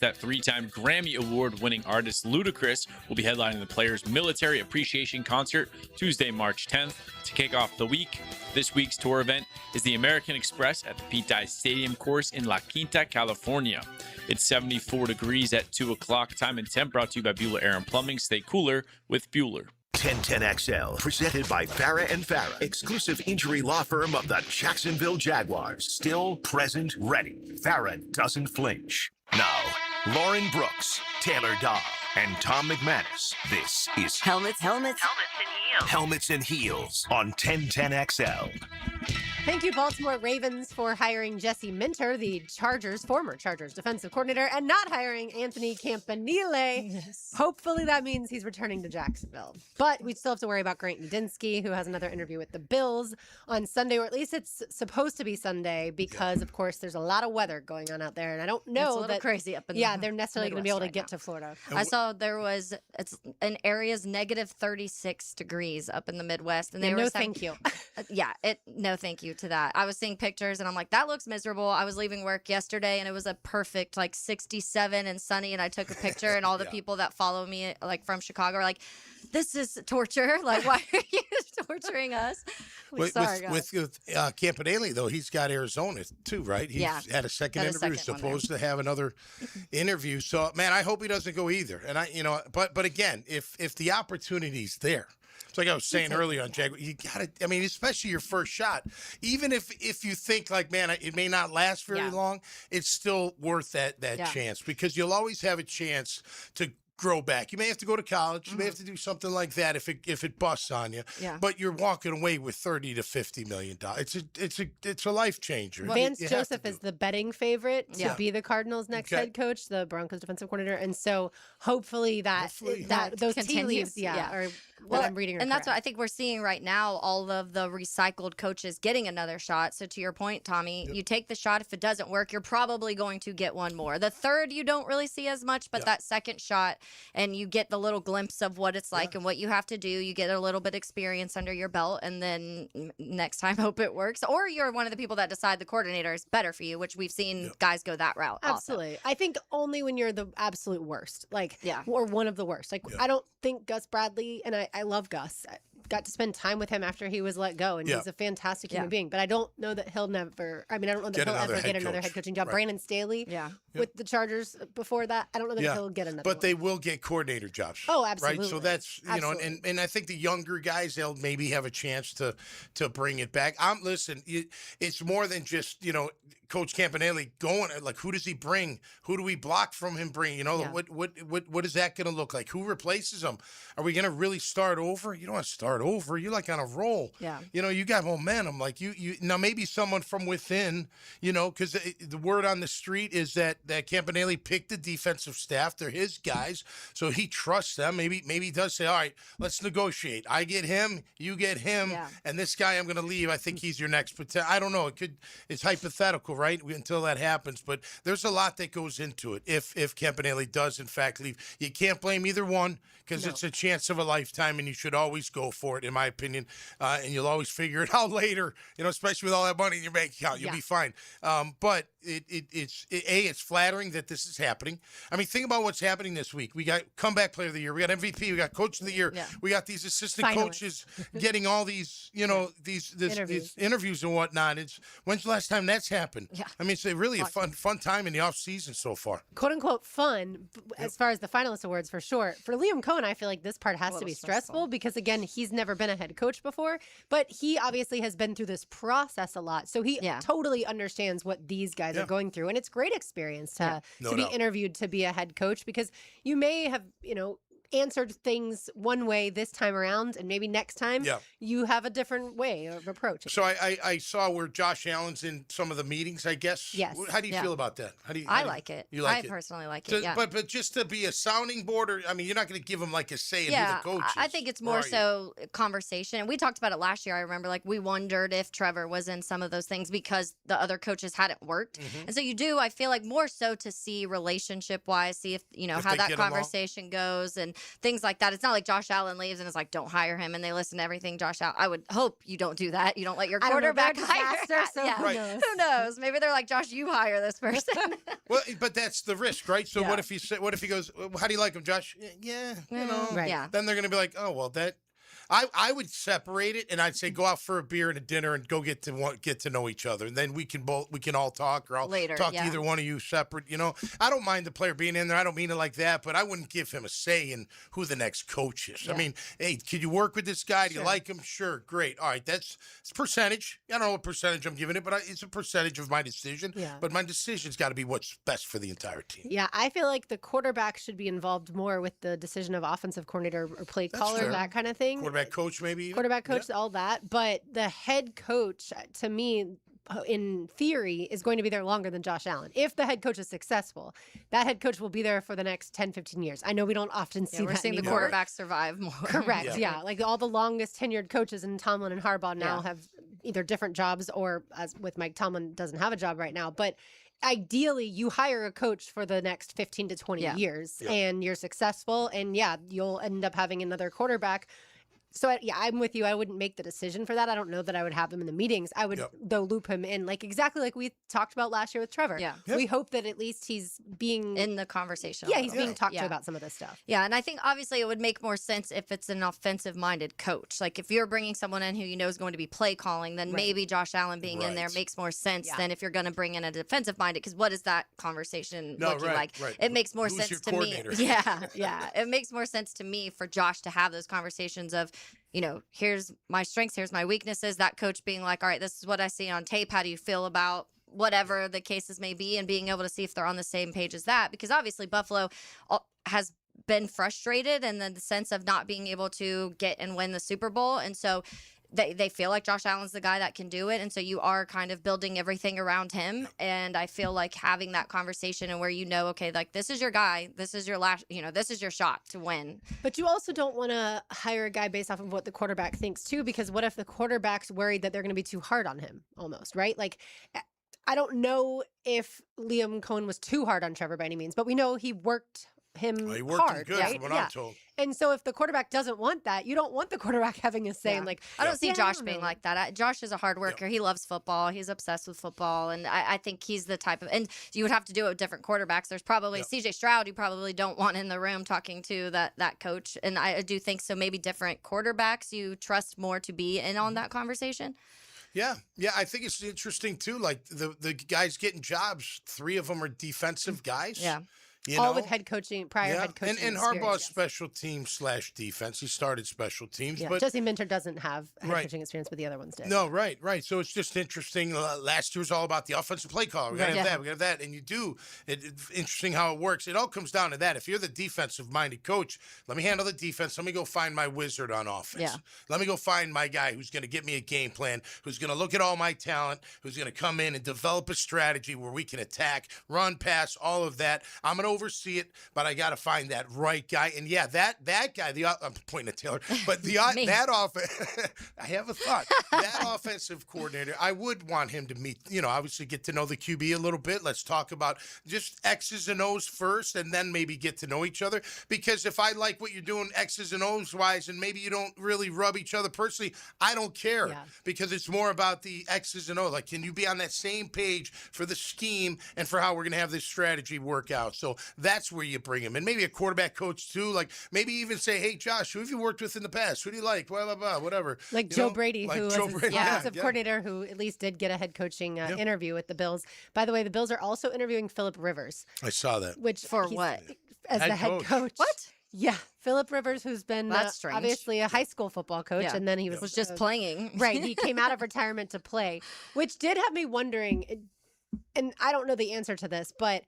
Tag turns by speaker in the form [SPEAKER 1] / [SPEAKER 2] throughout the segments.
[SPEAKER 1] That three-time Grammy Award-winning artist Ludacris will be headlining the Players Military Appreciation Concert Tuesday, March 10th. To kick off the week, this week's tour event is the American Express at the Pete Dye Stadium course in La Quinta, California. It's 74 degrees at 2 o'clock. Time and temp brought to you by Bueller Air and Plumbing. Stay cooler with Bueller.
[SPEAKER 2] 1010XL, presented by Farah and Farah, exclusive injury law firm of the Jacksonville Jaguars. Still, present, ready. Farah doesn't flinch. Now, Lauren Brooks, Taylor Dahl, and Tom McManus. This is
[SPEAKER 3] Helmets and Heels.
[SPEAKER 2] Helmets and Heels on 1010XL.
[SPEAKER 4] Thank you, Baltimore Ravens, for hiring Jesse Minter, the former Chargers defensive coordinator, and not hiring Anthony Campanile.
[SPEAKER 3] Yes.
[SPEAKER 4] Hopefully that means he's returning to Jacksonville. But we still have to worry about Grant Udinski, who has another interview with the Bills on Sunday, or at least it's supposed to be Sunday, because, of course, there's a lot of weather going on out there. And I don't know
[SPEAKER 3] it's a little crazy up in the
[SPEAKER 4] they're necessarily going to be able to get to Florida.
[SPEAKER 3] I saw it's in areas negative 36 degrees up in the Midwest. And they were saying,
[SPEAKER 4] thank you.
[SPEAKER 3] No thank you to that. I was seeing pictures and I'm like, that looks miserable. I was leaving work yesterday and it was a perfect 67 and sunny, and I took a picture and all the people that follow me from Chicago are like, this is torture. Why are you torturing us?
[SPEAKER 5] With Campanile, though, he's got Arizona too, right? He's had a second interview. He's supposed to have another interview. So, man, I hope he doesn't go either. And but again, if the opportunity's there. It's like I was saying earlier on Jaguar, you got to, especially your first shot, even if you think man, it may not last very long, it's still worth that chance, because you'll always have a chance to grow back. You may have to go to college. You may have to do something like that if it busts on you. Yeah. But you're walking away with $30 to $50 million. It's a life changer.
[SPEAKER 4] Vance Joseph is the betting favorite to be the Cardinals' next head coach, the Broncos defensive coordinator, and so hopefully that those tea leaves, are what I'm reading.
[SPEAKER 3] And that's what I think we're seeing right now. All of the recycled coaches getting another shot. So to your point, Tommy, you take the shot. If it doesn't work, you're probably going to get one more. The third you don't really see as much, but that second shot. And you get the little glimpse of what it's like and what you have to do. You get a little bit of experience under your belt, and then next time, hope it works. Or you're one of the people that decide the coordinator is better for you, which we've seen guys go that route.
[SPEAKER 4] Absolutely. Also. I think only when you're the absolute worst, or one of the worst. I don't think Gus Bradley, and I love Gus. I got to spend time with him after he was let go, and he's a fantastic human being. But I don't know that he'll never. I don't know that he'll ever get another head coaching job. Right. Brandon Staley, with the Chargers before that, I don't know that he'll get another.
[SPEAKER 5] But they will get coordinator jobs.
[SPEAKER 4] Oh, absolutely.
[SPEAKER 5] Right. So that's and I think the younger guys, they'll maybe have a chance to bring it back. Listen, it's more than just Coach Campanile going. Who does he bring? Who do we block from him bringing? What is that going to look like? Who replaces him? Are we going to really start over? You don't want to start over. You're on a roll.
[SPEAKER 3] Yeah.
[SPEAKER 5] You got momentum. You now maybe someone from within. Because the word on the street is that Campanile picked the defensive staff. They're his guys, so he trusts them. Maybe he does say, all right, let's negotiate. I get him, you get him, and this guy I'm going to leave. I think he's your next. But I don't know. It's hypothetical, right? Until that happens. But there's a lot that goes into it. If Campanile does in fact leave, you can't blame either one, because it's a chance of a lifetime, and you should always go for it, in my opinion. And you'll always figure it out later. Especially with all that money in your bank account, you'll be fine. But it's flattering that this is happening. Think about what's happening this week. We got comeback player of the year. We got MVP. We got coach of the year. Yeah. We got these assistant coaches getting all these, these interviews and whatnot. When's the last time that's happened? Yeah. It's really a fun time in the off season so far.
[SPEAKER 4] Quote unquote fun, as far as the finalist awards, for sure. For Liam Cohen, I feel like this part has to be stressful because, again, he's never been a head coach before, but he obviously has been through this process a lot. So he totally understands what these guys are going through. And it's great experience to be interviewed to be a head coach, because you may have, answered things one way this time around, and maybe next time you have a different way of approach.
[SPEAKER 5] So I saw where Josh Allen's in some of the meetings, I guess.
[SPEAKER 4] Yes.
[SPEAKER 5] How do you feel about that?
[SPEAKER 3] I like it.
[SPEAKER 5] You like
[SPEAKER 3] it? I personally like
[SPEAKER 5] it,
[SPEAKER 3] yeah.
[SPEAKER 5] But just to be a sounding board, or, you're not going to give him a say in who the coach is.
[SPEAKER 3] I think it's more so conversation. We talked about it last year. I remember we wondered if Trevor was in some of those things because the other coaches hadn't worked. Mm-hmm. And so I feel like more so to see relationship-wise, see if how that conversation goes. And things like that. It's not like Josh Allen leaves and it's like, don't hire him, and they listen to everything Josh Allen. I would hope you don't do that. You don't let your quarterback hire.
[SPEAKER 4] So
[SPEAKER 3] Yeah.
[SPEAKER 5] Right.
[SPEAKER 3] Who knows? Maybe they're like, Josh, you hire this person.
[SPEAKER 5] Well, but that's the risk, right? So
[SPEAKER 3] Yeah.
[SPEAKER 5] what if he goes, well, how do you like him, Josh? Yeah, you know.
[SPEAKER 4] Right.
[SPEAKER 3] Yeah.
[SPEAKER 5] Then they're going to be like, oh, well, that. I would separate it, and I'd say go out for a beer and a dinner and go get to know each other, and then we can all talk, or I'll
[SPEAKER 3] Later,
[SPEAKER 5] talk
[SPEAKER 3] yeah.
[SPEAKER 5] to either one of you separate. You know, I don't mind the player being in there. I don't mean it like that, but I wouldn't give him a say in who the next coach is.
[SPEAKER 3] Yeah.
[SPEAKER 5] I mean, hey, can you work with this guy? Do you
[SPEAKER 3] Sure.
[SPEAKER 5] like him? Sure, great. All right, it's percentage. I don't know what percentage I'm giving it, but it's a percentage of my decision.
[SPEAKER 4] Yeah.
[SPEAKER 5] But my decision's got to be what's best for the entire team.
[SPEAKER 4] Yeah, I feel like the quarterback should be involved more with the decision of offensive coordinator or play
[SPEAKER 5] That's
[SPEAKER 4] caller,
[SPEAKER 5] fair.
[SPEAKER 4] that kind of thing.
[SPEAKER 5] Quarterback coach, maybe.
[SPEAKER 4] Quarterback coach, all that. But the head coach, to me, in theory, is going to be there longer than Josh Allen. If the head coach is successful, that head coach will be there for the next 10, 15 years. I know we don't often see
[SPEAKER 3] We're
[SPEAKER 4] that
[SPEAKER 3] seeing the
[SPEAKER 4] anymore.
[SPEAKER 3] quarterback survive more.
[SPEAKER 4] Correct, yeah. Like all the longest tenured coaches in Tomlin and Harbaugh now
[SPEAKER 3] Yeah.
[SPEAKER 4] have either different jobs or, as with Mike Tomlin, doesn't have a job right now. But ideally, you hire a coach for the next 15 to 20
[SPEAKER 3] Yeah.
[SPEAKER 4] years
[SPEAKER 5] Yeah.
[SPEAKER 4] and you're successful. And yeah, you'll end up having another quarterback. So, yeah, I'm with you. I wouldn't make the decision for that. I don't know that I would have him in the meetings. I would,
[SPEAKER 5] Yep.
[SPEAKER 4] though, loop him in, like exactly like we talked about last year with Trevor.
[SPEAKER 3] Yeah.
[SPEAKER 5] Yep.
[SPEAKER 4] We hope that at least he's being,
[SPEAKER 3] In the conversation. a
[SPEAKER 4] yeah, he's
[SPEAKER 3] little
[SPEAKER 4] being
[SPEAKER 3] bit.
[SPEAKER 4] talked
[SPEAKER 3] Yeah.
[SPEAKER 4] to about some of this stuff.
[SPEAKER 3] Yeah, and I think obviously it would make more sense if it's an offensive-minded coach. Like if you're bringing someone in who you know is going to be play calling, then
[SPEAKER 4] Right.
[SPEAKER 3] maybe Josh Allen being in there
[SPEAKER 5] Right.
[SPEAKER 3] makes more sense
[SPEAKER 4] Yeah.
[SPEAKER 3] than if you're going to bring in a defensive-minded. Because what is that conversation
[SPEAKER 5] No,
[SPEAKER 3] looking
[SPEAKER 5] right,
[SPEAKER 3] like?
[SPEAKER 5] right.
[SPEAKER 3] It makes more
[SPEAKER 5] Who's
[SPEAKER 3] sense
[SPEAKER 5] your
[SPEAKER 3] to me.
[SPEAKER 5] coordinator?
[SPEAKER 3] Yeah, yeah. It makes more sense to me for Josh to have those conversations of, you know, here's my strengths, here's my weaknesses. That coach being like, all right, this is what I see on tape. How do you feel about whatever the cases may be, and being able to see if they're on the same page as that? Because obviously Buffalo has been frustrated in the sense of not being able to get and win the Super Bowl. And so they feel like Josh Allen's the guy that can do it. And so you are kind of building everything around him. And I feel like having that conversation and where you know, okay, like this is your guy, this is your last, you know, this is your shot to win.
[SPEAKER 4] But you also don't want to hire a guy based off of what the quarterback thinks too, because what if the quarterback's worried that they're going to be too hard on him almost, right? Like, I don't know if Liam Cohen was too hard on Trevor by any means, but we know he worked him
[SPEAKER 5] Well, he worked him
[SPEAKER 4] hard,
[SPEAKER 5] good,
[SPEAKER 4] right?
[SPEAKER 5] from what
[SPEAKER 4] Yeah.
[SPEAKER 5] I'm told.
[SPEAKER 4] And so if the quarterback doesn't want that, you don't want the quarterback having a say.
[SPEAKER 3] Yeah.
[SPEAKER 4] And like,
[SPEAKER 3] I don't see
[SPEAKER 4] yeah,
[SPEAKER 3] Josh
[SPEAKER 4] don't
[SPEAKER 3] being
[SPEAKER 4] know.
[SPEAKER 3] like that. Josh is a hard worker. He loves football. He's obsessed with football. And I think he's the type of, and you would have to do it with different quarterbacks. There's probably CJ Stroud, you probably don't want in the room talking to that coach. And I do think so. Maybe different quarterbacks you trust more to be in on that conversation.
[SPEAKER 5] Yeah, I think it's interesting too. Like the guys getting jobs, 3 of them are defensive guys.
[SPEAKER 3] Yeah.
[SPEAKER 5] You
[SPEAKER 4] all
[SPEAKER 5] know?
[SPEAKER 4] with head coaching, prior head coaching.
[SPEAKER 5] and
[SPEAKER 4] experience,
[SPEAKER 5] Harbaugh's
[SPEAKER 4] yes.
[SPEAKER 5] special teams / defense. He started special teams,
[SPEAKER 4] Yeah,
[SPEAKER 5] but
[SPEAKER 4] Jesse Minter doesn't have head
[SPEAKER 5] Right.
[SPEAKER 4] coaching experience, but the other ones did.
[SPEAKER 5] no, right. So it's just interesting. Last year was all about the offensive play call. We gotta
[SPEAKER 3] Right.
[SPEAKER 5] have
[SPEAKER 3] Yeah.
[SPEAKER 5] that. We gotta have that, and you do. It's interesting how it works. It all comes down to that. If you're the defensive-minded coach, let me handle the defense. Let me go find my wizard on offense.
[SPEAKER 3] Yeah.
[SPEAKER 5] Let me go find my guy who's going to get me a game plan, who's going to look at all my talent, who's going to come in and develop a strategy where we can attack, run, pass, all of that. I'm going to oversee it, but I got to find that right guy. And yeah, that guy, I'm pointing at Taylor, but
[SPEAKER 3] Me.
[SPEAKER 5] that offense, I have a thought. That offensive coordinator, I would want him to meet, obviously get to know the QB a little bit. Let's talk about just X's and O's first, and then maybe get to know each other. Because if I like what you're doing X's and O's wise, and maybe you don't really rub each other personally, I don't care.
[SPEAKER 4] Yeah.
[SPEAKER 5] Because it's more about the X's and O's. Like, can you be on that same page for the scheme and for how we're going to have this strategy work out? So that's where you bring him. And maybe a quarterback coach too. Like maybe even say, hey, Josh, who have you worked with in the past? Who do you like? Blah, blah, blah, whatever.
[SPEAKER 4] Like
[SPEAKER 5] You
[SPEAKER 4] Joe
[SPEAKER 5] know?
[SPEAKER 4] Brady,
[SPEAKER 5] Like
[SPEAKER 4] who
[SPEAKER 5] Joe
[SPEAKER 4] was
[SPEAKER 5] Brady,
[SPEAKER 4] the
[SPEAKER 5] yeah,
[SPEAKER 4] offensive
[SPEAKER 5] yeah.
[SPEAKER 4] coordinator, who at least did get a head coaching interview with the Bills. By the way, the Bills are also interviewing Phillip Rivers,
[SPEAKER 5] I saw that.
[SPEAKER 4] which
[SPEAKER 3] For
[SPEAKER 4] he's-
[SPEAKER 3] what?
[SPEAKER 4] as
[SPEAKER 5] Head
[SPEAKER 4] the head
[SPEAKER 5] coach.
[SPEAKER 4] coach.
[SPEAKER 3] What?
[SPEAKER 4] Yeah, Phillip Rivers, who's been
[SPEAKER 3] That's strange.
[SPEAKER 4] obviously a high school football coach,
[SPEAKER 3] Yeah.
[SPEAKER 4] and then he
[SPEAKER 3] Was just
[SPEAKER 4] uh,
[SPEAKER 3] playing.
[SPEAKER 4] right. He came out of retirement to play, which did have me wondering, and I don't know the answer to this, but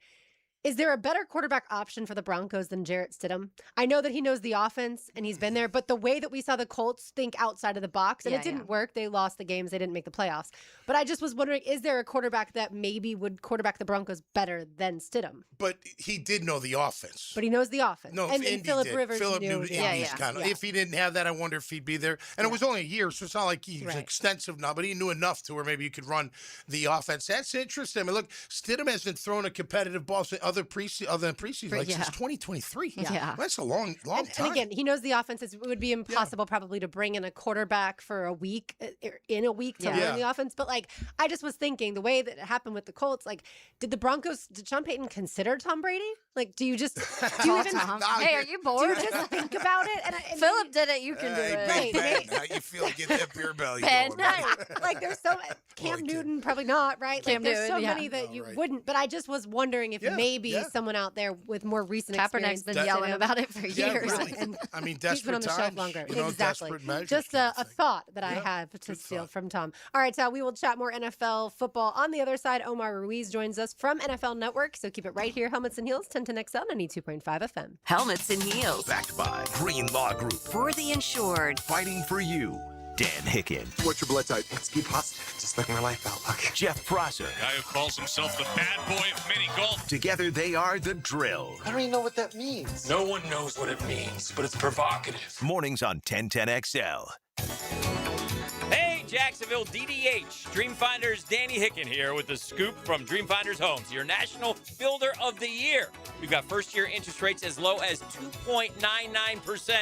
[SPEAKER 4] is there a better quarterback option for the Broncos than Jarrett Stidham? I know that he knows the offense and he's been there, but the way that we saw the Colts think outside of the box, and
[SPEAKER 3] Yeah,
[SPEAKER 4] it didn't
[SPEAKER 3] yeah.
[SPEAKER 4] work. They lost the games. They didn't make the playoffs. But I just was wondering, is there a quarterback that maybe would quarterback the Broncos better than Stidham?
[SPEAKER 5] But he did know the offense.
[SPEAKER 4] But he knows the offense.
[SPEAKER 5] No,
[SPEAKER 4] and
[SPEAKER 5] Indy
[SPEAKER 4] Phillip
[SPEAKER 5] did.
[SPEAKER 4] Rivers
[SPEAKER 5] Phillip
[SPEAKER 4] knew.
[SPEAKER 5] knew
[SPEAKER 4] the
[SPEAKER 5] Indy's
[SPEAKER 3] yeah,
[SPEAKER 5] kind of.
[SPEAKER 4] yeah.
[SPEAKER 5] If he didn't have that, I wonder if he'd be there. And it was only a year, so it's not like he's
[SPEAKER 4] Right.
[SPEAKER 5] extensive now, but he knew enough to where maybe you could run the offense. That's interesting. I mean, look, Stidham hasn't thrown a competitive ball other preseason, like since 2023.
[SPEAKER 3] Yeah.
[SPEAKER 5] That's a long time.
[SPEAKER 4] And again, he knows the offenses. It would be impossible probably to bring in a quarterback for a week, to learn the offense. But like, I just was thinking the way that it happened with the Colts, like, did Sean Payton consider Tom Brady? Like, do you even,
[SPEAKER 3] hey, are you bored?
[SPEAKER 4] do you just think about it? And
[SPEAKER 3] Philip did it. You can do it.
[SPEAKER 5] Big Ben, how you feel? Get that beer belly
[SPEAKER 3] Ben,
[SPEAKER 5] going.
[SPEAKER 4] Right. Like, there's so Cam Newton, probably not, right?
[SPEAKER 3] Cam
[SPEAKER 4] Like, there's so
[SPEAKER 3] Newton,
[SPEAKER 4] many that you wouldn't. But I just was wondering if maybe someone out there with more recent experience.
[SPEAKER 3] Kaepernick's been yelling about it for years.
[SPEAKER 5] Really.
[SPEAKER 4] And
[SPEAKER 5] I mean,
[SPEAKER 4] he's been on
[SPEAKER 5] desperate
[SPEAKER 4] the shelf
[SPEAKER 5] times.
[SPEAKER 4] longer.
[SPEAKER 5] You know,
[SPEAKER 4] Exactly.
[SPEAKER 5] desperate measures
[SPEAKER 4] Just
[SPEAKER 5] kind of
[SPEAKER 4] a
[SPEAKER 5] thing.
[SPEAKER 4] thought that I have to steal from Tom. All right, so we will chat more NFL football. On the other side, Omar Ruiz joins us from NFL Network. So keep it right here. Helmets and Heels, 1010XL, 92.5 FM.
[SPEAKER 6] Helmets and Heels.
[SPEAKER 2] Backed by Green Law Group.
[SPEAKER 6] For the insured.
[SPEAKER 2] Fighting for you. Dan Hicken.
[SPEAKER 7] What's your blood type? It's B positive, just like my life outlook.
[SPEAKER 2] Jeff Prosser.
[SPEAKER 8] Guy who calls himself the bad boy of mini golf.
[SPEAKER 2] Together they are The Drill.
[SPEAKER 7] I don't even know what that means.
[SPEAKER 8] No one knows what it means, but it's provocative.
[SPEAKER 2] Mornings on 1010XL.
[SPEAKER 1] Hey, Jacksonville DDH. Dreamfinders Danny Hicken here with the scoop from Dreamfinders Homes, your national builder of the year. We've got first-year interest rates as low as 2.99%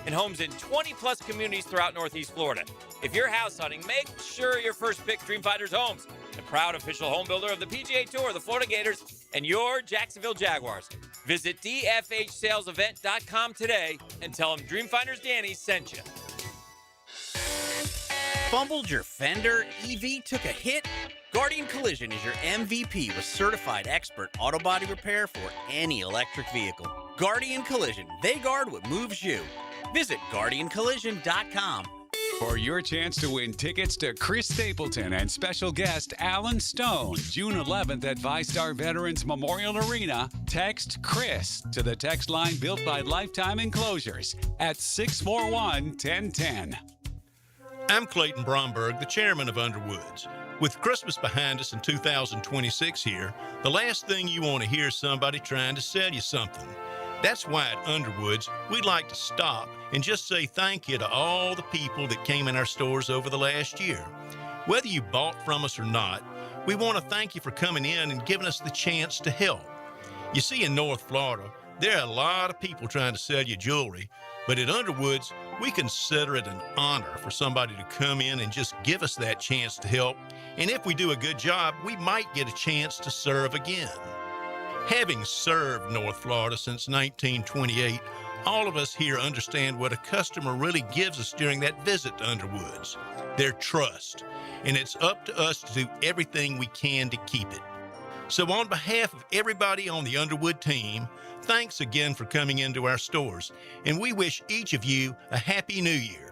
[SPEAKER 1] in homes in 20-plus communities throughout Northeast Florida. If you're house hunting, make sure your first pick Dreamfinders Homes, the proud official home builder of the PGA Tour, the Florida Gators, and your Jacksonville Jaguars. Visit dfhsalesevent.com today and tell them Dreamfinders Danny sent you.
[SPEAKER 9] Fumbled your fender? EV took a hit? Guardian Collision is your MVP with certified expert auto body repair for any electric vehicle. Guardian Collision, they guard what moves you. Visit guardiancollision.com.
[SPEAKER 10] For your chance to win tickets to Chris Stapleton and special guest Alan Stone, June 11th at ViStar Veterans Memorial Arena, text Chris to the text line built by Lifetime Enclosures at 641-1010.
[SPEAKER 11] I'm Clayton Bromberg, the chairman of Underwoods. With Christmas behind us in 2026 here, the last thing you want to hear is somebody trying to sell you something. That's why at Underwoods, we'd like to stop and just say thank you to all the people that came in our stores over the last year. Whether you bought from us or not, we want to thank you for coming in and giving us the chance to help. You see, in North Florida, there are a lot of people trying to sell you jewelry, but at Underwoods, we consider it an honor for somebody to come in and just give us that chance to help. And if we do a good job, we might get a chance to serve again. Having served North Florida since 1928, all of us here understand what a customer really gives us during that visit to Underwoods, their trust. And it's up to us to do everything we can to keep it. So on behalf of everybody on the Underwood team, thanks again for coming into our stores, and we wish each of you a Happy New Year.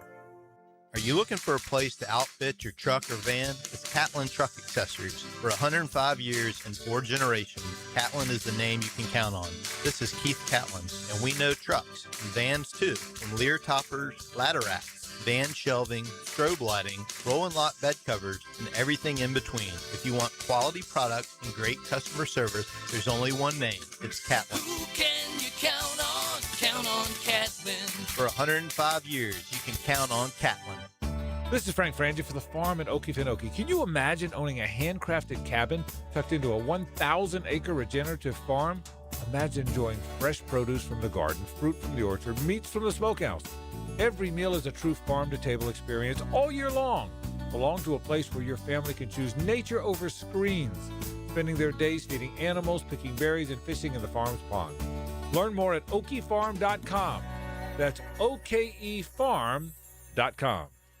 [SPEAKER 12] Are you looking for a place to outfit your truck or van? It's Catlin Truck Accessories. For 105 years and 4 generations, Catlin is the name you can count on. This is Keith Catlin, and we know trucks and vans too, from Lear toppers, ladder racks, van shelving, strobe lighting, roll and lock bed covers, and everything in between. If you want quality products and great customer service, there's only one name. It's Catlin.
[SPEAKER 13] Who can you count on? Count on Catlin.
[SPEAKER 12] For 105 years, you can count on Catlin.
[SPEAKER 14] This is Frank Frangie for the farm in Okefenokee. Can you imagine owning a handcrafted cabin tucked into a 1,000-acre regenerative farm? Imagine enjoying fresh produce from the garden, fruit from the orchard, meats from the smokehouse. Every meal is a true farm-to-table experience all year long. Belong to a place where your family can choose nature over screens, spending their days feeding animals, picking berries, and fishing in the farm's pond. Learn more at okefarm.com. That's okefarm.com.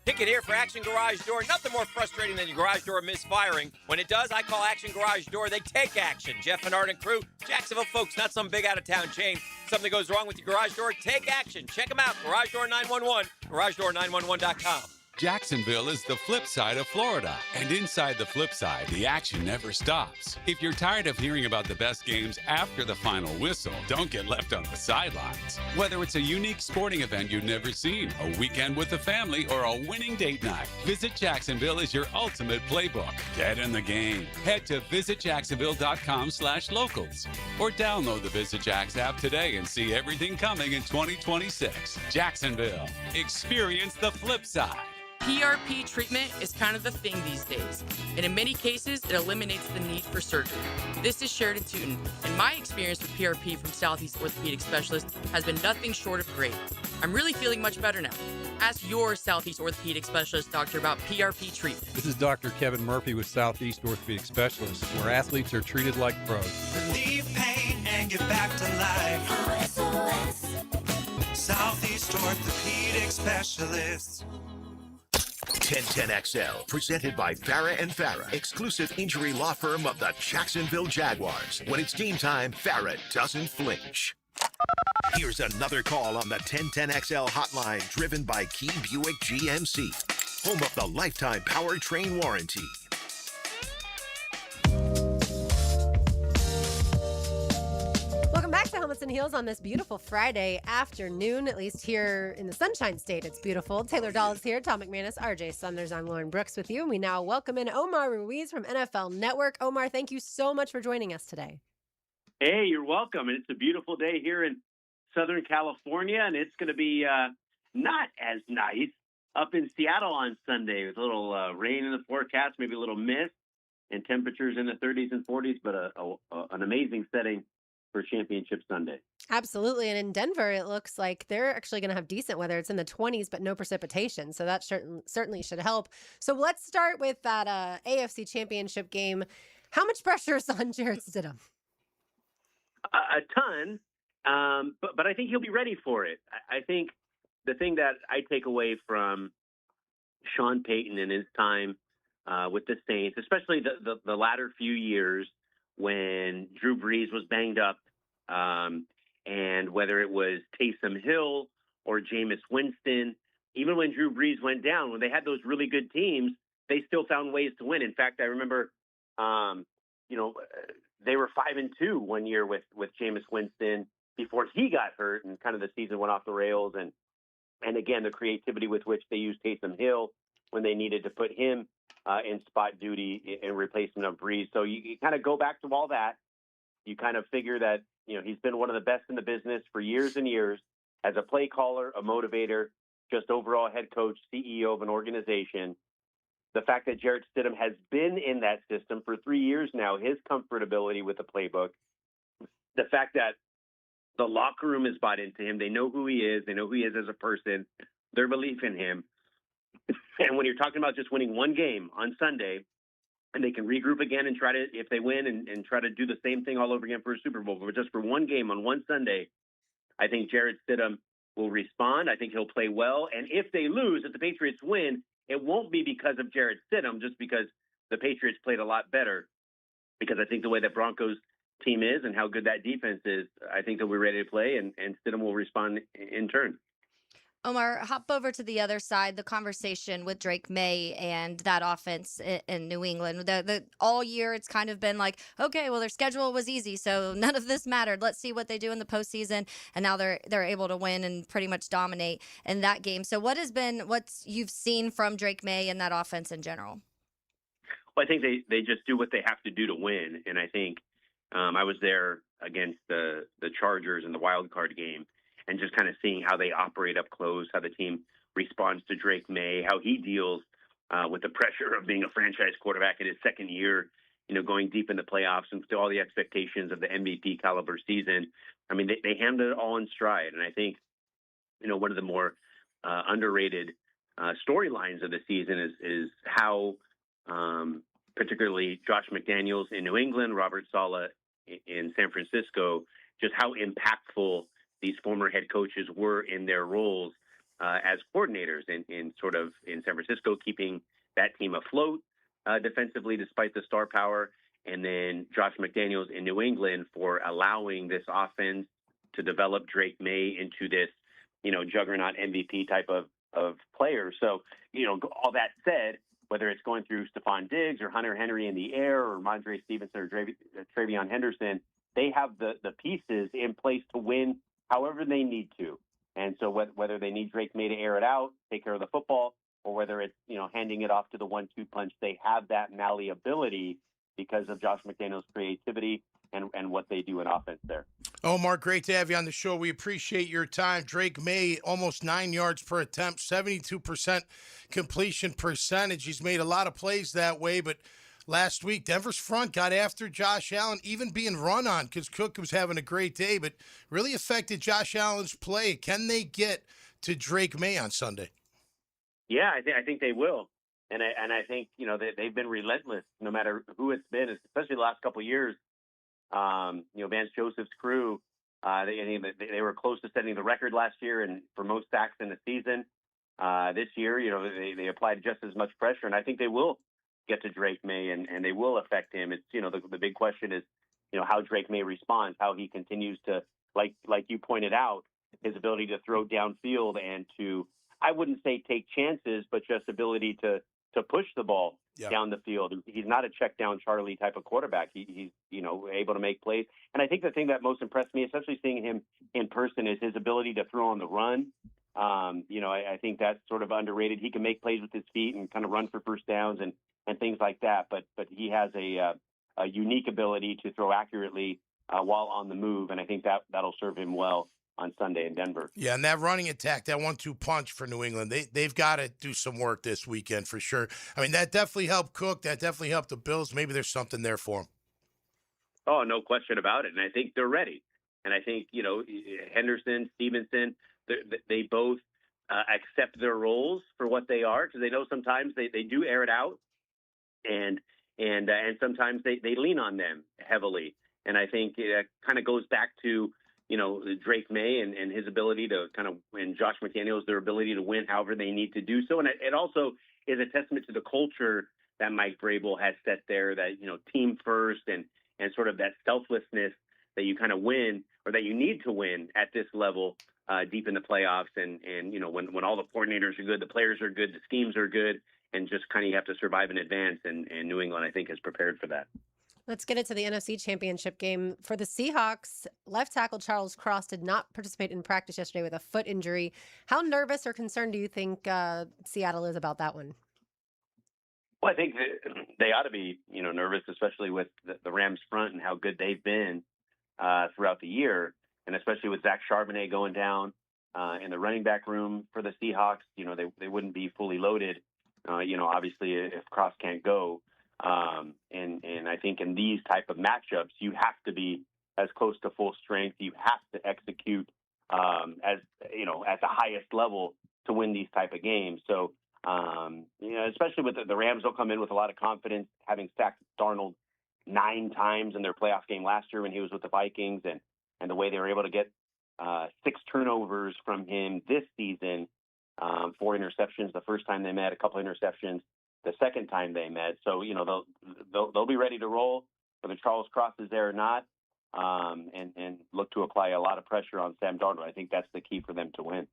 [SPEAKER 1] Ticket here for Action Garage Door. Nothing more frustrating than your garage door misfiring. When it does, I call Action Garage Door. They take action. Jeff and Art and crew, Jacksonville folks, not some big out-of-town chain. Something goes wrong with your garage door, take action. Check them out. Garage Door 911, garagedoor911.com.
[SPEAKER 10] Jacksonville is the flip side of Florida. And inside the flip side, the action never stops. If you're tired of hearing about the best games after the final whistle, don't get left on the sidelines. Whether it's a unique sporting event you've never seen, a weekend with the family, or a winning date night, Visit Jacksonville is your ultimate playbook. Get in the game. Head to visitjacksonville.com/locals or download the Visit Jacks app today and see everything coming in 2026. Jacksonville. Experience the flip side.
[SPEAKER 15] PRP treatment is kind of the thing these days, and in many cases, it eliminates the need for surgery. This is Sheridan Tootin, and my experience with PRP from Southeast Orthopedic Specialist has been nothing short of great. I'm really feeling much better now. Ask your Southeast Orthopedic Specialist doctor about PRP treatment.
[SPEAKER 16] This is Dr. Kevin Murphy with Southeast Orthopedic Specialists, where athletes are treated like pros.
[SPEAKER 17] Relieve pain and get back to life. Southeast Orthopedic Specialists.
[SPEAKER 2] 1010XL, presented by Farah and Farah, exclusive injury law firm of the Jacksonville Jaguars. When it's game time, Farah doesn't flinch. Here's another call on the 1010XL hotline, driven by Key Buick GMC, home of the lifetime powertrain warranty.
[SPEAKER 4] Welcome back to Helmets and Heels on this beautiful Friday afternoon, at least here in the Sunshine State. It's beautiful. Taylor Dahl is here, Tom McManus, RJ Sunders. I'm Lauren Brooks with you, and we now welcome in Omar Ruiz from NFL Network. Omar, thank you so much for joining us today.
[SPEAKER 18] Hey, you're welcome. And it's a beautiful day here in Southern California, and it's going to be not as nice up in Seattle on Sunday with a little rain in the forecast, maybe a little mist, and temperatures in the 30s and 40s, but an amazing setting for Championship Sunday.
[SPEAKER 4] Absolutely. And in Denver, it looks like they're actually going to have decent weather. It's in the 20s, but no precipitation. So that certainly should help. So let's start with that AFC Championship game. How much pressure is on Jarrett Stidham?
[SPEAKER 18] A ton, but I think he'll be ready for it. I think the thing that I take away from Sean Payton and his time with the Saints, especially the latter few years when Drew Brees was banged up, and whether it was Taysom Hill or Jameis Winston, even when Drew Brees went down, when they had those really good teams, they still found ways to win. In fact, I remember, they were 5-2 one year with Jameis Winston before he got hurt, and kind of the season went off the rails. And again, the creativity with which they used Taysom Hill when they needed to put him in spot duty in replacement of Brees. So you kind of go back to all that. You kind of figure that, he's been one of the best in the business for years and years as a play caller, a motivator, just overall head coach, CEO of an organization. The fact that Jarrett Stidham has been in that system for 3 years now, his comfortability with the playbook, the fact that the locker room is bought into him. They know who he is. They know who he is as a person, their belief in him. And when you're talking about just winning one game on Sunday, and they can regroup again and try to, if they win, and try to do the same thing all over again for a Super Bowl, but just for one game on one Sunday, I think Jarrett Stidham will respond. I think he'll play well. And if they lose, if the Patriots win, it won't be because of Jarrett Stidham, just because the Patriots played a lot better. Because I think the way that Broncos team is and how good that defense is, I think they'll be ready to play, and Stidham will respond in turn.
[SPEAKER 3] Omar, hop over to the other side, the conversation with Drake May and that offense in New England. The all year, it's kind of been like, okay, well, their schedule was easy, so none of this mattered. Let's see what they do in the postseason. And now they're able to win and pretty much dominate in that game. So what you've seen from Drake May and that offense in general?
[SPEAKER 18] Well, I think they just do what they have to do to win. And I think I was there against the Chargers in the wild card game, and just kind of seeing how they operate up close, how the team responds to Drake May, how he deals with the pressure of being a franchise quarterback in his second year, going deep in the playoffs and to all the expectations of the MVP caliber season. I mean, they handled it all in stride. And I think, one of the more underrated storylines of the season is how particularly Josh McDaniels in New England, Robert Saleh in San Francisco, just how impactful these former head coaches were in their roles as coordinators in San Francisco, keeping that team afloat defensively despite the star power. And then Josh McDaniels in New England for allowing this offense to develop Drake May into this, juggernaut MVP type of player. So, all that said, whether it's going through Stephon Diggs or Hunter Henry in the air or Mondre Stevenson or Travion Henderson, they have the pieces in place to win however they need to. And so whether they need Drake May to air it out, take care of the football, or whether it's, handing it off to the 1-2 punch, they have that malleability because of Josh McDaniels' creativity and what they do in offense there.
[SPEAKER 5] Omar, great to have you on the show. We appreciate your time. Drake May, almost 9 yards per attempt, 72% completion percentage. He's made a lot of plays that way, but last week, Denver's front got after Josh Allen, even being run on because Cook was having a great day, but really affected Josh Allen's play. Can they get to Drake May on Sunday?
[SPEAKER 18] Yeah, I think they will. And I think, they've been relentless no matter who it's been, especially the last couple of years. Vance Joseph's crew, they were close to setting the record last year and for most sacks in the season. This year, they applied just as much pressure, and I think they will get to Drake May and they will affect him. It's, the big question is, how Drake May responds, how he continues to, like you pointed out, his ability to throw downfield and to, I wouldn't say take chances, but just ability to push the ball down the field. He's not a check down Charlie type of quarterback. He's able to make plays. And I think the thing that most impressed me, especially seeing him in person, is his ability to throw on the run. I think that's sort of underrated. He can make plays with his feet and kind of run for first downs and things like that. But he has a unique ability to throw accurately while on the move, and I think that'll serve him well on Sunday in Denver.
[SPEAKER 5] Yeah, and that running attack, that 1-2 punch for New England, they've got to do some work this weekend for sure. I mean, that definitely helped Cook. That definitely helped the Bills. Maybe there's something there for them.
[SPEAKER 18] Oh, no question about it. And I think they're ready. And I think, Henderson, Stevenson, they both accept their roles for what they are, because they know sometimes they do air it out, and sometimes they lean on them heavily. And I think it kind of goes back to, Drake May and his ability to and Josh McDaniels, their ability to win however they need to do so. And it also is a testament to the culture that Mike Vrabel has set there, that, team first and sort of that selflessness that you kind of win, or that you need to win at this level deep in the playoffs. And when all the coordinators are good, the players are good, the schemes are good, and just kind of you have to survive in advance. And New England, I think, is prepared for that.
[SPEAKER 4] Let's get into the NFC Championship game. For the Seahawks, left tackle Charles Cross did not participate in practice yesterday with a foot injury. How nervous or concerned do you think Seattle is about that one?
[SPEAKER 18] Well, I think they ought to be, nervous, especially with the Rams front and how good they've been throughout the year, and especially with Zach Charbonnet going down in the running back room for the Seahawks. They wouldn't be fully loaded, obviously if Cross can't go. And I think in these type of matchups, you have to be as close to full strength. You have to execute at the highest level to win these type of games. So, especially with the Rams, will come in with a lot of confidence, having sacked Darnold 9 times in their playoff game last year when he was with the Vikings, and the way they were able to get 6 turnovers from him this season, 4 interceptions the first time they met, a couple interceptions the second time they met. So, they'll be ready to roll, whether Charles Cross is there or not, and look to apply a lot of pressure on Sam Darnold. I think that's the key for them to win.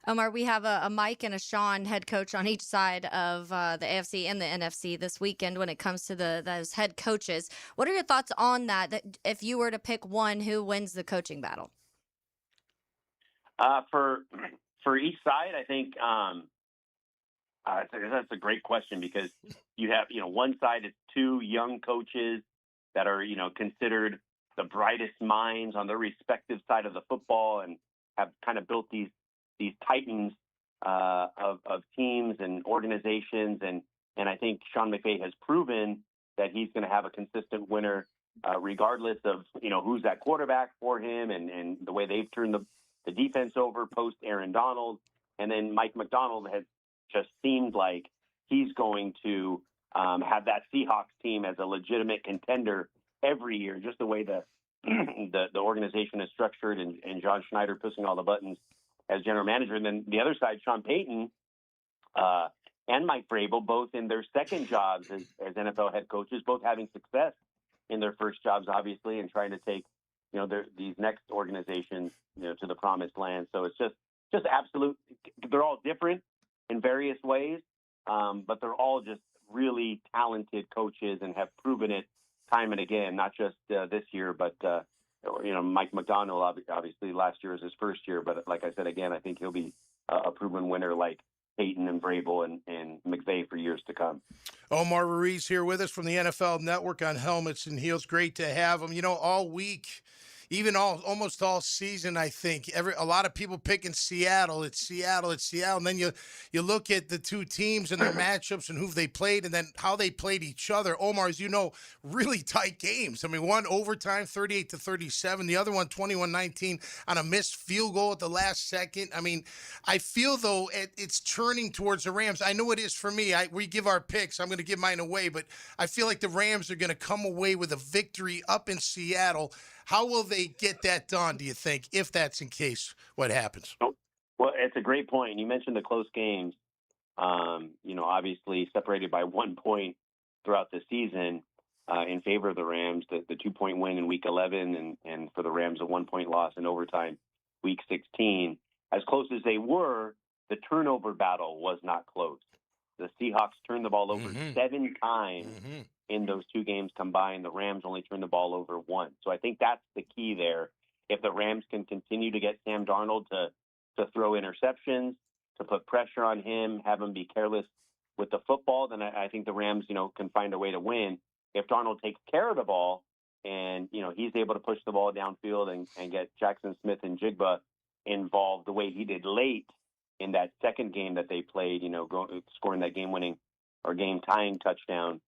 [SPEAKER 3] Omar, we have a Mike and a Sean head coach on each side of the AFC and the NFC this weekend when it comes to those head coaches. What are your thoughts on that if you were to pick one, who wins the coaching battle?
[SPEAKER 18] For each side, I think that's a great question, because you have, one side is 2 young coaches that are, considered the brightest minds on their respective side of the football and have kind of built these titans of teams and organizations. And I think Sean McVay has proven that he's going to have a consistent winner regardless of, who's that quarterback for him and the way they've turned the defense over post Aaron Donald. And then Mike McDonald has just seemed like he's going to have that Seahawks team as a legitimate contender every year, just the way the organization is structured and John Schneider pushing all the buttons as general manager. And then the other side, Sean Payton and Mike Vrabel, both in their second jobs as NFL head coaches, both having success in their first jobs, obviously, and trying to take, these next organizations, to the promised land. So it's just absolute. They're all different in various ways, but they're all just really talented coaches and have proven it time and again, not just this year, but, Mike McDonald, obviously last year was his first year, but like I said, again, I think he'll be a proven winner like Peyton and Vrabel and McVay for years to come.
[SPEAKER 5] Omar Ruiz here with us from the NFL Network on Helmets and Heels. Great to have him. All week, even almost all season, I think a lot of people picking Seattle. It's Seattle. And then you look at the two teams and their matchups and who they played, and then how they played each other. Omar, as you know, really tight games. I mean, one overtime, 38-37. The other one, 21-19 on a missed field goal at the last second. I mean, I feel though it's turning towards the Rams. I know it is for me. We give our picks. I'm going to give mine away, but I feel like the Rams are going to come away with a victory up in Seattle. How will they get that done, do you think, if that's in case what happens?
[SPEAKER 18] Well, it's a great point. You mentioned the close games, obviously separated by 1 point throughout the season in favor of the Rams, the 2-point win in Week 11 and for the Rams a 1-point loss in overtime Week 16. As close as they were, the turnover battle was not close. The Seahawks turned the ball over 7 times in those two games combined. The Rams only turned the ball over once. So I think that's the key there. If the Rams can continue to get Sam Darnold to throw interceptions, to put pressure on him, have him be careless with the football, then I think the Rams, can find a way to win. If Darnold takes care of the ball and, he's able to push the ball downfield and get Jackson Smith and Jigba involved the way he did late in that second game that they played, scoring that game-winning or game-tying touchdown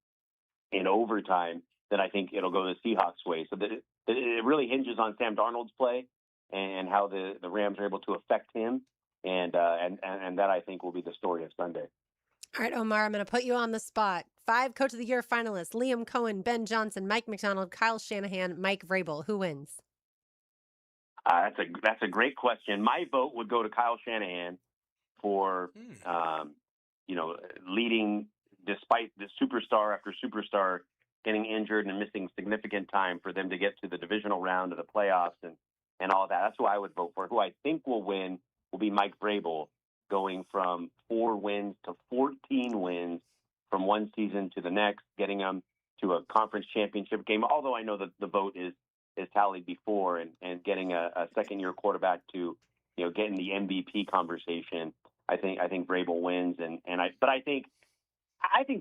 [SPEAKER 18] in overtime, then I think it'll go the Seahawks' way. So that it really hinges on Sam Darnold's play and how the Rams are able to affect him, and that I think will be the story of Sunday.
[SPEAKER 4] All right, Omar, I'm going to put you on the spot. 5 Coach of the Year finalists: Liam Cohen, Ben Johnson, Mike McDonald, Kyle Shanahan, Mike Vrabel. Who wins?
[SPEAKER 18] That's a great question. My vote would go to Kyle Shanahan for leading despite the superstar after superstar getting injured and missing significant time for them to get to the divisional round of the playoffs and all of that. That's who I would vote for. Who I think will win will be Mike Vrabel, going from 4 wins to 14 wins from one season to the next, getting them to a conference championship game. Although I know that the vote is tallied before, and getting a second-year quarterback to get in the MVP conversation. I think Vrabel wins, but I think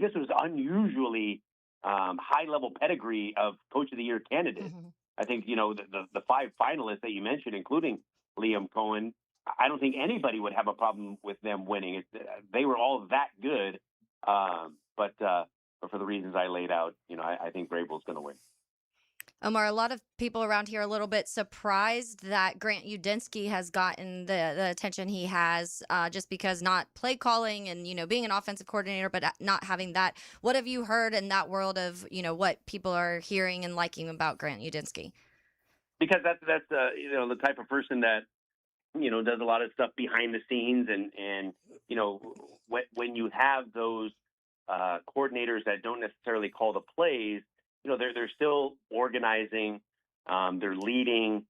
[SPEAKER 18] this was unusually high-level pedigree of Coach of the Year candidates. Mm-hmm. I think the 5 finalists that you mentioned, including Liam Cohen, I don't think anybody would have a problem with them winning. They were all that good, but for the reasons I laid out, I think Vrabel's going to win.
[SPEAKER 3] Omar, a lot of people around here are a little bit surprised that Grant Udinski has gotten the attention he has, just because not play calling and, being an offensive coordinator, but not having that. What have you heard in that world of, what people are hearing and liking about Grant Udinski?
[SPEAKER 18] Because that's the type of person that, does a lot of stuff behind the scenes. And when you have those coordinators that don't necessarily call the plays, they're still organizing, they're leading,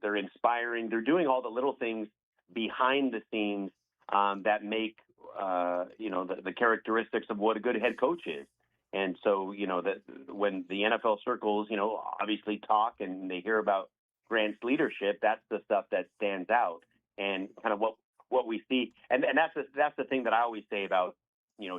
[SPEAKER 18] they're inspiring, they're doing all the little things behind the scenes that make the characteristics of what a good head coach is. And so that when the NFL circles obviously talk and they hear about Grant's leadership, that's the stuff that stands out, and kind of what we see, and that's the thing that I always say about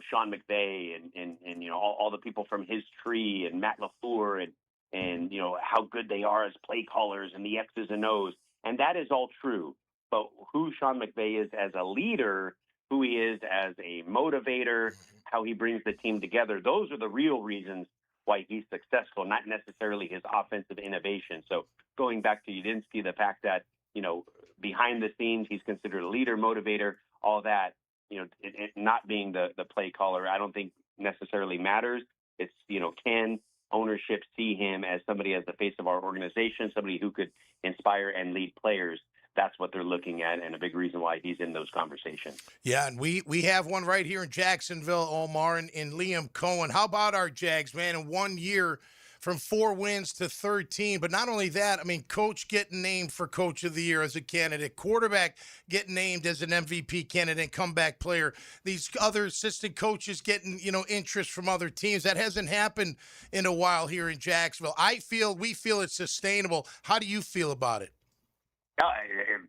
[SPEAKER 18] Sean McVay and all the people from his tree, and Matt LaFleur and how good they are as play callers and the X's and O's. And that is all true. But who Sean McVay is as a leader, who he is as a motivator, how he brings the team together, those are the real reasons why he's successful, not necessarily his offensive innovation. So going back to Udinski, the fact that, behind the scenes, he's considered a leader, motivator, all that, it not being the play caller, I don't think necessarily matters. It's, can ownership see him as somebody as the face of our organization, somebody who could inspire and lead players? That's what they're looking at, and a big reason why he's in those conversations.
[SPEAKER 5] Yeah, and we have one right here in Jacksonville, Omar, and Liam Cohen. How about our Jags, man? In 1 year, from 4 wins to 13. But not only that, coach getting named for Coach of the Year as a candidate, quarterback getting named as an MVP candidate, comeback player. These other assistant coaches getting, interest from other teams. That hasn't happened in a while here in Jacksonville. We feel it's sustainable. How do you feel about it?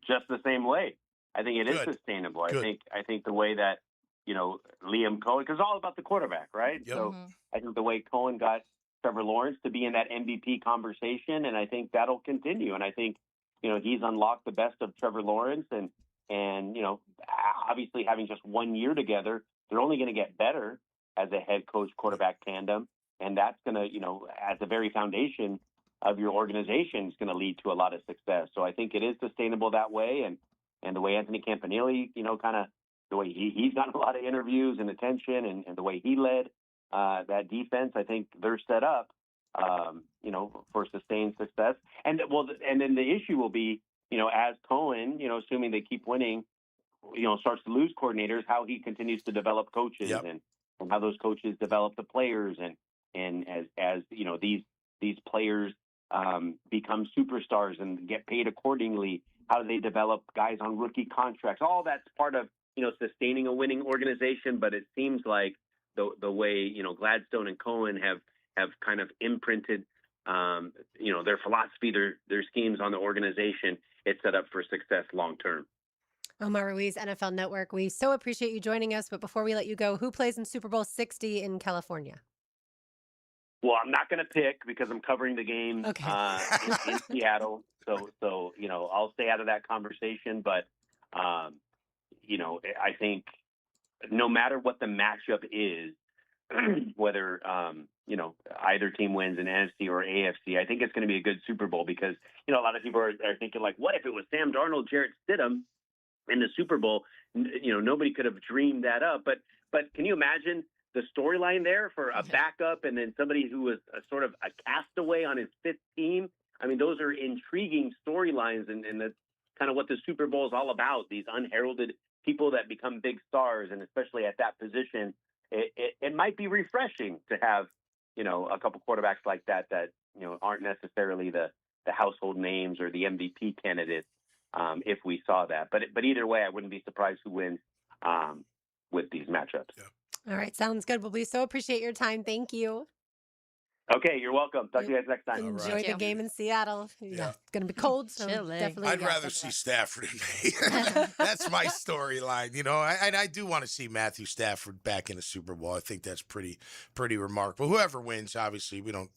[SPEAKER 18] Just the same way. I think it is
[SPEAKER 5] Good.
[SPEAKER 18] sustainable.
[SPEAKER 5] Good.
[SPEAKER 18] I think the way that, Liam Cohen, because it's all about the quarterback, right?
[SPEAKER 5] Yep.
[SPEAKER 18] So I think the way Cohen got Trevor Lawrence to be in that MVP conversation, and I think that'll continue. And I think, he's unlocked the best of Trevor Lawrence, and obviously having just 1 year together, they're only going to get better as a head coach quarterback tandem, and that's going to, as the very foundation of your organization, is going to lead to a lot of success. So I think it is sustainable that way, and the way Anthony Campanile, kind of the way he's gotten a lot of interviews and attention, and the way he led that defense, I think they're set up, for sustained success. And then the issue will be, as Cohen, assuming they keep winning, starts to lose coordinators, how he continues to develop coaches and how those coaches develop the players, and as these players become superstars and get paid accordingly, how do they develop guys on rookie contracts? All that's part of, sustaining a winning organization. But it seems like the way, Gladstone and Cohen have kind of imprinted, their philosophy, their schemes on the organization, it's set up for success long term.
[SPEAKER 4] Omar Ruiz, NFL Network. We so appreciate you joining us. But before we let you go, who plays in Super Bowl 60 in California?
[SPEAKER 18] Well, I'm not going to pick because I'm covering the game in Seattle. So I'll stay out of that conversation. But, I think no matter what the matchup is, whether, either team wins in NFC or AFC, I think it's going to be a good Super Bowl because, a lot of people are thinking like, what if it was Sam Darnold, Jarrett Stidham in the Super Bowl? Nobody could have dreamed that up. But can you imagine the storyline there for a backup and then somebody who was a sort of a castaway on his fifth team? I mean, those are intriguing storylines, and that's kind of what the Super Bowl is all about, these unheralded people that become big stars, and especially at that position, it might be refreshing to have, a couple quarterbacks like that aren't necessarily the household names or the MVP candidates, if we saw that. But either way, I wouldn't be surprised who wins with these matchups.
[SPEAKER 4] All right. Sounds good. Well, we so appreciate your time. Thank you.
[SPEAKER 18] Okay, you're welcome. Talk to you guys next time.
[SPEAKER 4] Enjoy the game in Seattle. Yeah. It's going to be cold, so definitely.
[SPEAKER 5] I'd rather see Stafford and me. That's my storyline. I do want to see Matthew Stafford back in the Super Bowl. I think that's pretty remarkable. Whoever wins, obviously, we don't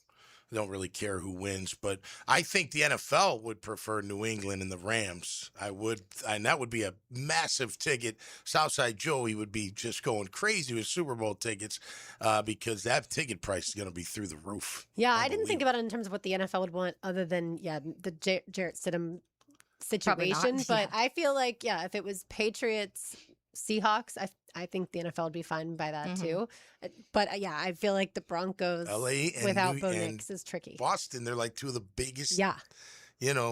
[SPEAKER 5] really care who wins, but I think the NFL would prefer New England and the Rams. I would, and that would be a massive ticket. Southside Joey would be just going crazy with Super Bowl tickets because that ticket price is going to be through the roof.
[SPEAKER 4] Yeah, I didn't think about it in terms of what the NFL would want other than, the Jarrett Stidham situation. But I feel like, if it was Patriots, Seahawks, I think the NFL would be fine by that too. But I feel like the Broncos
[SPEAKER 5] LA and
[SPEAKER 4] without Bo Nix is tricky.
[SPEAKER 5] Boston, they're like two of the biggest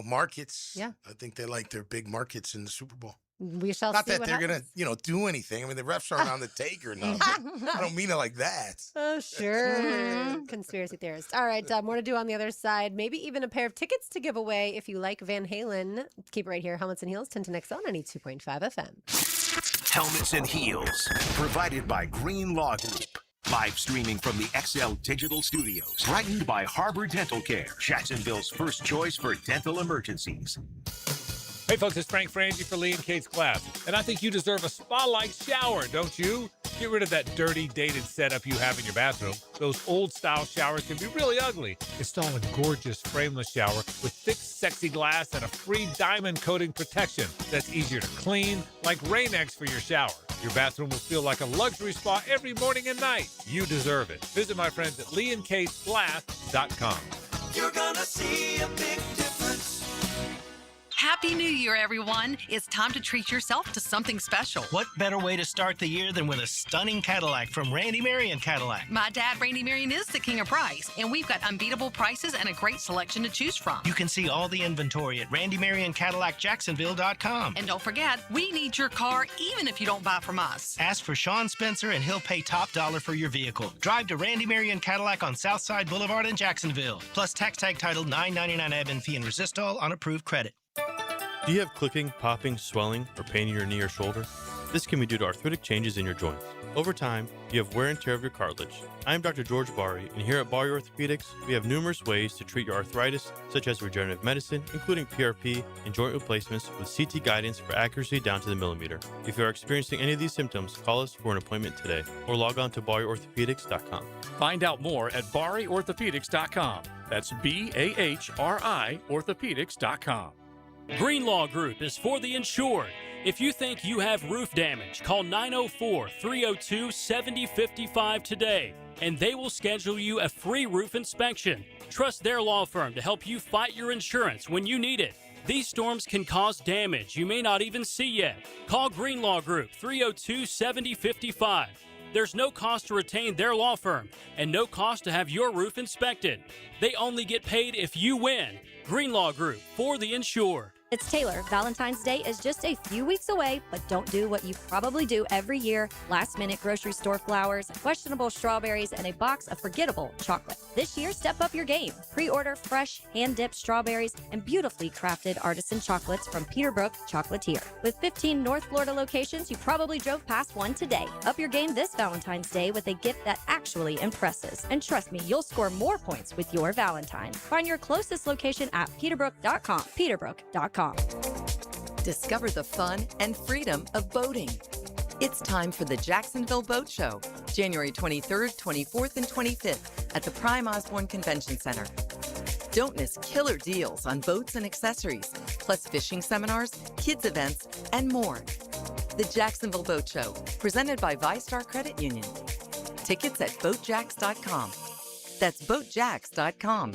[SPEAKER 5] markets. Yeah. I think they like their big markets in the Super Bowl.
[SPEAKER 4] We shall
[SPEAKER 5] Not
[SPEAKER 4] see
[SPEAKER 5] that
[SPEAKER 4] what
[SPEAKER 5] they're
[SPEAKER 4] happens.
[SPEAKER 5] going to, do anything. I mean, the refs aren't on the take or nothing. I don't mean it like that.
[SPEAKER 4] Oh, sure. Conspiracy theorist. All right. More to do on the other side. Maybe even a pair of tickets to give away if you like Van Halen. Keep it right here. Helmets and Heels, 10 to next on 92.5 FM.
[SPEAKER 2] Helmets and Heels, provided by Green Law Group. Live streaming from the XL Digital Studios. Brightened by Harbor Dental Care, Jacksonville's first choice for dental emergencies.
[SPEAKER 14] Hey folks, it's Frank Frangie for Lee and Kate's class. And I think you deserve a spa-like shower, don't you? Get rid of that dirty, dated setup you have in your bathroom. Those old-style showers can be really ugly. Install a gorgeous frameless shower with thick, sexy glass and a free diamond coating protection that's easier to clean, like Rain-X for your shower. Your bathroom will feel like a luxury spa every morning and night. You deserve it. Visit my friends at leeandkatesglass.com.
[SPEAKER 17] You're gonna see a big difference.
[SPEAKER 19] Happy New Year, everyone. It's time to treat yourself to something special.
[SPEAKER 20] What better way to start the year than with a stunning Cadillac from Randy Marion Cadillac?
[SPEAKER 19] My dad, Randy Marion, is the king of price, and we've got unbeatable prices and a great selection to choose from.
[SPEAKER 20] You can see all the inventory at randymarioncadillacjacksonville.com.
[SPEAKER 19] And don't forget, we need your car even if you don't buy from us.
[SPEAKER 20] Ask for Sean Spencer and he'll pay top dollar for your vehicle. Drive to Randy Marion Cadillac on Southside Boulevard in Jacksonville. Plus tax tag title $9.99 admin fee and resistol on approved credit.
[SPEAKER 21] Do you have clicking, popping, swelling, or pain in your knee or shoulder? This can be due to arthritic changes in your joints. Over time, you have wear and tear of your cartilage. I am Dr. George Bari, and here at Bari Orthopedics, we have numerous ways to treat your arthritis, such as regenerative medicine, including PRP and joint replacements with CT guidance for accuracy down to the millimeter. If you are experiencing any of these symptoms, call us for an appointment today or log on to BariOrthopedics.com.
[SPEAKER 8] Find out more at BariOrthopedics.com. That's BAHRI Orthopedics.com.
[SPEAKER 22] Greenlaw Group is for the insured. If you think you have roof damage, call 904-302-7055 today, and they will schedule you a free roof inspection. Trust their law firm to help you fight your insurance when you need it. These storms can cause damage you may not even see yet. Call Greenlaw Group 302-7055. There's no cost to retain their law firm and no cost to have your roof inspected. They only get paid if you win. Greenlaw Group, for the insured.
[SPEAKER 3] It's Taylor. Valentine's Day is just a few weeks away, but don't do what you probably do every year. Last-minute grocery store flowers, questionable strawberries, and a box of forgettable chocolate. This year, step up your game. Pre-order fresh, hand-dipped strawberries and beautifully crafted artisan chocolates from Peterbrook Chocolatier. With 15 North Florida locations, you probably drove past one today. Up your game this Valentine's Day with a gift that actually impresses. And trust me, you'll score more points with your Valentine. Find your closest location at peterbrook.com. Peterbrook.com.
[SPEAKER 23] Discover the fun and freedom of boating. It's time for the Jacksonville Boat Show, January 23rd, 24th, and 25th at the Prime Osborne Convention Center. Don't miss killer deals on boats and accessories, plus fishing seminars, kids events, and more. The Jacksonville Boat Show, presented by ViStar Credit Union. Tickets at boatjacks.com. That's boatjacks.com.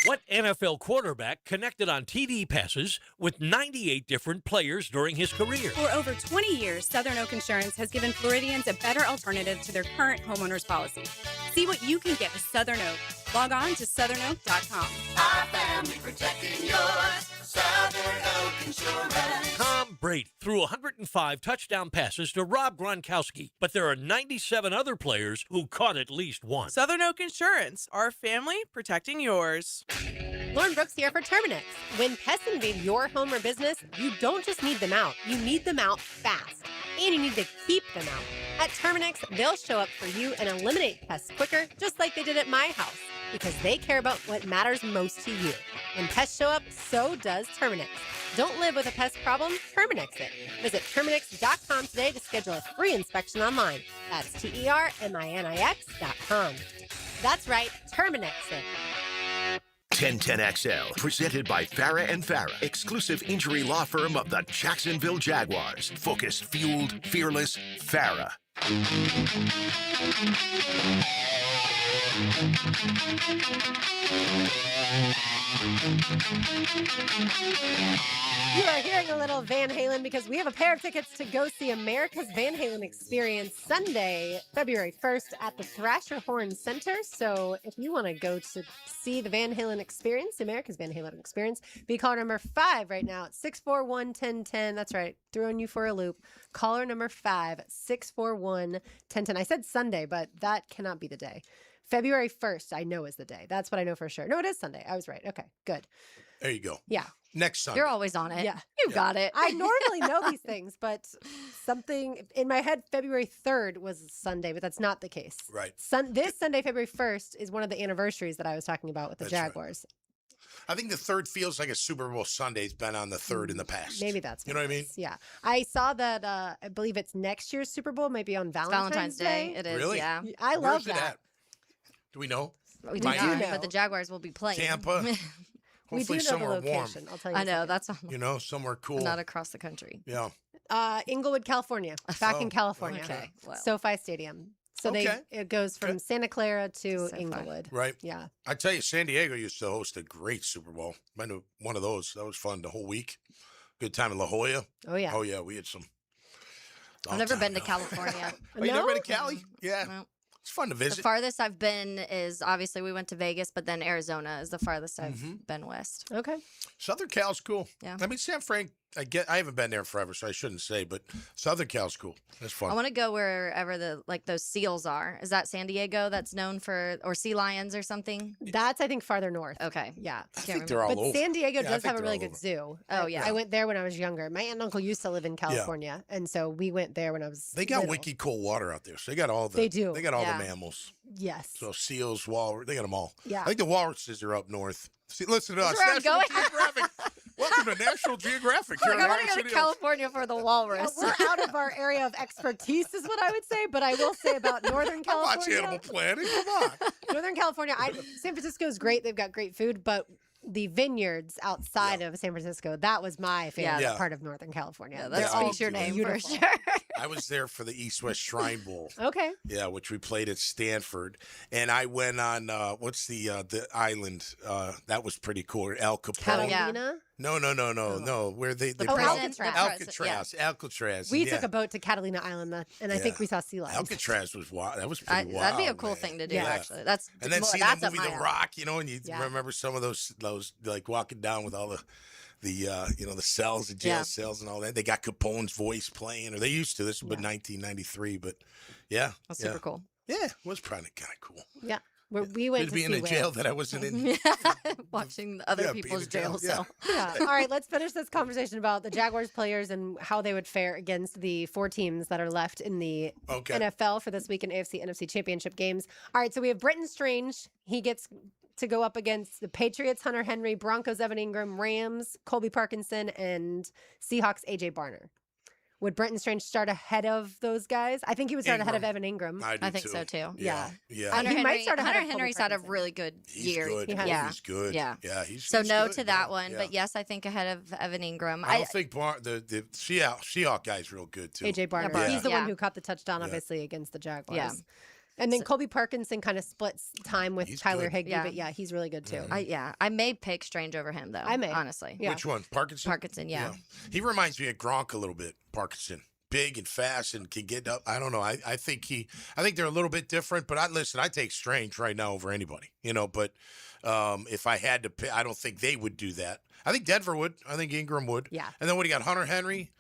[SPEAKER 24] What NFL quarterback connected on TD passes with 98 different players during his career?
[SPEAKER 25] For over 20 years, Southern Oak Insurance has given Floridians a better alternative to their current homeowner's policy. See what you can get with Southern Oak. Log on to southernoak.com.
[SPEAKER 17] Our family protecting yours. Southern Oak Insurance.
[SPEAKER 24] Tom Brady threw 105 touchdown passes to Rob Gronkowski, but there are 97 other players who caught at least one.
[SPEAKER 26] Southern Oak Insurance, our family protecting yours.
[SPEAKER 4] Lauren Brooks here for Terminix. When pests invade your home or business, you don't just need them out, you need them out fast. And you need to keep them out. At Terminix, they'll show up for you and eliminate pests quicker, just like they did at my house, because they care about what matters most to you. When pests show up, so does Terminix. Don't live with a pest problem, Terminix it. Visit Terminix.com today to schedule a free inspection online. That's TERMINIX.com. That's right, Terminix it.
[SPEAKER 2] 1010XL, presented by Farah and Farah, exclusive injury law firm of the Jacksonville Jaguars. Focused, fueled, fearless, Farah.
[SPEAKER 4] You are hearing a little Van Halen because we have a pair of tickets to go see America's Van Halen Experience Sunday, February 1st at the Thrasher Horn Center. So if you want to go to see the Van Halen Experience, America's Van Halen Experience, be caller number 5 right now at 641-1010. That's right, throwing you for a loop. Caller number 5, 641-1010. I said Sunday, but that cannot be the day. February 1st, I know is the day. That's what I know for sure. No, it is Sunday. I was right. Okay, good.
[SPEAKER 5] There you go.
[SPEAKER 4] Yeah.
[SPEAKER 5] Next Sunday.
[SPEAKER 3] You're always on it.
[SPEAKER 4] Yeah.
[SPEAKER 3] You got it.
[SPEAKER 4] I normally know these things, but something in my head, February 3rd was Sunday, but that's not the case.
[SPEAKER 5] Right.
[SPEAKER 4] This Sunday, February 1st, is one of the anniversaries that I was talking about with the Jaguars.
[SPEAKER 5] I think the 3rd feels like a Super Bowl Sunday's been on the 3rd in the past.
[SPEAKER 4] Maybe that's
[SPEAKER 5] You know what I mean?
[SPEAKER 4] Yeah. I saw that, I believe it's next year's Super Bowl, maybe on Valentine's Day.
[SPEAKER 3] It is,
[SPEAKER 5] Really?
[SPEAKER 3] yeah.
[SPEAKER 4] I love
[SPEAKER 5] Where's it
[SPEAKER 4] that.
[SPEAKER 5] at? Do we know?
[SPEAKER 3] We do
[SPEAKER 5] Miami?
[SPEAKER 3] not, but the Jaguars will be playing.
[SPEAKER 5] Tampa?
[SPEAKER 4] We do
[SPEAKER 5] Hopefully
[SPEAKER 4] know the
[SPEAKER 5] somewhere warm.
[SPEAKER 4] location. I'll tell you.
[SPEAKER 3] I know, that's
[SPEAKER 5] You know, somewhere cool.
[SPEAKER 3] not across the country.
[SPEAKER 5] Yeah.
[SPEAKER 4] Inglewood, California. Back in
[SPEAKER 5] Oh,
[SPEAKER 4] California.
[SPEAKER 3] okay. Well.
[SPEAKER 4] SoFi Stadium. So
[SPEAKER 5] Okay.
[SPEAKER 4] it goes from Santa Clara to Inglewood.
[SPEAKER 5] Right.
[SPEAKER 4] Yeah.
[SPEAKER 5] I tell you, San Diego used to host a great Super Bowl. Been to one of those. That was fun the whole week. Good time in La Jolla.
[SPEAKER 4] Oh, yeah.
[SPEAKER 5] Oh, yeah. We had some.
[SPEAKER 3] I've never been to California.
[SPEAKER 5] Oh, you never been to Cali? Yeah.
[SPEAKER 3] No.
[SPEAKER 5] It's fun to
[SPEAKER 3] The
[SPEAKER 5] visit.
[SPEAKER 3] farthest I've been is obviously we went to Vegas, but then Arizona is the farthest I've been west.
[SPEAKER 4] Okay.
[SPEAKER 5] Southern Cal's cool.
[SPEAKER 3] Yeah.
[SPEAKER 5] I mean, San Fran I haven't been there forever, so I shouldn't say, but Southern Cal's cool. That's fun.
[SPEAKER 3] I want to go wherever those seals are. Is that San Diego that's known for, or sea lions or something?
[SPEAKER 4] That's, I think, farther north.
[SPEAKER 3] Okay.
[SPEAKER 4] Yeah.
[SPEAKER 5] I think they're all
[SPEAKER 4] but
[SPEAKER 5] over.
[SPEAKER 4] San Diego
[SPEAKER 5] Yeah, I
[SPEAKER 4] does
[SPEAKER 5] think
[SPEAKER 4] have a
[SPEAKER 5] they're
[SPEAKER 4] really
[SPEAKER 5] all
[SPEAKER 4] good
[SPEAKER 5] over.
[SPEAKER 4] zoo.
[SPEAKER 3] Oh, yeah.
[SPEAKER 4] I went there when I was younger. My aunt and uncle used to live in California, and so we went there when I was
[SPEAKER 5] They got
[SPEAKER 4] little.
[SPEAKER 5] wicked cold water out there, so they got all the.
[SPEAKER 4] They do.
[SPEAKER 5] They got all
[SPEAKER 3] Yeah.
[SPEAKER 5] the mammals.
[SPEAKER 4] Yes.
[SPEAKER 5] So seals, walrus, they got them all.
[SPEAKER 4] Yeah.
[SPEAKER 5] I think the walruses are up north. See, listen to us.
[SPEAKER 3] where I'm
[SPEAKER 5] National
[SPEAKER 3] going.
[SPEAKER 5] Geographic. Welcome to National Geographic. Here
[SPEAKER 3] Like,
[SPEAKER 5] in
[SPEAKER 3] I want to
[SPEAKER 5] Orange
[SPEAKER 3] go to
[SPEAKER 5] City.
[SPEAKER 3] California for the walrus.
[SPEAKER 4] We're out of our area of expertise, is what I would say. But I will say about Northern
[SPEAKER 5] I watch
[SPEAKER 4] California.
[SPEAKER 5] Animal Planet. Come on.
[SPEAKER 4] Northern California, San Francisco is great. They've got great food, but the vineyards outside of San Francisco, that was my favorite
[SPEAKER 5] Yeah.
[SPEAKER 4] part of Northern California.
[SPEAKER 3] Yeah,
[SPEAKER 4] They're
[SPEAKER 3] that
[SPEAKER 4] all
[SPEAKER 3] speaks your name
[SPEAKER 4] beautiful.
[SPEAKER 3] for sure.
[SPEAKER 5] I was there for the East-West Shrine Bowl.
[SPEAKER 4] Okay.
[SPEAKER 5] Yeah, which we played at Stanford, and I went on what's the island? That was pretty cool. El Capone.
[SPEAKER 4] Catalina.
[SPEAKER 5] No. Where they
[SPEAKER 3] The
[SPEAKER 4] Oh,
[SPEAKER 3] prison,
[SPEAKER 4] Alcatraz.
[SPEAKER 5] Alcatraz. Alcatraz.
[SPEAKER 4] We
[SPEAKER 5] yeah.
[SPEAKER 4] took a boat to Catalina Island, and I think we saw sea lions.
[SPEAKER 5] Alcatraz was wild. That was pretty wild.
[SPEAKER 3] That'd be a cool
[SPEAKER 5] man.
[SPEAKER 3] thing to do,
[SPEAKER 4] Yeah.
[SPEAKER 3] actually. That's
[SPEAKER 5] And then
[SPEAKER 3] more,
[SPEAKER 5] see
[SPEAKER 3] that's
[SPEAKER 5] that
[SPEAKER 3] up
[SPEAKER 5] movie,
[SPEAKER 3] my
[SPEAKER 5] The
[SPEAKER 3] alley.
[SPEAKER 5] Rock, and you
[SPEAKER 4] Yeah.
[SPEAKER 5] remember some of those like walking down with all the the cells, the jail
[SPEAKER 3] Yeah.
[SPEAKER 5] cells, and all that. They got Capone's voice playing, or they used to. This was 1993, but yeah,
[SPEAKER 3] That's
[SPEAKER 5] yeah.
[SPEAKER 3] super cool.
[SPEAKER 5] Yeah, it was kind of cool.
[SPEAKER 4] Yeah. Where we went
[SPEAKER 5] Just
[SPEAKER 4] to
[SPEAKER 5] being
[SPEAKER 4] see
[SPEAKER 5] in jail
[SPEAKER 4] whales.
[SPEAKER 5] that I wasn't in.
[SPEAKER 3] Watching the other
[SPEAKER 5] Yeah, being
[SPEAKER 3] people's
[SPEAKER 5] in jail,
[SPEAKER 3] jail
[SPEAKER 5] yeah.
[SPEAKER 3] cell.
[SPEAKER 4] Yeah. All right, let's finish this conversation about the Jaguars players and how they would fare against the 4 teams that are left in the
[SPEAKER 5] Okay.
[SPEAKER 4] NFL for this week in AFC NFC Championship games. All right, so we have Britton Strange. He gets to go up against the Patriots, Hunter Henry, Broncos, Evan Ingram, Rams, Colby Parkinson, and Seahawks, AJ Barner. Would Britton Strange start ahead of those guys? I think he would start ahead of
[SPEAKER 5] Ingram.
[SPEAKER 4] Evan Ingram.
[SPEAKER 3] I think so too.
[SPEAKER 4] Yeah.
[SPEAKER 5] Yeah.
[SPEAKER 3] Hunter
[SPEAKER 4] He might
[SPEAKER 3] Henry,
[SPEAKER 4] start ahead
[SPEAKER 3] Hunter
[SPEAKER 4] of Colby
[SPEAKER 3] Henry's had a
[SPEAKER 4] Parkinson.
[SPEAKER 3] really good
[SPEAKER 5] He's
[SPEAKER 3] year.
[SPEAKER 5] good.
[SPEAKER 4] He has.
[SPEAKER 3] Yeah.
[SPEAKER 5] He's good.
[SPEAKER 3] Yeah.
[SPEAKER 5] Yeah. He's
[SPEAKER 3] So no
[SPEAKER 5] good,
[SPEAKER 3] to that
[SPEAKER 5] yeah,
[SPEAKER 3] one,
[SPEAKER 5] yeah.
[SPEAKER 3] but yes, I think ahead of Evan Ingram.
[SPEAKER 5] I don't think the Seahawk guy's real good too.
[SPEAKER 4] AJ Barner.
[SPEAKER 3] Barner.
[SPEAKER 4] He's the one
[SPEAKER 3] Yeah.
[SPEAKER 4] who caught the touchdown,
[SPEAKER 5] Yeah.
[SPEAKER 4] obviously, against the Jaguars.
[SPEAKER 3] Yeah.
[SPEAKER 4] And then Colby Parkinson kind of splits time with
[SPEAKER 5] He's
[SPEAKER 4] Tyler
[SPEAKER 5] good.
[SPEAKER 4] Higbee,
[SPEAKER 3] Yeah.
[SPEAKER 4] but yeah, he's really good too.
[SPEAKER 3] I may pick Strange over him though.
[SPEAKER 4] I may.
[SPEAKER 3] honestly.
[SPEAKER 4] Yeah.
[SPEAKER 5] Which one? Parkinson?
[SPEAKER 3] Parkinson, yeah.
[SPEAKER 5] He reminds me of Gronk a little bit. Parkinson. Big and fast and can get up. I don't know. I think they're a little bit different, but I take Strange right now over anybody. But if I had to pick, I don't think they would do that. I think Denver would. I think Ingram would.
[SPEAKER 4] Yeah.
[SPEAKER 5] And then what do you got? Hunter Henry?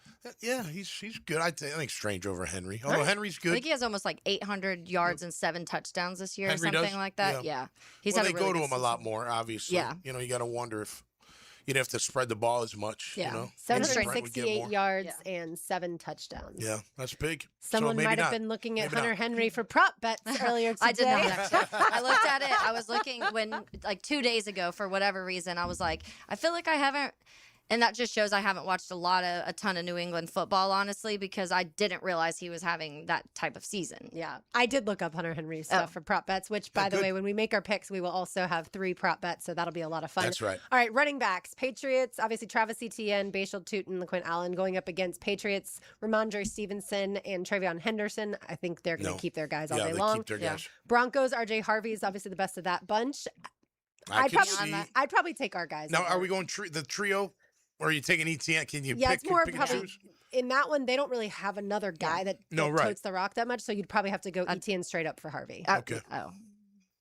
[SPEAKER 5] Yeah, he's good. I think Strange over Henry. Although Henry's
[SPEAKER 3] I
[SPEAKER 5] good.
[SPEAKER 3] think he has almost like 800 yards and 7 touchdowns this year
[SPEAKER 5] Henry
[SPEAKER 3] or something
[SPEAKER 5] does?
[SPEAKER 3] like that.
[SPEAKER 5] Yeah.
[SPEAKER 3] Yeah. He's
[SPEAKER 5] Well,
[SPEAKER 3] had
[SPEAKER 5] they
[SPEAKER 3] a really
[SPEAKER 5] go to
[SPEAKER 3] good
[SPEAKER 5] him a
[SPEAKER 3] season.
[SPEAKER 5] lot more, obviously.
[SPEAKER 3] Yeah.
[SPEAKER 5] You got to wonder if you'd have to spread the ball as much.
[SPEAKER 3] Yeah.
[SPEAKER 5] And Brent would get
[SPEAKER 4] 768
[SPEAKER 5] more.
[SPEAKER 4] yards and 7 touchdowns.
[SPEAKER 5] Yeah, that's big.
[SPEAKER 4] Someone
[SPEAKER 5] so maybe
[SPEAKER 4] might have
[SPEAKER 5] not.
[SPEAKER 4] been looking at
[SPEAKER 5] Maybe
[SPEAKER 4] Hunter
[SPEAKER 5] not.
[SPEAKER 4] Henry for prop bets earlier today.
[SPEAKER 3] I did not actually. I looked at it. I was looking when, like 2 days ago, for whatever reason, I was like, I feel like I haven't. And that just shows I haven't watched a ton of New England football, honestly, because I didn't realize he was having that type of season.
[SPEAKER 4] Yeah. I did look up Hunter Henry stuff for prop bets, which, by the way, when we make our picks, we will also have 3 prop bets, so that'll be a lot of fun.
[SPEAKER 5] That's right.
[SPEAKER 4] All right, running backs. Patriots, obviously Travis Etienne, Bashal Tootin, LaQuint Allen going up against Patriots, Ramondre Stevenson, and Travion Henderson. I think they're going to keep their guys all day
[SPEAKER 5] they
[SPEAKER 4] long.
[SPEAKER 5] keep their guys.
[SPEAKER 4] Broncos, RJ Harvey is obviously the best of that bunch.
[SPEAKER 5] I could see.
[SPEAKER 4] I'd probably take our guys.
[SPEAKER 5] Now,
[SPEAKER 4] over.
[SPEAKER 5] are we going the trio? Or are you taking ETN? Can you
[SPEAKER 4] Yeah,
[SPEAKER 5] pick,
[SPEAKER 4] it's more
[SPEAKER 5] pick and
[SPEAKER 4] probably
[SPEAKER 5] choose?
[SPEAKER 4] in that one. They don't really have another guy that
[SPEAKER 5] right.
[SPEAKER 4] totes the rock that much, so you'd probably have to go ETN straight up for Harvey.
[SPEAKER 5] Okay.
[SPEAKER 3] Oh.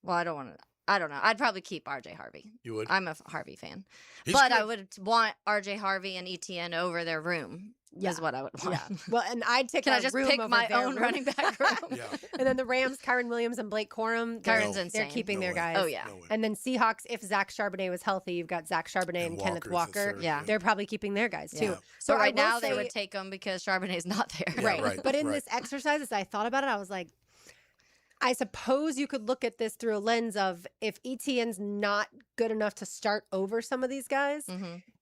[SPEAKER 3] Well, I don't want to. I don't know. I'd probably keep RJ Harvey.
[SPEAKER 5] You would?
[SPEAKER 3] I'm a Harvey fan.
[SPEAKER 5] He's
[SPEAKER 3] but I
[SPEAKER 5] good.
[SPEAKER 3] would want RJ Harvey and ETN over their room.
[SPEAKER 4] Yeah.
[SPEAKER 3] Is what I would want.
[SPEAKER 4] Yeah. Well, and I'd take.
[SPEAKER 3] Can I
[SPEAKER 4] our
[SPEAKER 3] just
[SPEAKER 4] room
[SPEAKER 3] pick
[SPEAKER 4] over
[SPEAKER 3] my
[SPEAKER 4] their
[SPEAKER 3] own
[SPEAKER 4] room.
[SPEAKER 3] running back room?
[SPEAKER 5] Yeah.
[SPEAKER 4] And then the Rams, Kyron Williams and Blake Corum.
[SPEAKER 3] Kyron's
[SPEAKER 4] They're
[SPEAKER 3] insane.
[SPEAKER 4] keeping
[SPEAKER 5] No
[SPEAKER 4] their
[SPEAKER 5] way.
[SPEAKER 4] guys.
[SPEAKER 3] Oh, yeah.
[SPEAKER 5] No way.
[SPEAKER 4] And then Seahawks, if Zach Charbonnet was healthy, you've got Zach Charbonnet and Kenneth
[SPEAKER 5] Walker's the
[SPEAKER 4] Walker.
[SPEAKER 5] third,
[SPEAKER 3] Yeah.
[SPEAKER 4] They're probably keeping their guys too.
[SPEAKER 3] Yeah.
[SPEAKER 4] So
[SPEAKER 3] But right
[SPEAKER 4] I will
[SPEAKER 3] now they
[SPEAKER 4] say-
[SPEAKER 3] would take him because Charbonnet's not there.
[SPEAKER 5] Yeah,
[SPEAKER 4] right.
[SPEAKER 5] right,
[SPEAKER 4] But in
[SPEAKER 5] right.
[SPEAKER 4] this exercise, as I thought about it, I was like, I suppose you could look at this through a lens of if ETN's not good enough to start over some of these guys,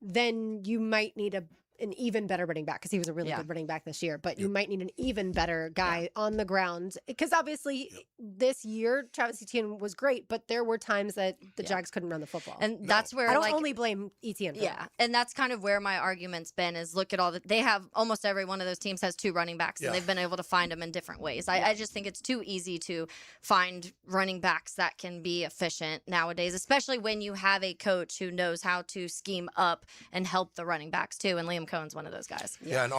[SPEAKER 4] then you might need an even better running back because he was a really good running back this year. But you might need an even better guy on the ground because obviously this year Travis Etienne was great, but there were times that the Jags couldn't run the football.
[SPEAKER 3] And that's where
[SPEAKER 4] I don't
[SPEAKER 3] like,
[SPEAKER 4] only blame Etienne. For
[SPEAKER 3] Yeah,
[SPEAKER 4] that.
[SPEAKER 3] and that's kind of where my argument's been is look at they have almost every one of those teams has 2 running backs and
[SPEAKER 5] Yeah.
[SPEAKER 3] they've been able to find them in different ways. I just think it's too easy to find running backs that can be efficient nowadays, especially when you have a coach who knows how to scheme up and help the running backs too. And Liam Liam Cohen's one of those guys.
[SPEAKER 5] Yeah, and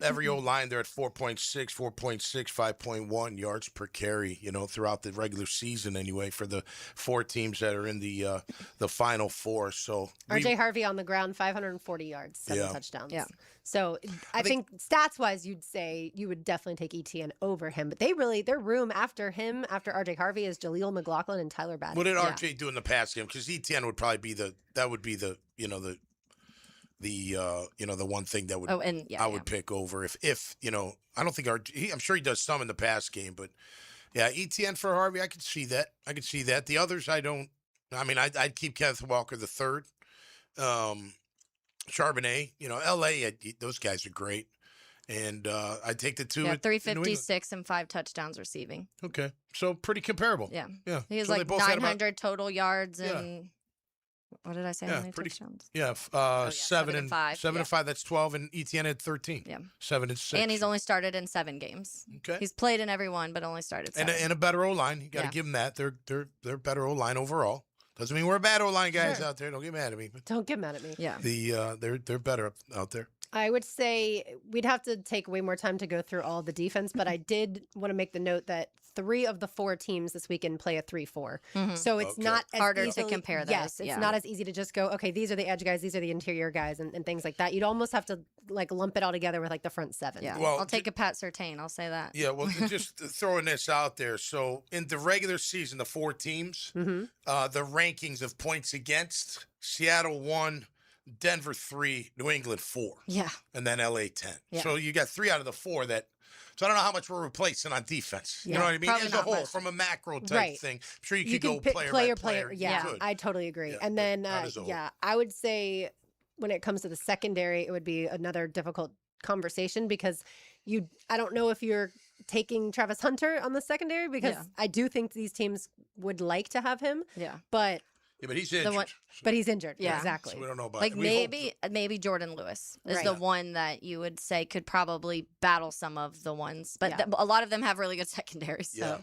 [SPEAKER 5] every O-line, they're at 4.6, 4.6, 5.1 yards per carry, throughout the regular season anyway for the 4 teams that are in the Final Four. So
[SPEAKER 4] RJ Harvey on the ground, 540 yards, 7 touchdowns. Yeah. So I think stats-wise, you'd say you would definitely take ETN over him. But their room after him, after RJ Harvey, is Jaleel McLaughlin and Tyler Badden.
[SPEAKER 5] What did RJ do in the pass game? Because ETN would probably be the one thing that would I would pick over if I don't think I'm sure he does some in the pass game, but yeah, ETN for Harvey, I could see that. The others I don't. I mean, I'd keep Kenneth Walker the third. Charbonnet, LA, those guys are great. And I'd take the 2.
[SPEAKER 3] Yeah, 356 and 5 touchdowns receiving.
[SPEAKER 5] Okay. So pretty comparable.
[SPEAKER 3] Yeah.
[SPEAKER 5] Yeah.
[SPEAKER 3] He has
[SPEAKER 5] so
[SPEAKER 3] like 900 total yards and what did I say? How many touchdowns?
[SPEAKER 5] Yeah. 7 and 5. 7 and 5, that's 12, and ETN had 13.
[SPEAKER 3] Yeah.
[SPEAKER 5] 7 and 6.
[SPEAKER 3] And he's only started in 7 games.
[SPEAKER 5] Okay.
[SPEAKER 3] He's played in every one, but only started 7.
[SPEAKER 5] And a better O-line. You got to give them that. They're better O-line overall. Doesn't mean we're bad O-line guys out there. Don't get mad at me.
[SPEAKER 4] Don't get mad at me.
[SPEAKER 3] Yeah.
[SPEAKER 5] They're better out there.
[SPEAKER 4] I would say we'd have to take way more time to go through all the defense, but I did want to make the note that 3 of the 4 teams this weekend play a 3-4. So it's not as
[SPEAKER 3] harder
[SPEAKER 4] easily,
[SPEAKER 3] to compare those.
[SPEAKER 4] Yes, it's not as easy to just go, okay, these are the edge guys, these are the interior guys, and things like that. You'd almost have to lump it all together with the front 7.
[SPEAKER 3] Yeah, well, I'll take a Pat Surtain. I'll say that.
[SPEAKER 5] Yeah, well, just throwing this out there. So in the regular season, the 4 teams, the rankings of points against, Seattle 1, Denver 3, New England 4.
[SPEAKER 3] Yeah.
[SPEAKER 5] And then LA 10.
[SPEAKER 3] Yeah.
[SPEAKER 5] So you got 3 out of the 4 that. So I don't know how much we're replacing on defense. You know what I mean?
[SPEAKER 3] Probably
[SPEAKER 5] As a whole, from a macro type thing. I'm sure you could go player by player.
[SPEAKER 4] Yeah,
[SPEAKER 5] You could.
[SPEAKER 4] I totally agree.
[SPEAKER 5] Yeah,
[SPEAKER 4] and then,
[SPEAKER 5] as a whole.
[SPEAKER 4] I would say when it comes to the secondary, it would be another difficult conversation because I don't know if you're taking Travis Hunter on the secondary because I do think these teams would like to have him.
[SPEAKER 3] Yeah.
[SPEAKER 4] But
[SPEAKER 5] but he's injured.
[SPEAKER 4] But he's injured.
[SPEAKER 3] Yeah.
[SPEAKER 4] Exactly.
[SPEAKER 5] So we don't know about
[SPEAKER 3] maybe Jordan Lewis is the one that you would say could probably battle some of the ones, but a lot of them have really good secondaries. So.
[SPEAKER 5] Yeah.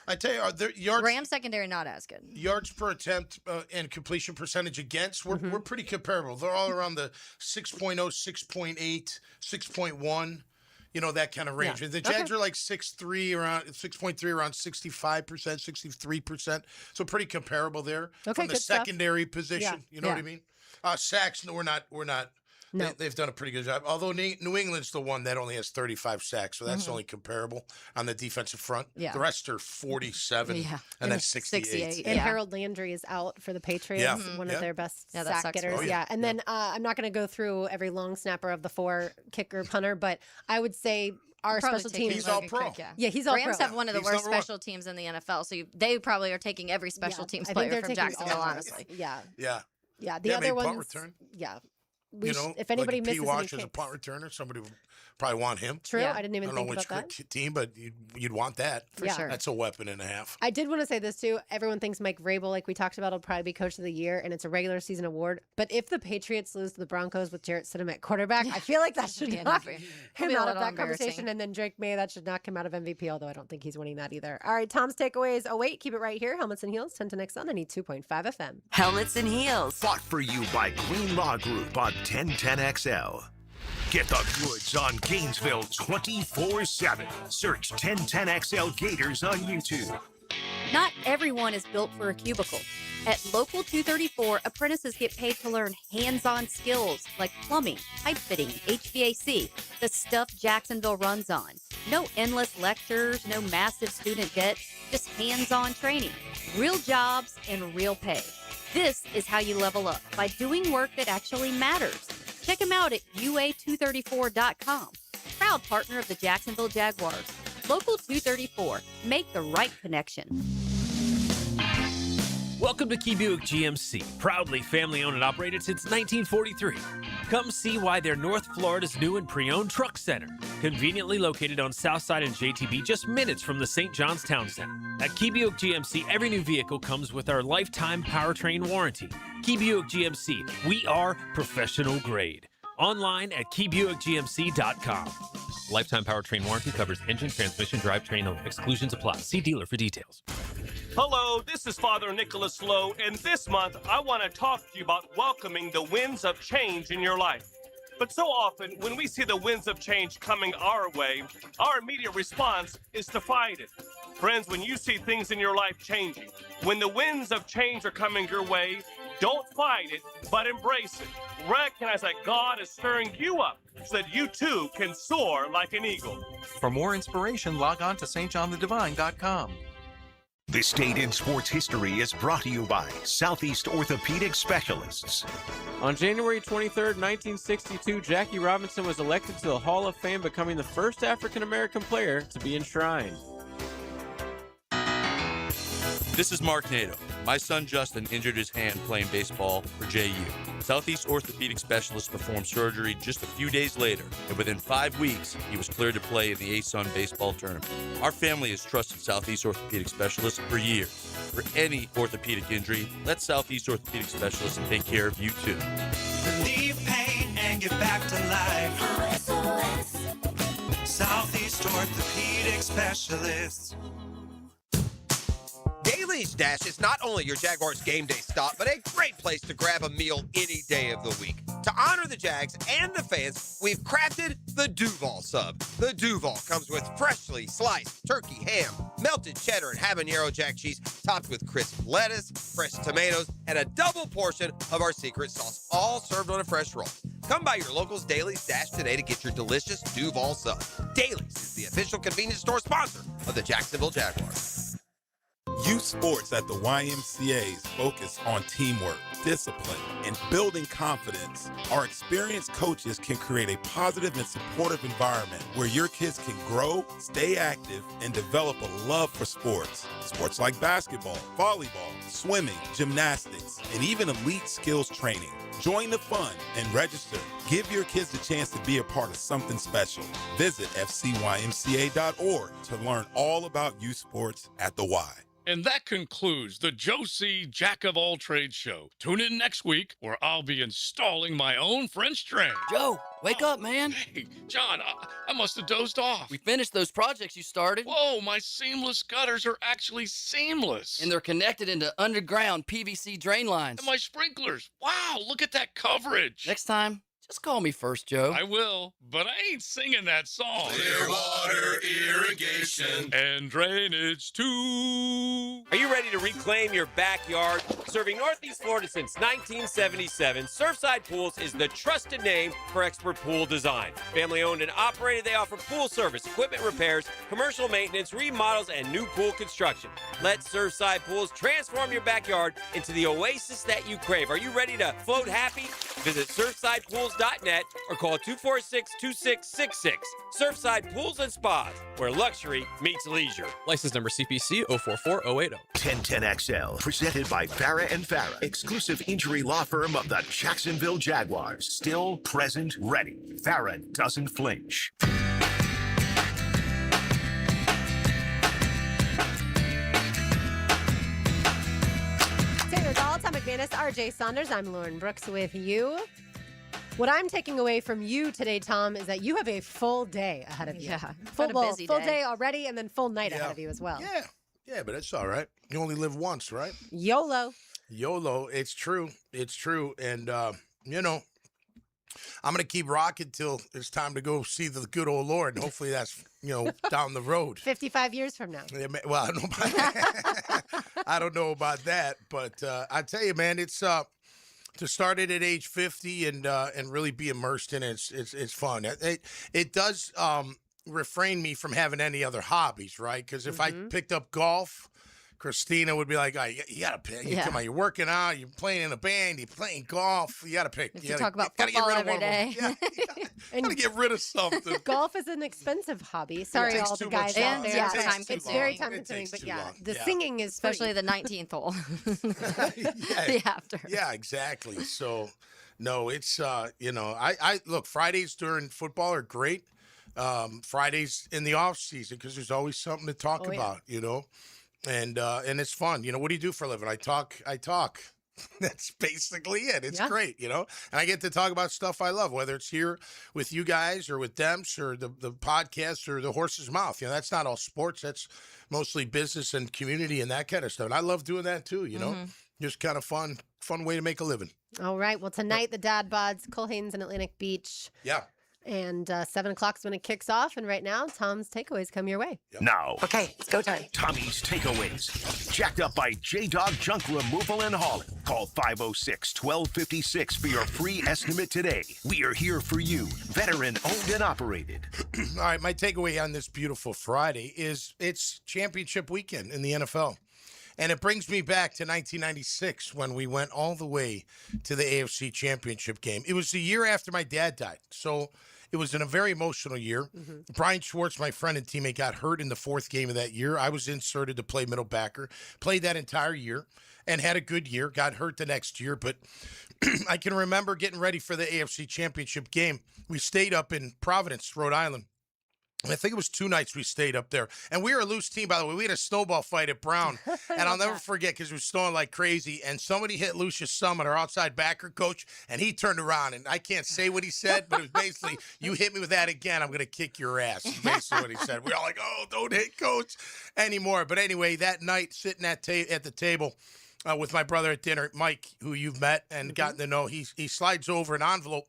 [SPEAKER 5] I tell you,
[SPEAKER 3] Rams secondary not as good.
[SPEAKER 5] Yards per attempt and completion percentage against, we're pretty comparable. They're all around the 6.0, 6.8, 6.1. That kind of range.
[SPEAKER 4] Yeah.
[SPEAKER 5] The Jags are like 6.3, around 6.3, around 65%, 63%. So pretty comparable there from the secondary position. You know what I mean? Sacks, we're not.
[SPEAKER 4] No.
[SPEAKER 5] They've done a pretty good job. Although New England's the one that only has 35 sacks, so that's only comparable on the defensive front.
[SPEAKER 4] Yeah.
[SPEAKER 5] The rest are 47 and then 68.
[SPEAKER 4] And Harold Landry is out for the Patriots, one of their best sack getters. And then I'm not going to go through every long snapper of the 4 kicker punter, but I would say our special teams.
[SPEAKER 5] He's all pro.
[SPEAKER 4] Yeah, he's all pro.
[SPEAKER 3] Rams have one of the worst special teams in the NFL, so they probably are taking every special teams player from Jacksonville, honestly.
[SPEAKER 4] Yeah.
[SPEAKER 5] The
[SPEAKER 4] other ones.
[SPEAKER 5] Punt return.
[SPEAKER 4] Yeah.
[SPEAKER 5] If
[SPEAKER 4] anybody
[SPEAKER 5] like
[SPEAKER 4] misses
[SPEAKER 5] P. Wash as a punt returner, somebody would probably want him.
[SPEAKER 4] True, I didn't even think about that.
[SPEAKER 5] I don't know which team, but you'd want that.
[SPEAKER 4] For sure.
[SPEAKER 5] That's a weapon and a half.
[SPEAKER 4] I did want to say this too. Everyone thinks Mike Vrabel, like we talked about, will probably be coach of the year, and it's a regular season award. But if the Patriots lose to the Broncos with Jarrett Stidham at quarterback, I feel like that should knock him out of that conversation. And then Drake May, that should knock him out of MVP, although I don't think he's winning that either. All right, Tom's takeaways. Oh, wait, keep it right here. Helmets and Heels, 10 to next on 92.5 FM.
[SPEAKER 23] Helmets and Heels.
[SPEAKER 2] Bought for you by Green Law Group on 1010XL. Get the goods on Gainesville 24/7. Search 1010XL Gators on YouTube.
[SPEAKER 6] Not everyone is built for a cubicle. At Local 234, apprentices get paid to learn hands-on skills like plumbing, pipe fitting, HVAC, the stuff Jacksonville runs on. No endless lectures, no massive student debt, just hands-on training, real jobs, and real pay. This is how you level up, by doing work that actually matters. Check them out at UA234.com. Proud partner of the Jacksonville Jaguars. Local 234. Make the right connection.
[SPEAKER 7] Welcome to Key Buick GMC, proudly family-owned and operated since 1943. Come see why they're North Florida's new and pre-owned truck center, conveniently located on Southside and JTB, just minutes from the St. John's Town Center. At Key Buick GMC, every new vehicle comes with our lifetime powertrain warranty. Key Buick GMC, we are professional grade. Online at keybuickgmc.com. Lifetime powertrain warranty covers engine, transmission, drivetrain only. Exclusions apply. See dealer for details.
[SPEAKER 9] Hello, this is Father Nicholas Lowe, and this month I want to talk to you about welcoming the winds of change in your life. But so often, when we see the winds of change coming our way, our immediate response is to fight it. Friends, when you see things in your life changing, when the winds of change are coming your way, don't fight it, but embrace it. Recognize that God is stirring you up so that you too can soar like an eagle.
[SPEAKER 1] For more inspiration, log on to stjohnthedivine.com.
[SPEAKER 2] This date in sports history is brought to you by Southeast Orthopedic Specialists.
[SPEAKER 10] On January 23, 1962, Jackie Robinson was elected to the Hall of Fame, becoming the first African-American player to be enshrined.
[SPEAKER 11] This is Mark Nato. My son Justin injured his hand playing baseball for JU. Southeast Orthopedic Specialists performed surgery just a few days later, and within 5 weeks, he was cleared to play in the ASUN baseball tournament. Our family has trusted Southeast Orthopedic Specialists for years. For any orthopedic injury, let Southeast Orthopedic Specialists take care of you too.
[SPEAKER 17] Relieve pain and get back to life. SOS. Southeast Orthopedic Specialists.
[SPEAKER 12] Daly's Dash is not only your Jaguars game day stop, but a great place to grab a meal any day of the week. To honor the Jags and the fans, we've crafted the Duval Sub. The Duval comes with freshly sliced turkey ham, melted cheddar and habanero jack cheese, topped with crisp lettuce, fresh tomatoes, and a double portion of our secret sauce, all served on a fresh roll. Come by your local's Daly's Dash today to get your delicious Duval Sub. Daly's is the official convenience store sponsor of the Jacksonville Jaguars.
[SPEAKER 13] Youth sports at the YMCA's focus on teamwork, discipline, and building confidence. Our experienced coaches can create a positive and supportive environment where your kids can grow, stay active, and develop a love for sports. Sports like basketball, volleyball, swimming, gymnastics, and even elite skills training. Join the fun and register. Give your kids a chance to be a part of something special. Visit fcymca.org to learn all about youth sports at the Y.
[SPEAKER 8] And that concludes the Joe C. Jack of All Trades show. Tune in next week where I'll be installing my own French drain.
[SPEAKER 15] Joe, wake up, man.
[SPEAKER 8] Hey, John, I must have dozed off.
[SPEAKER 15] We finished those projects you started.
[SPEAKER 8] Whoa, my seamless gutters are actually seamless.
[SPEAKER 15] And they're connected into underground PVC drain lines.
[SPEAKER 8] And my sprinklers. Wow, look at that coverage.
[SPEAKER 15] Next time, just call me first, Joe.
[SPEAKER 8] I will, but I ain't singing that song.
[SPEAKER 17] Clearwater irrigation
[SPEAKER 8] and drainage too.
[SPEAKER 7] Are you ready to reclaim your backyard? Serving Northeast Florida since 1977, Surfside Pools is the trusted name for expert pool design. Family owned and operated, they offer pool service, equipment repairs, commercial maintenance, remodels, and new pool construction. Let Surfside Pools transform your backyard into the oasis that you crave. Are you ready to float happy? Visit surfsidepools.net or call 246-2666. Surfside Pools and Spas, where luxury meets leisure.
[SPEAKER 21] License number CPC 044080.
[SPEAKER 2] 1010XL, presented by Farah and Farah, exclusive injury law firm of the Jacksonville Jaguars. Still, present, ready. Farah doesn't flinch.
[SPEAKER 4] Taylor's All-Time McManus, RJ Saunders. I'm Lauren Brooks with you. What I'm taking away from you today, Tom, is that you have a full day ahead of you.
[SPEAKER 3] Yeah,
[SPEAKER 4] full,
[SPEAKER 3] got a busy
[SPEAKER 4] full
[SPEAKER 3] day.
[SPEAKER 4] day already, and then full night ahead of you as well.
[SPEAKER 5] Yeah, but it's all right. You only live once, right?
[SPEAKER 4] YOLO.
[SPEAKER 5] YOLO. It's true. It's true. And, you know, I'm going to keep rocking till it's time to go see the good old Lord. And hopefully that's, you know, down the road.
[SPEAKER 4] 55 years from now.
[SPEAKER 5] Yeah, well, I don't know about that. I don't know about that. But I tell you, man, it's to start it at age 50 and really be immersed in it, it's fun. It does refrain me from having any other hobbies, right? Because if I picked up golf, Christina would be like, oh, you got to pick. Come on, you're working out, you're playing in a band, you're playing golf. You got to pick.
[SPEAKER 3] You talk about football every day.
[SPEAKER 5] Yeah, you got to get rid of something.
[SPEAKER 4] Golf is an expensive hobby. Sorry, all the guys out there. It's very time consuming. But yeah, the singing is
[SPEAKER 3] especially the 19th hole. The after.
[SPEAKER 5] Yeah, exactly. So, no, it's you know, I look, Fridays during football are great. Fridays in the off season because there's always something to talk about, you know. And it's fun. You know, what do you do for a living? I talk That's basically it. It's great, you know? And I get to talk about stuff I love, whether it's here with you guys or with Demps or the podcast or the horse's mouth. You know, that's not all sports. That's mostly business and community and that kind of stuff. And I love doing that too, you know? Just kind of fun way to make a living.
[SPEAKER 4] All right. Well, tonight, the Dad Bods, Cole Haynes and Atlantic Beach.
[SPEAKER 5] Yeah.
[SPEAKER 4] And 7 o'clock is when it kicks off. And right now, Tom's takeaways come your way.
[SPEAKER 2] Now,
[SPEAKER 23] Okay, it's go time.
[SPEAKER 2] Tommy's takeaways. Jacked up by J-Dog Junk Removal and Hauling. Call 506-1256 for your free estimate today. We are here for you. Veteran owned and operated.
[SPEAKER 5] All right, my takeaway on this beautiful Friday is it's championship weekend in the NFL. And it brings me back to 1996 when we went all the way to the AFC Championship game. It was the year after my dad died. So it was in a very emotional year. Brian Schwartz, my friend and teammate, got hurt in the 4th game of that year. I was inserted to play middle backer, played that entire year and had a good year, got hurt the next year. But I can remember getting ready for the AFC Championship game. We stayed up in Providence, Rhode Island. I think it was 2 nights we stayed up there. And we were a loose team, by the way. We had a snowball fight at Brown. And I'll never forget because we were snowing like crazy. And somebody hit Lucius Summit, our outside backer coach, and he turned around. And I can't say what he said, but it was basically, you hit me with that again, I'm going to kick your ass. Is basically what he said. We were all like, oh, don't hit coach anymore. But anyway, that night, sitting at the table with my brother at dinner, Mike, who you've met and gotten to know, he slides over an envelope.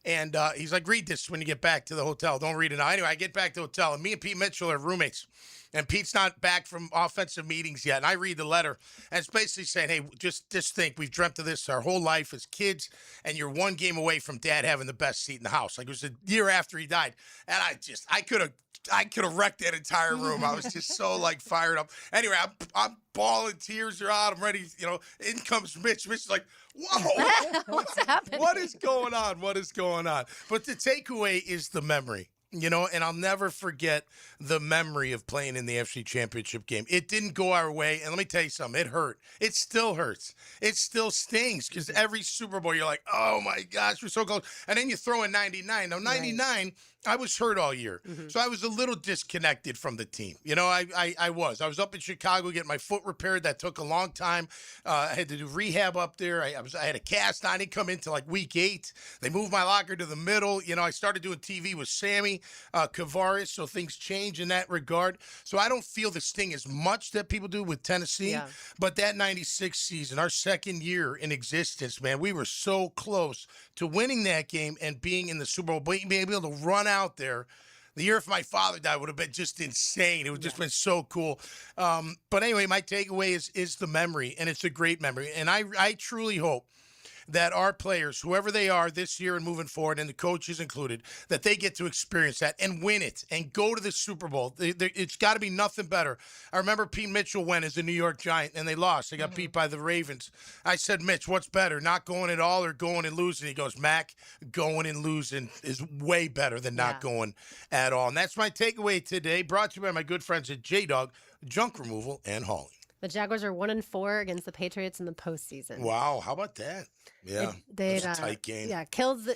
[SPEAKER 5] And he's like, read this when you get back to the hotel. Don't read it now. Anyway, I get back to the hotel, and me and Pete Mitchell are roommates. And Pete's not back from offensive meetings yet. And I read the letter, and it's basically saying, hey, just think, we've dreamt of this our whole life as kids, and you're 1 game away from Dad having the best seat in the house. Like, it was a year after he died. And I could have wrecked that entire room. I was just so, like, fired up. Anyway, I'm bawling, tears are out. I'm ready, you know. In comes Mitch. Mitch is like, whoa.
[SPEAKER 4] What's happening?
[SPEAKER 5] What is going on? What is going on? But the takeaway is the memory. You know, and I'll never forget the memory of playing in the AFC Championship game. It didn't go our way, and let me tell you something. It hurt. It still hurts. It still stings because every Super Bowl you're like, oh, my gosh, we're so close. And then you throw in 99. Now, 99, I was hurt all year, so I was a little disconnected from the team. You know, I was. I was up in Chicago getting my foot repaired. That took a long time. I had to do rehab up there. I had a cast on. I didn't come into like week 8. They moved my locker to the middle. You know, I started doing TV with Sammy Kavaris, so things change in that regard. So I don't feel the sting as much that people do with Tennessee. Yeah. But that 96 season, our 2nd year in existence, man, we were so close to winning that game and being in the Super Bowl, being able to run out there. The year if my father died would have been just insane. It would just been so cool. But anyway, my takeaway is the memory, and it's a great memory. And I truly hope that our players, whoever they are this year and moving forward, and the coaches included, that they get to experience that and win it and go to the Super Bowl. It's got to be nothing better. I remember Pete Mitchell went as a New York Giant, and they lost. They got beat by the Ravens. I said, Mitch, what's better, not going at all or going and losing? He goes, Mac, going and losing is way better than not going at all. And that's my takeaway today, brought to you by my good friends at J-Dog Junk Removal and Hauling.
[SPEAKER 4] The Jaguars are 1-4 against the Patriots in the postseason.
[SPEAKER 5] Wow, how about that? Yeah, it was a tight game.
[SPEAKER 4] Yeah, killed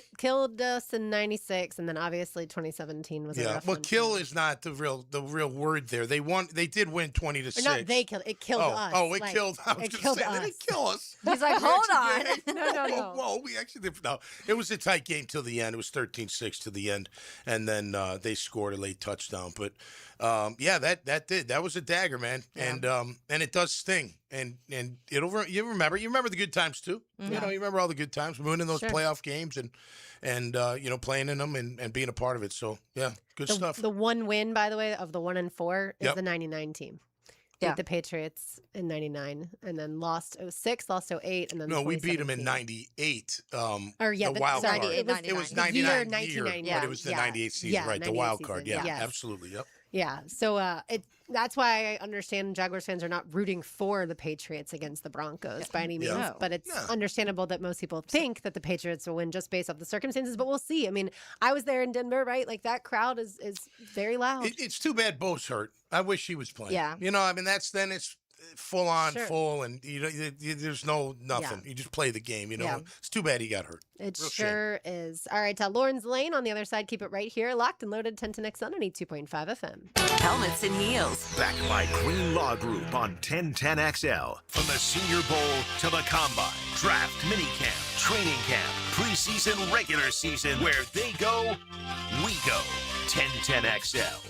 [SPEAKER 4] us in '96, and then obviously 2017 was a rough one.
[SPEAKER 5] Kill is not the real word there. They did win 20-6.
[SPEAKER 4] Not they killed. It killed us.
[SPEAKER 5] Oh, it killed. I was
[SPEAKER 4] it
[SPEAKER 5] going
[SPEAKER 4] killed
[SPEAKER 5] to say,
[SPEAKER 4] us.
[SPEAKER 5] they didn't kill us.
[SPEAKER 3] He's like, hold on.
[SPEAKER 4] No.
[SPEAKER 5] Whoa, we actually did. No, it was a tight game till the end. It was 13-6 to the end, and then they scored a late touchdown. But that was a dagger, man, yeah. And it does sting, and you remember the good times too. Mm-hmm. You know, you remember all the good times, winning those playoff games and playing in them and being a part of it. So yeah, good stuff.
[SPEAKER 4] The one win, by the way, of the 1-4 is the '99 team. Beat the Patriots in '99, and then lost 06, lost 08, and then
[SPEAKER 5] we beat them in '98.
[SPEAKER 4] The wild card.
[SPEAKER 5] It was 99 year, but it was the '98 season, right? The wild card. Yeah, absolutely. Yep.
[SPEAKER 4] Yeah, so that's why I understand Jaguars fans are not rooting for the Patriots against the Broncos by any means. But it's understandable that most people think that the Patriots will win just based off the circumstances. But we'll see. I mean, I was there in Denver, right? Like that crowd is very loud.
[SPEAKER 5] It's too bad Bo's hurt. I wish he was playing.
[SPEAKER 4] Yeah.
[SPEAKER 5] You know, I mean, full on,
[SPEAKER 4] Sure.
[SPEAKER 5] full, and there's no nothing.
[SPEAKER 4] Yeah.
[SPEAKER 5] You just play the game.
[SPEAKER 4] Yeah.
[SPEAKER 5] It's too bad he got hurt.
[SPEAKER 4] It
[SPEAKER 5] Real shame.
[SPEAKER 4] sure is. All right, Lauren's Lane on the other side. Keep it right here. Locked and loaded 1010X on 92.5 FM.
[SPEAKER 23] Helmets and heels.
[SPEAKER 2] Backed by Green Law Group on 1010XL. From the Senior Bowl to the Combine, Draft, Minicamp, Training Camp, Preseason, Regular Season. Where they go, we go. 1010XL.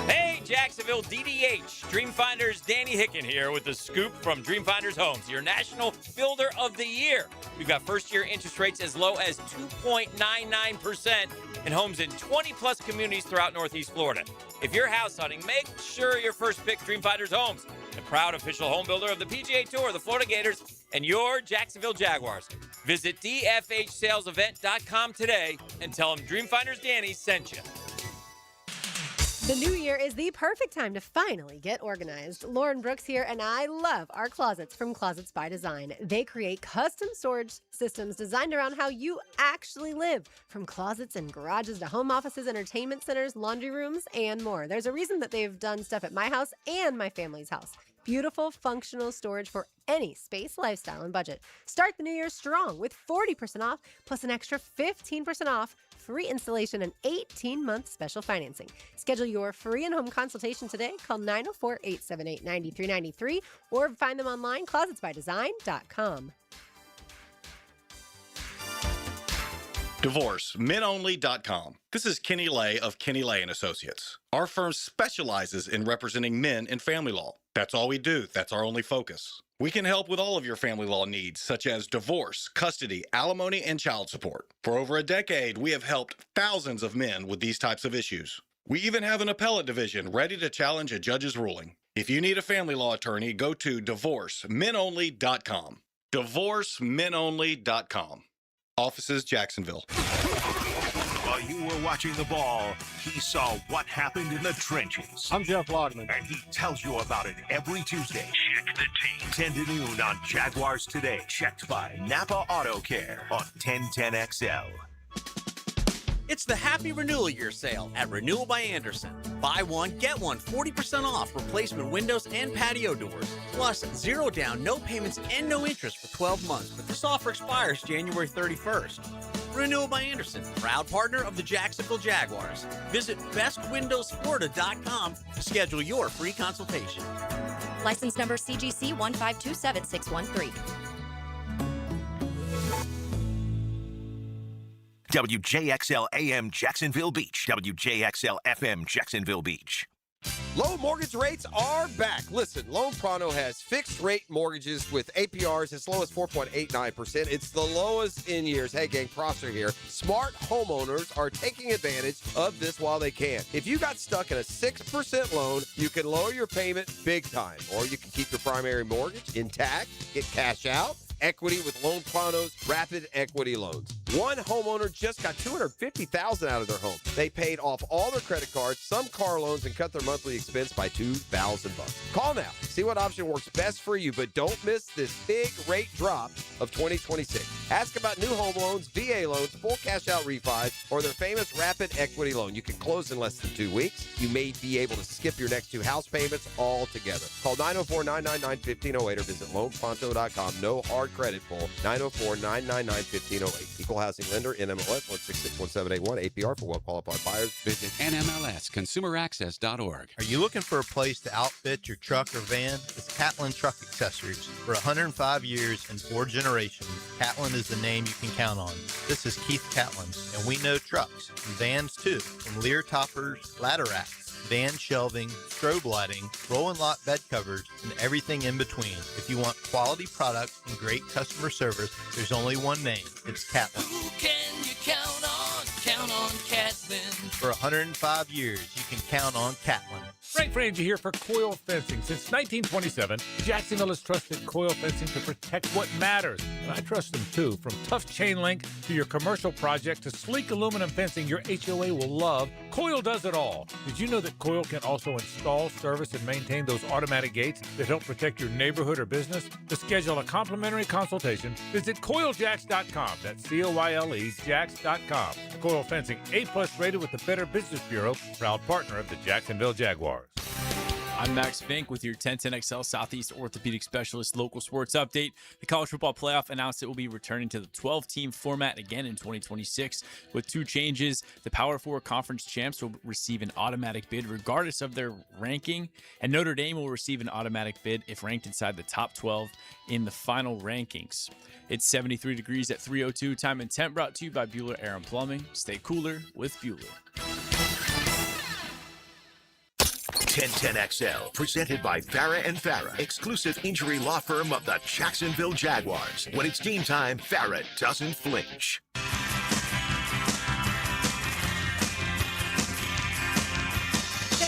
[SPEAKER 14] Hey, Jacksonville DDH. Dreamfinders Danny Hicken here with the scoop from Dreamfinders Homes, your National Builder of the Year. We've got first-year interest rates as low as 2.99% and homes in 20-plus communities throughout Northeast Florida. If you're house hunting, make sure your first pick Dreamfinders Homes, the proud official home builder of the PGA Tour, the Florida Gators, and your Jacksonville Jaguars. Visit dfhsalesevent.com today and tell them Dreamfinders Danny sent you.
[SPEAKER 4] The new year is the perfect time to finally get organized. Lauren Brooks here, and I love our closets from Closets by Design. They create custom storage systems designed around how you actually live, from closets and garages to home offices, entertainment centers, laundry rooms, and more. There's a reason that they've done stuff at my house and my family's house. Beautiful, functional storage for any space, lifestyle, and budget. Start the new year strong with 40% off, plus an extra 15% off, free installation, and 18-month special financing. Schedule your free in-home consultation today. Call 904-878-9393 or find them online, closetsbydesign.com.
[SPEAKER 16] DivorceMenOnly.com. This is Kenny Lay of Kenny Lay & Associates. Our firm specializes in representing men in family law. That's all we do. That's our only focus. We can help with all of your family law needs, such as divorce, custody, alimony, and child support. For over a decade, we have helped thousands of men with these types of issues. We even have an appellate division ready to challenge a judge's ruling. If you need a family law attorney, go to DivorceMenOnly.com. DivorceMenOnly.com. Offices, Jacksonville.
[SPEAKER 2] While you were watching the ball, he saw what happened in the trenches.
[SPEAKER 18] I'm Jeff Logman.
[SPEAKER 2] And he tells you about it every Tuesday. Check the team. 10 to noon on Jaguars Today. Checked by Napa Auto Care on 1010XL.
[SPEAKER 19] It's the Happy Renewal Year sale at Renewal by Anderson. Buy one, get one, 40% off replacement windows and patio doors. Plus, 0 down, no payments, and no interest for 12 months. But this offer expires January 31st. Renewal by Anderson, proud partner of the Jacksonville Jaguars. Visit bestwindowsflorida.com to schedule your free consultation.
[SPEAKER 3] License number CGC 1527613.
[SPEAKER 2] WJXL AM Jacksonville Beach. WJXL FM Jacksonville Beach.
[SPEAKER 12] Low mortgage rates are back. Listen, Loan Pronto has fixed rate mortgages with APRs as low as 4.89%. It's the lowest in years. Hey, gang, Prosser here. Smart homeowners are taking advantage of this while they can. If you got stuck in a 6% loan, you can lower your payment big time, or you can keep your primary mortgage intact, get cash out, equity with Loan Pronto's rapid equity loans. One homeowner just got $250,000 out of their home. They paid off all their credit cards, some car loans, and cut their monthly expense by $2,000. Call now. See what option works best for you, but don't miss this big rate drop of 2026. Ask about new home loans, VA loans, full cash out refis, or their famous rapid equity loan. You can close in less than 2 weeks. You may be able to skip your next 2 house payments altogether. Call 904-999-1508 or visit loanpronto.com. No hard credit pull. 904-999-1508. Equal housing lender, NMLS 1661781. APR for well-qualified buyers. Visit
[SPEAKER 20] NMLSconsumeraccess.org.
[SPEAKER 22] Are you looking for a place to outfit your truck or van? It's Catlin Truck Accessories. For 105 years and 4 generations, Catlin is the name you can count on. This is Keith Catlin, and we know trucks and vans too, from Lear toppers, ladder racks, van shelving, strobe lighting, roll and lock bed covers, and everything in between. If you want quality products and great customer service, there's only one name. It's Catlin.
[SPEAKER 20] Who can you count on? Count on Catlin.
[SPEAKER 22] For 105 years, you can count on Catlin.
[SPEAKER 27] Frank Frangie here for Coil Fencing. Since 1927, Jacksonville has trusted Coil Fencing to protect what matters. And I trust them too. From tough chain link to your commercial project to sleek aluminum fencing your HOA will love, Coil does it all. Did you know that Coil can also install, service, and maintain those automatic gates that help protect your neighborhood or business? To schedule a complimentary consultation, visit CoilJacks.com. That's COYLE Jacks.com. Coil Fencing, A+ rated with the Better Business Bureau, proud partner of the Jacksonville Jaguars.
[SPEAKER 1] I'm Max Fink with your 1010XL Southeast Orthopedic Specialist local sports update. The college football playoff announced it will be returning to the 12-team format again in 2026 with 2 changes. The Power 4 conference champs will receive an automatic bid regardless of their ranking, and Notre Dame will receive an automatic bid if ranked inside the top 12 in the final rankings. It's 73 degrees at 3:02. Time and temp brought to you by Bueller Air and Plumbing. Stay cooler with Bueller.
[SPEAKER 2] 1010XL, presented by Farah and Farah, exclusive injury law firm of the Jacksonville Jaguars. When it's game time, Farah doesn't flinch.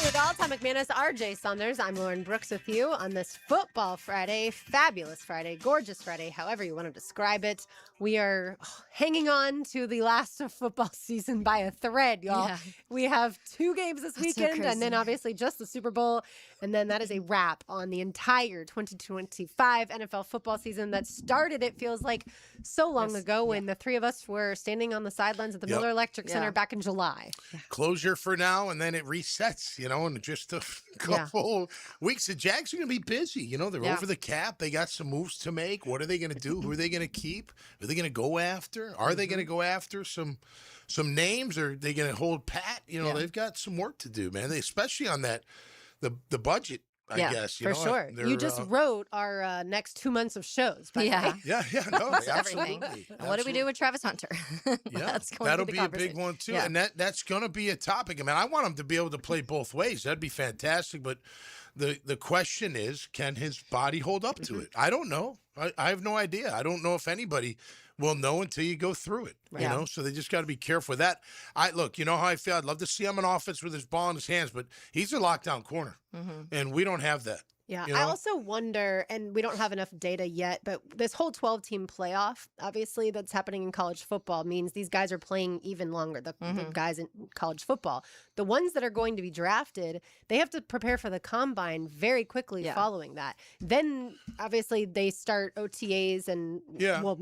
[SPEAKER 4] With all Tom McManus, RJ Saunders, I'm Lauren Brooks with you on this Football Friday, fabulous Friday, gorgeous Friday, however you want to describe it. We are hanging on to the last of football season by a thread, y'all.
[SPEAKER 3] Yeah.
[SPEAKER 4] We have 2 games this
[SPEAKER 3] That's so
[SPEAKER 4] weekend, and then
[SPEAKER 3] crazy.
[SPEAKER 4] obviously just the Super Bowl, and then that is a wrap on the entire 2025 NFL football season that started, it feels like, so long ago when the 3 of us were standing on the sidelines at the
[SPEAKER 5] Yep.
[SPEAKER 4] Miller Electric Center
[SPEAKER 3] Yeah.
[SPEAKER 4] back in July.
[SPEAKER 5] Closure for now, and then it resets, in just a couple weeks. The Jags are going to be busy. They're
[SPEAKER 3] Yeah.
[SPEAKER 5] over the cap. They got some moves to make. What are they going to do? Who are they going to keep? Are they going to go after? Are they going to go after some names? Or are they going to hold pat? They've got some work to do, man. Especially on the budget. I guess
[SPEAKER 4] for sure. You just wrote our next 2 months of shows. By the way.
[SPEAKER 5] Yeah, no,
[SPEAKER 3] That's
[SPEAKER 5] absolutely.
[SPEAKER 3] everything. And what do we do with Travis Hunter? That's going
[SPEAKER 5] That'll
[SPEAKER 3] to
[SPEAKER 5] be
[SPEAKER 3] the
[SPEAKER 5] a big
[SPEAKER 3] conversation.
[SPEAKER 5] one too,
[SPEAKER 3] Yeah.
[SPEAKER 5] and that's going to be a topic. I mean, I want him to be able to play both ways. That'd be fantastic. But the question is, can his body hold up to it? I don't know. I have no idea. I don't know if anybody will know until you go through it.
[SPEAKER 3] Right.
[SPEAKER 5] So they just got to be careful with that. Look, you know how I feel. I'd love to see him in offense with his ball in his hands, but he's a lockdown corner, and we don't have that.
[SPEAKER 4] Yeah,
[SPEAKER 5] You
[SPEAKER 4] I
[SPEAKER 5] know?
[SPEAKER 4] also wonder, and we don't have enough data yet, but this whole 12-team playoff, obviously, that's happening in college football means these guys are playing even longer, the guys in college football. The ones that are going to be drafted, they have to prepare for the combine very quickly following that. Then, obviously, they start OTAs and,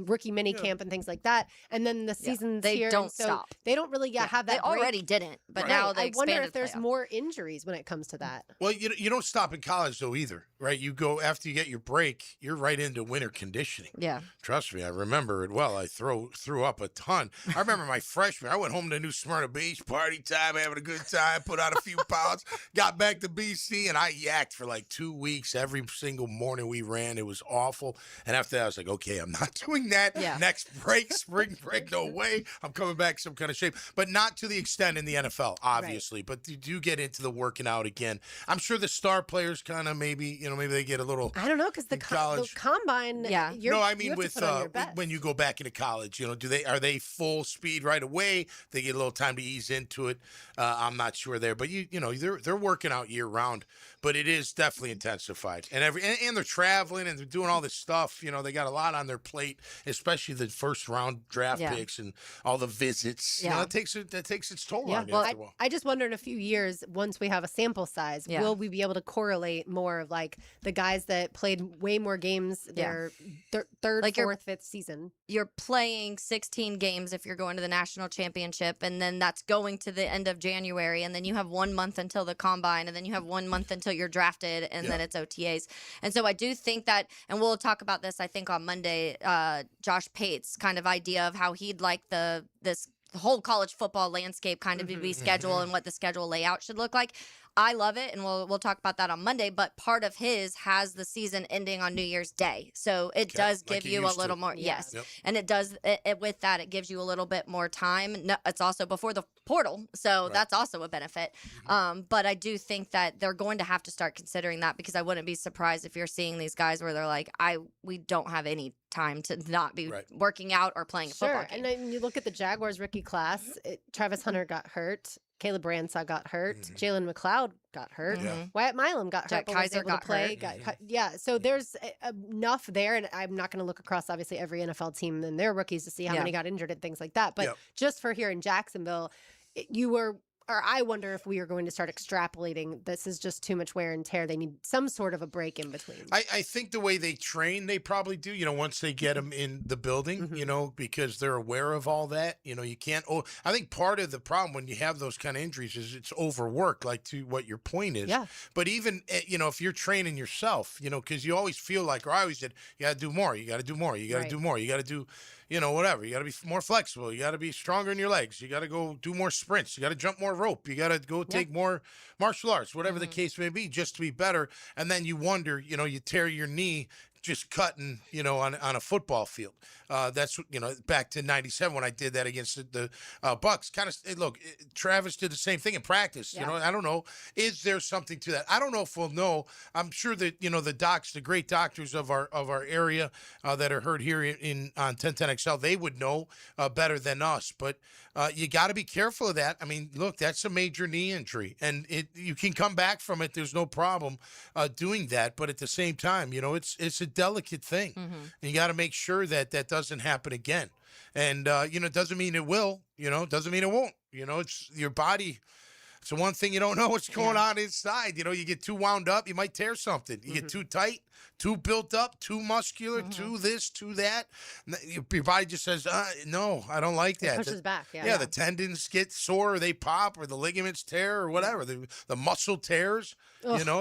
[SPEAKER 4] rookie mini camp and things like that. And then the season's
[SPEAKER 3] They
[SPEAKER 4] here.
[SPEAKER 3] don't
[SPEAKER 4] and so
[SPEAKER 3] stop.
[SPEAKER 4] They don't really have that
[SPEAKER 3] They
[SPEAKER 4] break.
[SPEAKER 3] already didn't, but
[SPEAKER 4] Right.
[SPEAKER 3] now they
[SPEAKER 4] I wonder
[SPEAKER 3] expanded
[SPEAKER 4] if there's
[SPEAKER 3] playoff.
[SPEAKER 4] more injuries when it comes to that.
[SPEAKER 5] Well, you don't stop in college though either, right? You go after you get your break, you're right into winter conditioning.
[SPEAKER 3] Yeah.
[SPEAKER 5] Trust me, I remember it well. I threw up a ton. I remember my freshman. I went home to New Smyrna Beach, party time, having a good time, put on a few pounds, got back to BC, and I yacked for like 2 weeks. Every single morning we ran, it was awful. And after that, I was like, okay, I'm not doing that.
[SPEAKER 3] Yeah.
[SPEAKER 5] Next break, spring break, no way. I'm coming back some kind of shape, but not to the extent in the NFL, obviously. But you do get into the working out again. I'm sure the star players kind of maybe they get a little.
[SPEAKER 4] I don't know, because the combine,
[SPEAKER 5] No, I mean
[SPEAKER 4] you have
[SPEAKER 5] with
[SPEAKER 4] to put on your best.
[SPEAKER 5] when you go back into college, are they full speed right away? They get a little time to ease into it. I'm not sure there, but they're working out year round. But it is definitely intensified, and they're traveling and they're doing all this stuff. They got a lot on their plate, especially the first round draft picks and all the visits.
[SPEAKER 4] Yeah.
[SPEAKER 5] That takes its toll
[SPEAKER 4] Yeah,
[SPEAKER 5] on you.
[SPEAKER 4] well,
[SPEAKER 5] after a while.
[SPEAKER 4] I just wonder in a few years, once we have a sample size, will we be able to correlate more of like the guys that played way more games their third,
[SPEAKER 3] Like
[SPEAKER 4] fourth, fifth season?
[SPEAKER 3] You're playing 16 games if you're going to the national championship, and then that's going to the end of January, and then you have 1 month until the combine, and then you have 1 month until you're drafted, and then it's OTAs. And so I do think that, and we'll talk about this, I think, on Monday, Josh Pate's kind of idea of how he'd like this whole college football landscape kind of to be scheduled and what the schedule layout should look like. I love it, and we'll talk about that on Monday. But part of his has the season ending on New Year's Day, so it does give you a little more. Yes, and it does. With that, it gives you a little bit more time. No, it's also before the portal, so that's also a benefit. But I do think that they're going to have to start considering that, because I wouldn't be surprised if you're seeing these guys where they're like, we don't have any time to not be working out or playing a football game.
[SPEAKER 4] And then you look at the Jaguars rookie class. Travis Hunter got hurt. Caleb Branshaw got hurt. Jalen McLeod got hurt. Wyatt Milam got
[SPEAKER 3] Jack
[SPEAKER 4] hurt. but was
[SPEAKER 3] Kaiser
[SPEAKER 4] able to
[SPEAKER 3] got
[SPEAKER 4] play.
[SPEAKER 3] hurt.
[SPEAKER 4] Yeah, so there's enough there, and I'm not going to look across obviously every NFL team and their rookies to see how many got injured and things like that. But just for here in Jacksonville, you were I wonder if we are going to start extrapolating. This is just too much wear and tear. They need some sort of a break in between.
[SPEAKER 5] I think the way they train, they probably do, once they get them in the building, because they're aware of all that. You can't. I think part of the problem when you have those kind of injuries is it's overwork, like to what your point is.
[SPEAKER 4] Yeah.
[SPEAKER 5] But even, if you're training yourself, because you always feel like, or I always said, you got to do more. You got to do more. You got to do more. You got to do, whatever. You got to be more flexible. You got to be stronger in your legs. You got to go do more sprints. You got to jump more rope. You got to go take more martial arts, whatever the case may be, just to be better. And then you wonder, you tear your knee just cutting, on a football field. That's, back to 97 when I did that against the Bucks. Kind of, look, Travis did the same thing in practice. I don't know. Is there something to that? I don't know if we'll know. I'm sure that, the great doctors of our area that are heard here on 1010XL, they would know better than us. But you got to be careful of that. I mean, look, that's a major knee injury, and you can come back from it. There's no problem doing that. But at the same time, it's a delicate thing. And you got to make sure that doesn't happen again. And, it doesn't mean it will, doesn't mean it won't. It's your body. It's the one thing you don't know what's going on inside. You get too wound up, you might tear something. You get too tight, too built up, too muscular, too this, too that. Your body just says, no, I don't like that.
[SPEAKER 4] It pushes back.
[SPEAKER 5] Yeah, the tendons get sore, or they pop, or the ligaments tear, or whatever. The muscle tears.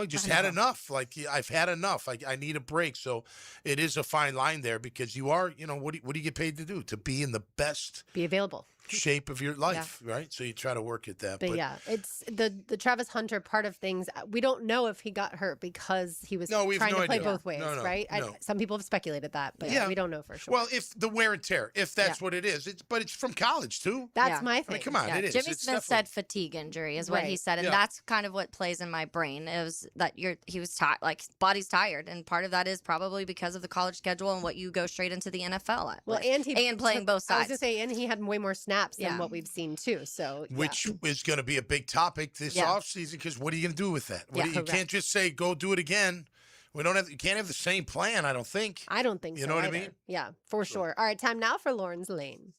[SPEAKER 5] Just had enough. Like, I've had enough. I need a break. So it is a fine line there, because you are, what do you get paid to do? To be in the best.
[SPEAKER 4] Be available.
[SPEAKER 5] Shape of your life, right? So you try to work at that.
[SPEAKER 4] But yeah, it's the Travis Hunter part of things. We don't know if he got hurt because he was trying to play both ways, right? Some people have speculated that, but we don't know for sure.
[SPEAKER 5] Well, if the wear and tear, if that's what it is, but it's from college too.
[SPEAKER 4] That's my thing.
[SPEAKER 5] I mean, come on, it is.
[SPEAKER 3] Jimmy Smith said fatigue injury is what he said, and that's kind of what plays in my brain is that he was tired, like body's tired, and part of that is probably because of the college schedule and what you go straight into the NFL at.
[SPEAKER 4] Well,
[SPEAKER 3] and playing both sides.
[SPEAKER 4] I was gonna say, and he had way more snaps than what we've seen too. So
[SPEAKER 5] which is going to be a big topic this offseason, because what are you going to do with that? You can't just say go do it again. You can't have the same plan. I don't think.
[SPEAKER 4] I don't think so.
[SPEAKER 5] You know what I mean?
[SPEAKER 4] Yeah, for sure. All right, time now for Lauren's Lane.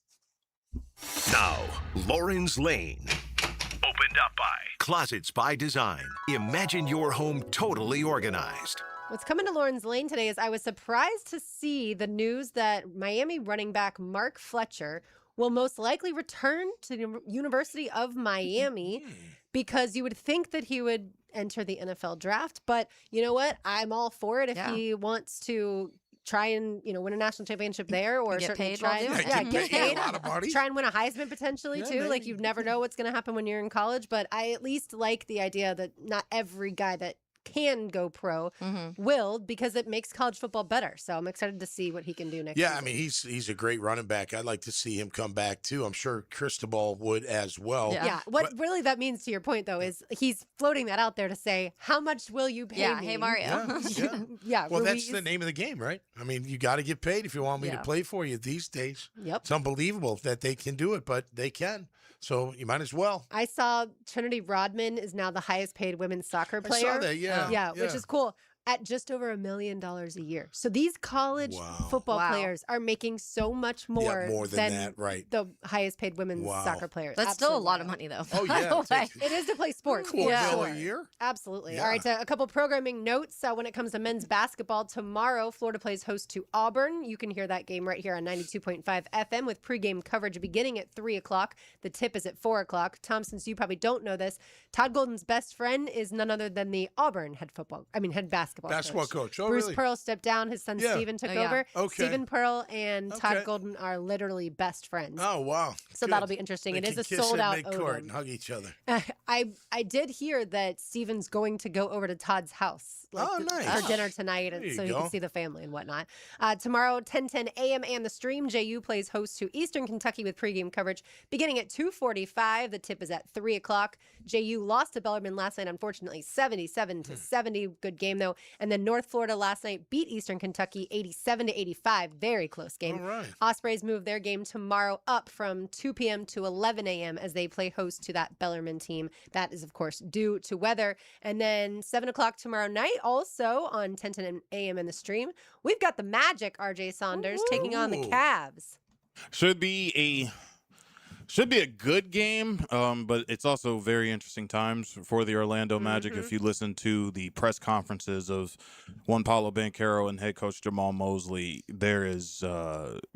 [SPEAKER 2] Now, Lauren's Lane. Opened up by Closets by Design. Imagine your home totally organized.
[SPEAKER 4] What's coming to Lauren's Lane today is I was surprised to see the news that Miami running back Mark Fletcher will most likely return to the University of Miami, because you would think that he would enter the NFL draft. But you know what? I'm all for it if he wants to try and win a national championship there, or
[SPEAKER 3] get
[SPEAKER 4] certainly
[SPEAKER 3] paid
[SPEAKER 4] try
[SPEAKER 5] get paid a lot of money.
[SPEAKER 4] Try and win a Heisman potentially too.
[SPEAKER 5] maybe.
[SPEAKER 4] Like, you never know what's going to happen when you're in college. But I at least like the idea that not every guy that can go pro will, because it makes college football better. So I'm excited to see what he can do next season.
[SPEAKER 5] I mean, he's a great running back. I'd like to see him come back too. I'm sure Cristobal would as well.
[SPEAKER 4] Yeah. What really that means to your point though is he's floating that out there to say, how much will you pay me?
[SPEAKER 3] Hey Mario.
[SPEAKER 4] Yeah.
[SPEAKER 5] Well,
[SPEAKER 4] Ruiz.
[SPEAKER 5] that's the name of the game, right? I mean, you got to get paid if you want me to play for you these days.
[SPEAKER 4] Yep.
[SPEAKER 5] It's unbelievable that they can do it, but they can. So you might as well.
[SPEAKER 4] I saw Trinity Rodman is now the highest paid women's soccer player.
[SPEAKER 5] I saw that, yeah.
[SPEAKER 4] Which is cool. At just over $1 million a year. So these college football players are making so much more,
[SPEAKER 5] than that, right?
[SPEAKER 4] The highest paid women's soccer players.
[SPEAKER 3] That's still a lot of money, though.
[SPEAKER 5] Oh, yeah.
[SPEAKER 4] It is to play sports.
[SPEAKER 5] $4 million a year?
[SPEAKER 4] Absolutely.
[SPEAKER 5] Yeah.
[SPEAKER 4] All right, a couple programming notes. When it comes to men's basketball, tomorrow, Florida plays host to Auburn. You can hear that game right here on 92.5 FM with pregame coverage beginning at 3 o'clock. The tip is at 4 o'clock. Tom, since you probably don't know this, Todd Golden's best friend is none other than the Auburn head basketball
[SPEAKER 5] coach. Oh,
[SPEAKER 4] Bruce
[SPEAKER 5] really?
[SPEAKER 4] Pearl stepped down. His son Steven took over.
[SPEAKER 5] Okay.
[SPEAKER 4] Steven Pearl and Todd Golden are literally best friends.
[SPEAKER 5] Oh, wow.
[SPEAKER 4] So that'll be interesting. It is a sold-out
[SPEAKER 5] court and hug each other.
[SPEAKER 4] I did hear that Steven's going to go over to Todd's house
[SPEAKER 5] nice.
[SPEAKER 4] for dinner tonight, so he can see the family and whatnot. Tomorrow, 10:10 a.m. and the stream. JU plays host to Eastern Kentucky with pregame coverage beginning at 2:45. The tip is at 3 o'clock. JU lost to Bellarmine last night, unfortunately, 77-70. Good game though. And then North Florida last night beat Eastern Kentucky 87-85. Very close game.
[SPEAKER 5] All right.
[SPEAKER 4] Ospreys move their game tomorrow up from 2 p.m. to 11 a.m. as they play host to that Bellarmine team. That is, of course, due to weather. And then 7 o'clock tomorrow night, also on 10:10 a.m. in the stream, we've got the Magic, RJ Saunders, taking on the Cavs.
[SPEAKER 13] Should be a
[SPEAKER 6] Should be a good game, but it's also very interesting times for the Orlando Magic. If you listen to the press conferences of Juan Paulo Banchero and head coach Jamal Mosley, there is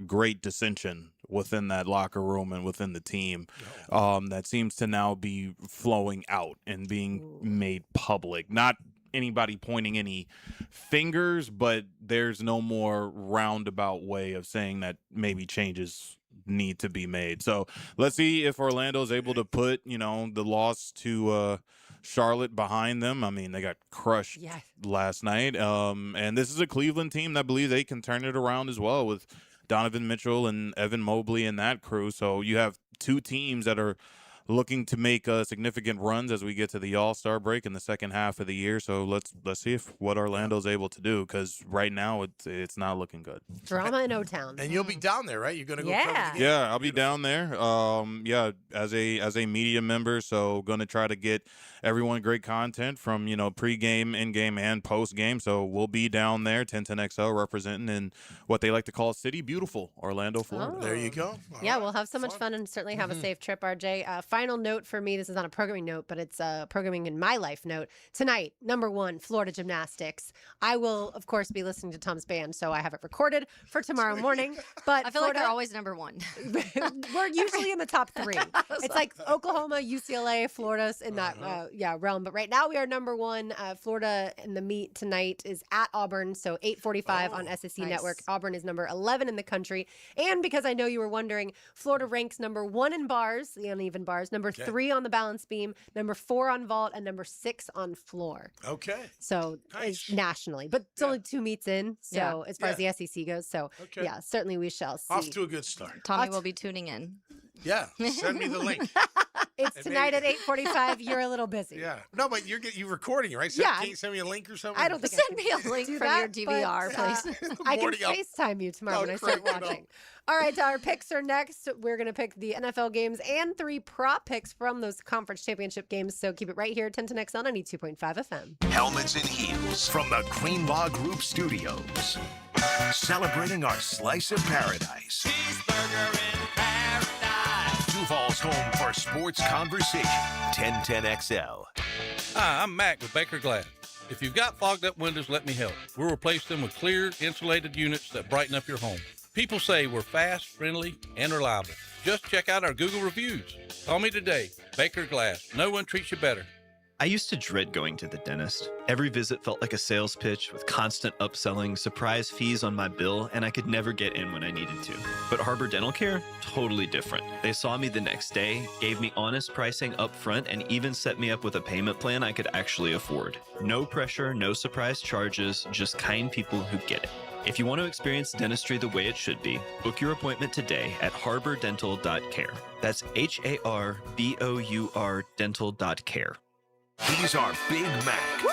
[SPEAKER 6] great dissension within that locker room and within the team that seems to now be flowing out and being made public. Not anybody pointing any fingers, but there's no more roundabout way of saying that maybe changes need to be made. So let's see if Orlando's able to put, the loss to Charlotte behind them. I mean, they got crushed last night. And this is a Cleveland team that believes they can turn it around as well with Donovan Mitchell and Evan Mobley and that crew. So you have two teams that are looking to make significant runs as we get to the All-Star break in the second half of the year. So let's see what Orlando's able to do, because right now it's not looking good.
[SPEAKER 4] Drama in O-Town.
[SPEAKER 5] And you'll be down there, right? You're going to go cover the game?
[SPEAKER 6] Yeah, I'll be down there. As a media member, so going to try to get everyone great content from, pregame, in-game, and post-game. So we'll be down there, 1010XL, representing in what they like to call City Beautiful, Orlando, Florida.
[SPEAKER 5] There you go.
[SPEAKER 4] We'll have so much fun and certainly have a safe trip, RJ. Final note for me, this is not a programming note, but it's a programming in my life note. Tonight, number 1, Florida Gymnastics. I will, of course, be listening to Tom's band, so I have it recorded for tomorrow morning. But
[SPEAKER 3] I feel like they're always number 1.
[SPEAKER 4] We're usually in the top 3. It's like Oklahoma, UCLA, Florida's in that realm. But right now we are number 1. Florida in the meet tonight is at Auburn, so 8:45 on SEC Network. Auburn is number 11 in the country. And because I know you were wondering, Florida ranks number 1 in bars, the uneven bars, number 3 on the balance beam, number 4 on vault, and number 6 on floor.
[SPEAKER 5] Okay.
[SPEAKER 4] So it's nationally, but it's only 2 meets in. So as far as the SEC goes, so certainly we shall see.
[SPEAKER 5] Off to a good start.
[SPEAKER 3] Tommy will be tuning in.
[SPEAKER 5] Yeah, send me the link.
[SPEAKER 4] It's tonight at 8:45. You're a little busy.
[SPEAKER 5] Yeah. No, but you're recording it, right? Can you send me a link or something?
[SPEAKER 4] I don't think
[SPEAKER 3] send me a link from your DVR, please.
[SPEAKER 4] I can FaceTime you tomorrow when I start watching. All right, our picks are next. We're going to pick the NFL games and 3 prop picks from those conference championship games. So keep it right here, 1010XL 92.5 FM.
[SPEAKER 2] Helmets and heels from the Greenlaw Group Studios. Celebrating our slice of paradise.
[SPEAKER 17] Cheeseburger in paradise.
[SPEAKER 2] Duval's home for sports conversation. 1010XL.
[SPEAKER 9] Hi, I'm Mac with Baker Glass. If you've got fogged up windows, let me help. We'll replace them with clear, insulated units that brighten up your home. People say we're fast, friendly, and reliable. Just check out our Google reviews. Call me today. Baker Glass. No one treats you better.
[SPEAKER 10] I used to dread going to the dentist. Every visit felt like a sales pitch with constant upselling, surprise fees on my bill, and I could never get in when I needed to. But Harbor Dental Care? Totally different. They saw me the next day, gave me honest pricing up front, and even set me up with a payment plan I could actually afford. No pressure, no surprise charges, just kind people who get it. If you want to experience dentistry the way it should be, book your appointment today at harbordental.care. That's HARBOUR dental.care.
[SPEAKER 2] He's our Big Mac.
[SPEAKER 5] Woo!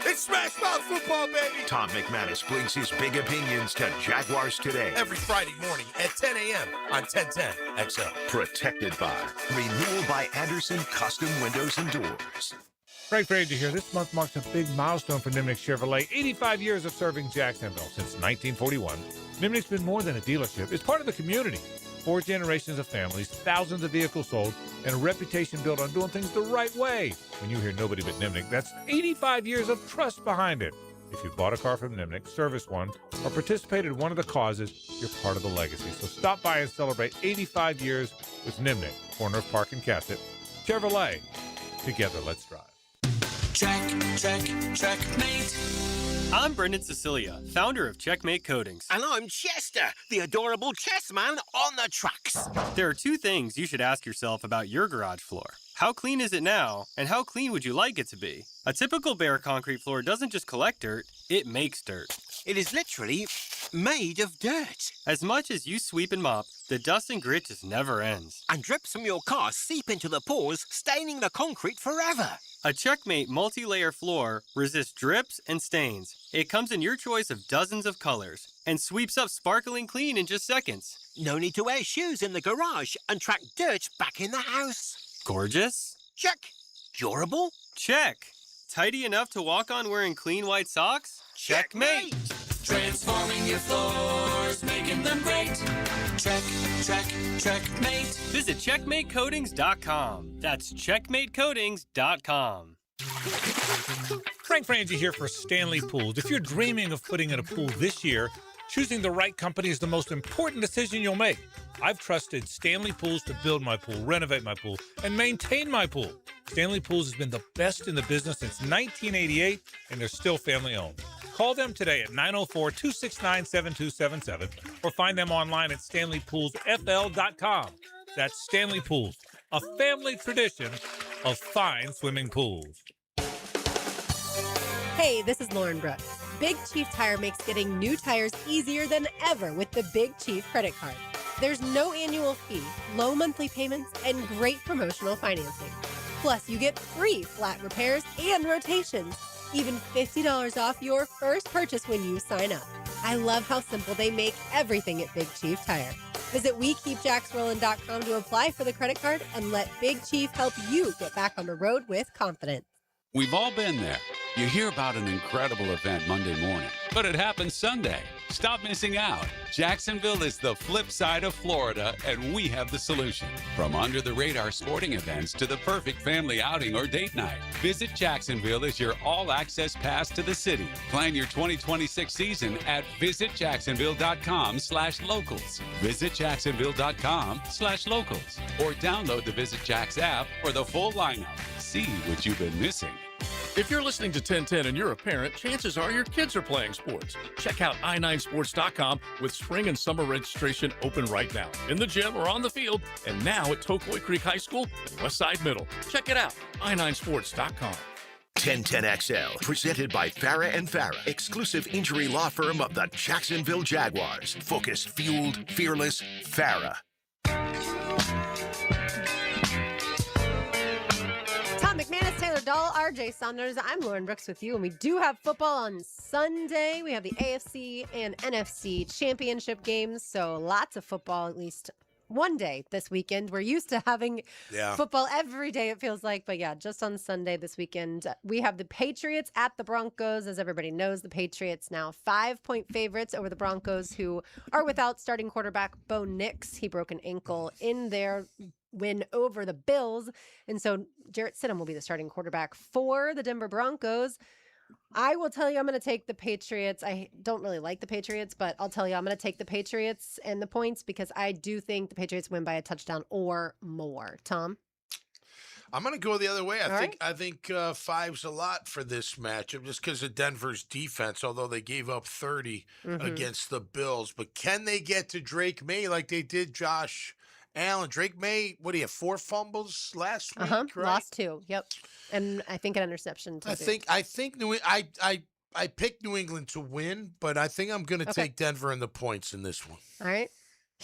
[SPEAKER 5] It's Smash Mouth football, baby!
[SPEAKER 2] Tom McManus brings his big opinions to Jaguars Today.
[SPEAKER 5] Every Friday morning at 10 a.m. on 1010 XL.
[SPEAKER 2] Protected by Renewal by Anderson Custom Windows and Doors.
[SPEAKER 27] Great parade to hear. This month marks a big milestone for Nimnick Chevrolet. 85 years of serving Jacksonville since 1941. Nimnick's been more than a dealership. It's part of the community. 4 generations of families, thousands of vehicles sold, and a reputation built on doing things the right way. When you hear nobody but Nimnick, that's 85 years of trust behind it. If you bought a car from Nimnick, serviced one, or participated in one of the causes, you're part of the legacy. So stop by and celebrate 85 years with Nimnick, corner of Park and Cassett. Chevrolet. Together, let's drive.
[SPEAKER 18] Checkmate. I'm Brendan Cecilia, founder of Checkmate Coatings.
[SPEAKER 24] And I'm Chester, the adorable chess man on the trucks.
[SPEAKER 18] There are 2 things you should ask yourself about your garage floor. How clean is it now, and how clean would you like it to be? A typical bare concrete floor doesn't just collect dirt, it makes dirt.
[SPEAKER 24] It is literally made of dirt.
[SPEAKER 18] As much as you sweep and mop, the dust and grit just never ends.
[SPEAKER 24] And drips from your car seep into the pores, staining the concrete forever.
[SPEAKER 18] A Checkmate multi-layer floor resists drips and stains. It comes in your choice of dozens of colors and sweeps up sparkling clean in just seconds.
[SPEAKER 24] No need to wear shoes in the garage and track dirt back in the house.
[SPEAKER 18] Gorgeous?
[SPEAKER 24] Check. Durable?
[SPEAKER 18] Check. Tidy enough to walk on wearing clean white socks? Checkmate!
[SPEAKER 20] Transforming your floors, making them great. Checkmate.
[SPEAKER 18] Visit checkmatecoatings.com. That's checkmatecoatings.com.
[SPEAKER 27] Frank Frangie here for Stanley Pools. If you're dreaming of putting in a pool this year, choosing the right company is the most important decision you'll make. I've trusted Stanley Pools to build my pool, renovate my pool, and maintain my pool. Stanley Pools has been the best in the business since 1988, and they're still family-owned. Call them today at 904-269-7277 or find them online at stanleypoolsfl.com. That's Stanley Pools, a family tradition of fine swimming pools.
[SPEAKER 4] Hey, this is Lauren Brooks. Big Chief Tire makes getting new tires easier than ever with the Big Chief credit card. There's no annual fee, low monthly payments, and great promotional financing. Plus, you get free flat repairs and rotations, even $50 off your first purchase when you sign up. I love how simple they make everything at Big Chief Tire. Visit WeKeepJacksRollin.com to apply for the credit card and let Big Chief help you get back on the road with confidence.
[SPEAKER 7] We've all been there. You hear about an incredible event Monday morning, but it happens Sunday. Stop missing out. Jacksonville is the flip side of Florida, and we have the solution. From under-the-radar sporting events to the perfect family outing or date night, Visit Jacksonville is your all-access pass to the city. Plan your 2026 season at visitjacksonville.com/locals. visitjacksonville.com/locals. Or download the Visit Jacks app for the full lineup. See what you've been missing.
[SPEAKER 8] If you're listening to 1010 and you're a parent, chances are your kids are playing sports. Check out i9sports.com with spring and summer registration open right now. In the gym or on the field, and now at Tocoi Creek High School and Westside Middle. Check it out, i9sports.com.
[SPEAKER 2] 1010XL, presented by Farah and Farah, exclusive injury law firm of the Jacksonville Jaguars. Focus, fueled, fearless, Farah.
[SPEAKER 4] McManus, Taylor Dahl, RJ Saunders. I'm Lauren Brooks with you, and we do have football on Sunday. We have the AFC and NFC championship games, so lots of football, at least one day this weekend. We're used to having football every day, it feels like, but yeah, just on Sunday this weekend. We have the Patriots at the Broncos. As everybody knows, the Patriots now 5-point favorites over the Broncos, who are without starting quarterback Bo Nix. He broke an ankle in their win over the Bills. And so Jarrett Stidham will be the starting quarterback for the Denver Broncos. I will tell you, I'm going to take the Patriots. I don't really like the Patriots, but I'll tell you, I'm going to take the Patriots and the points because I do think the Patriots win by a touchdown or more. Tom?
[SPEAKER 5] I'm going to go the other way. I think 5's a lot for this matchup just because of Denver's defense, although they gave up 30 against the Bills. But can they get to Drake May like they did Josh Allen? Drake May, what do you have, 4 fumbles last week, right?
[SPEAKER 4] Lost 2, yep. And I think an interception too.
[SPEAKER 5] I picked New England to win, but I think I'm going to take Denver and the points in this one.
[SPEAKER 4] All right.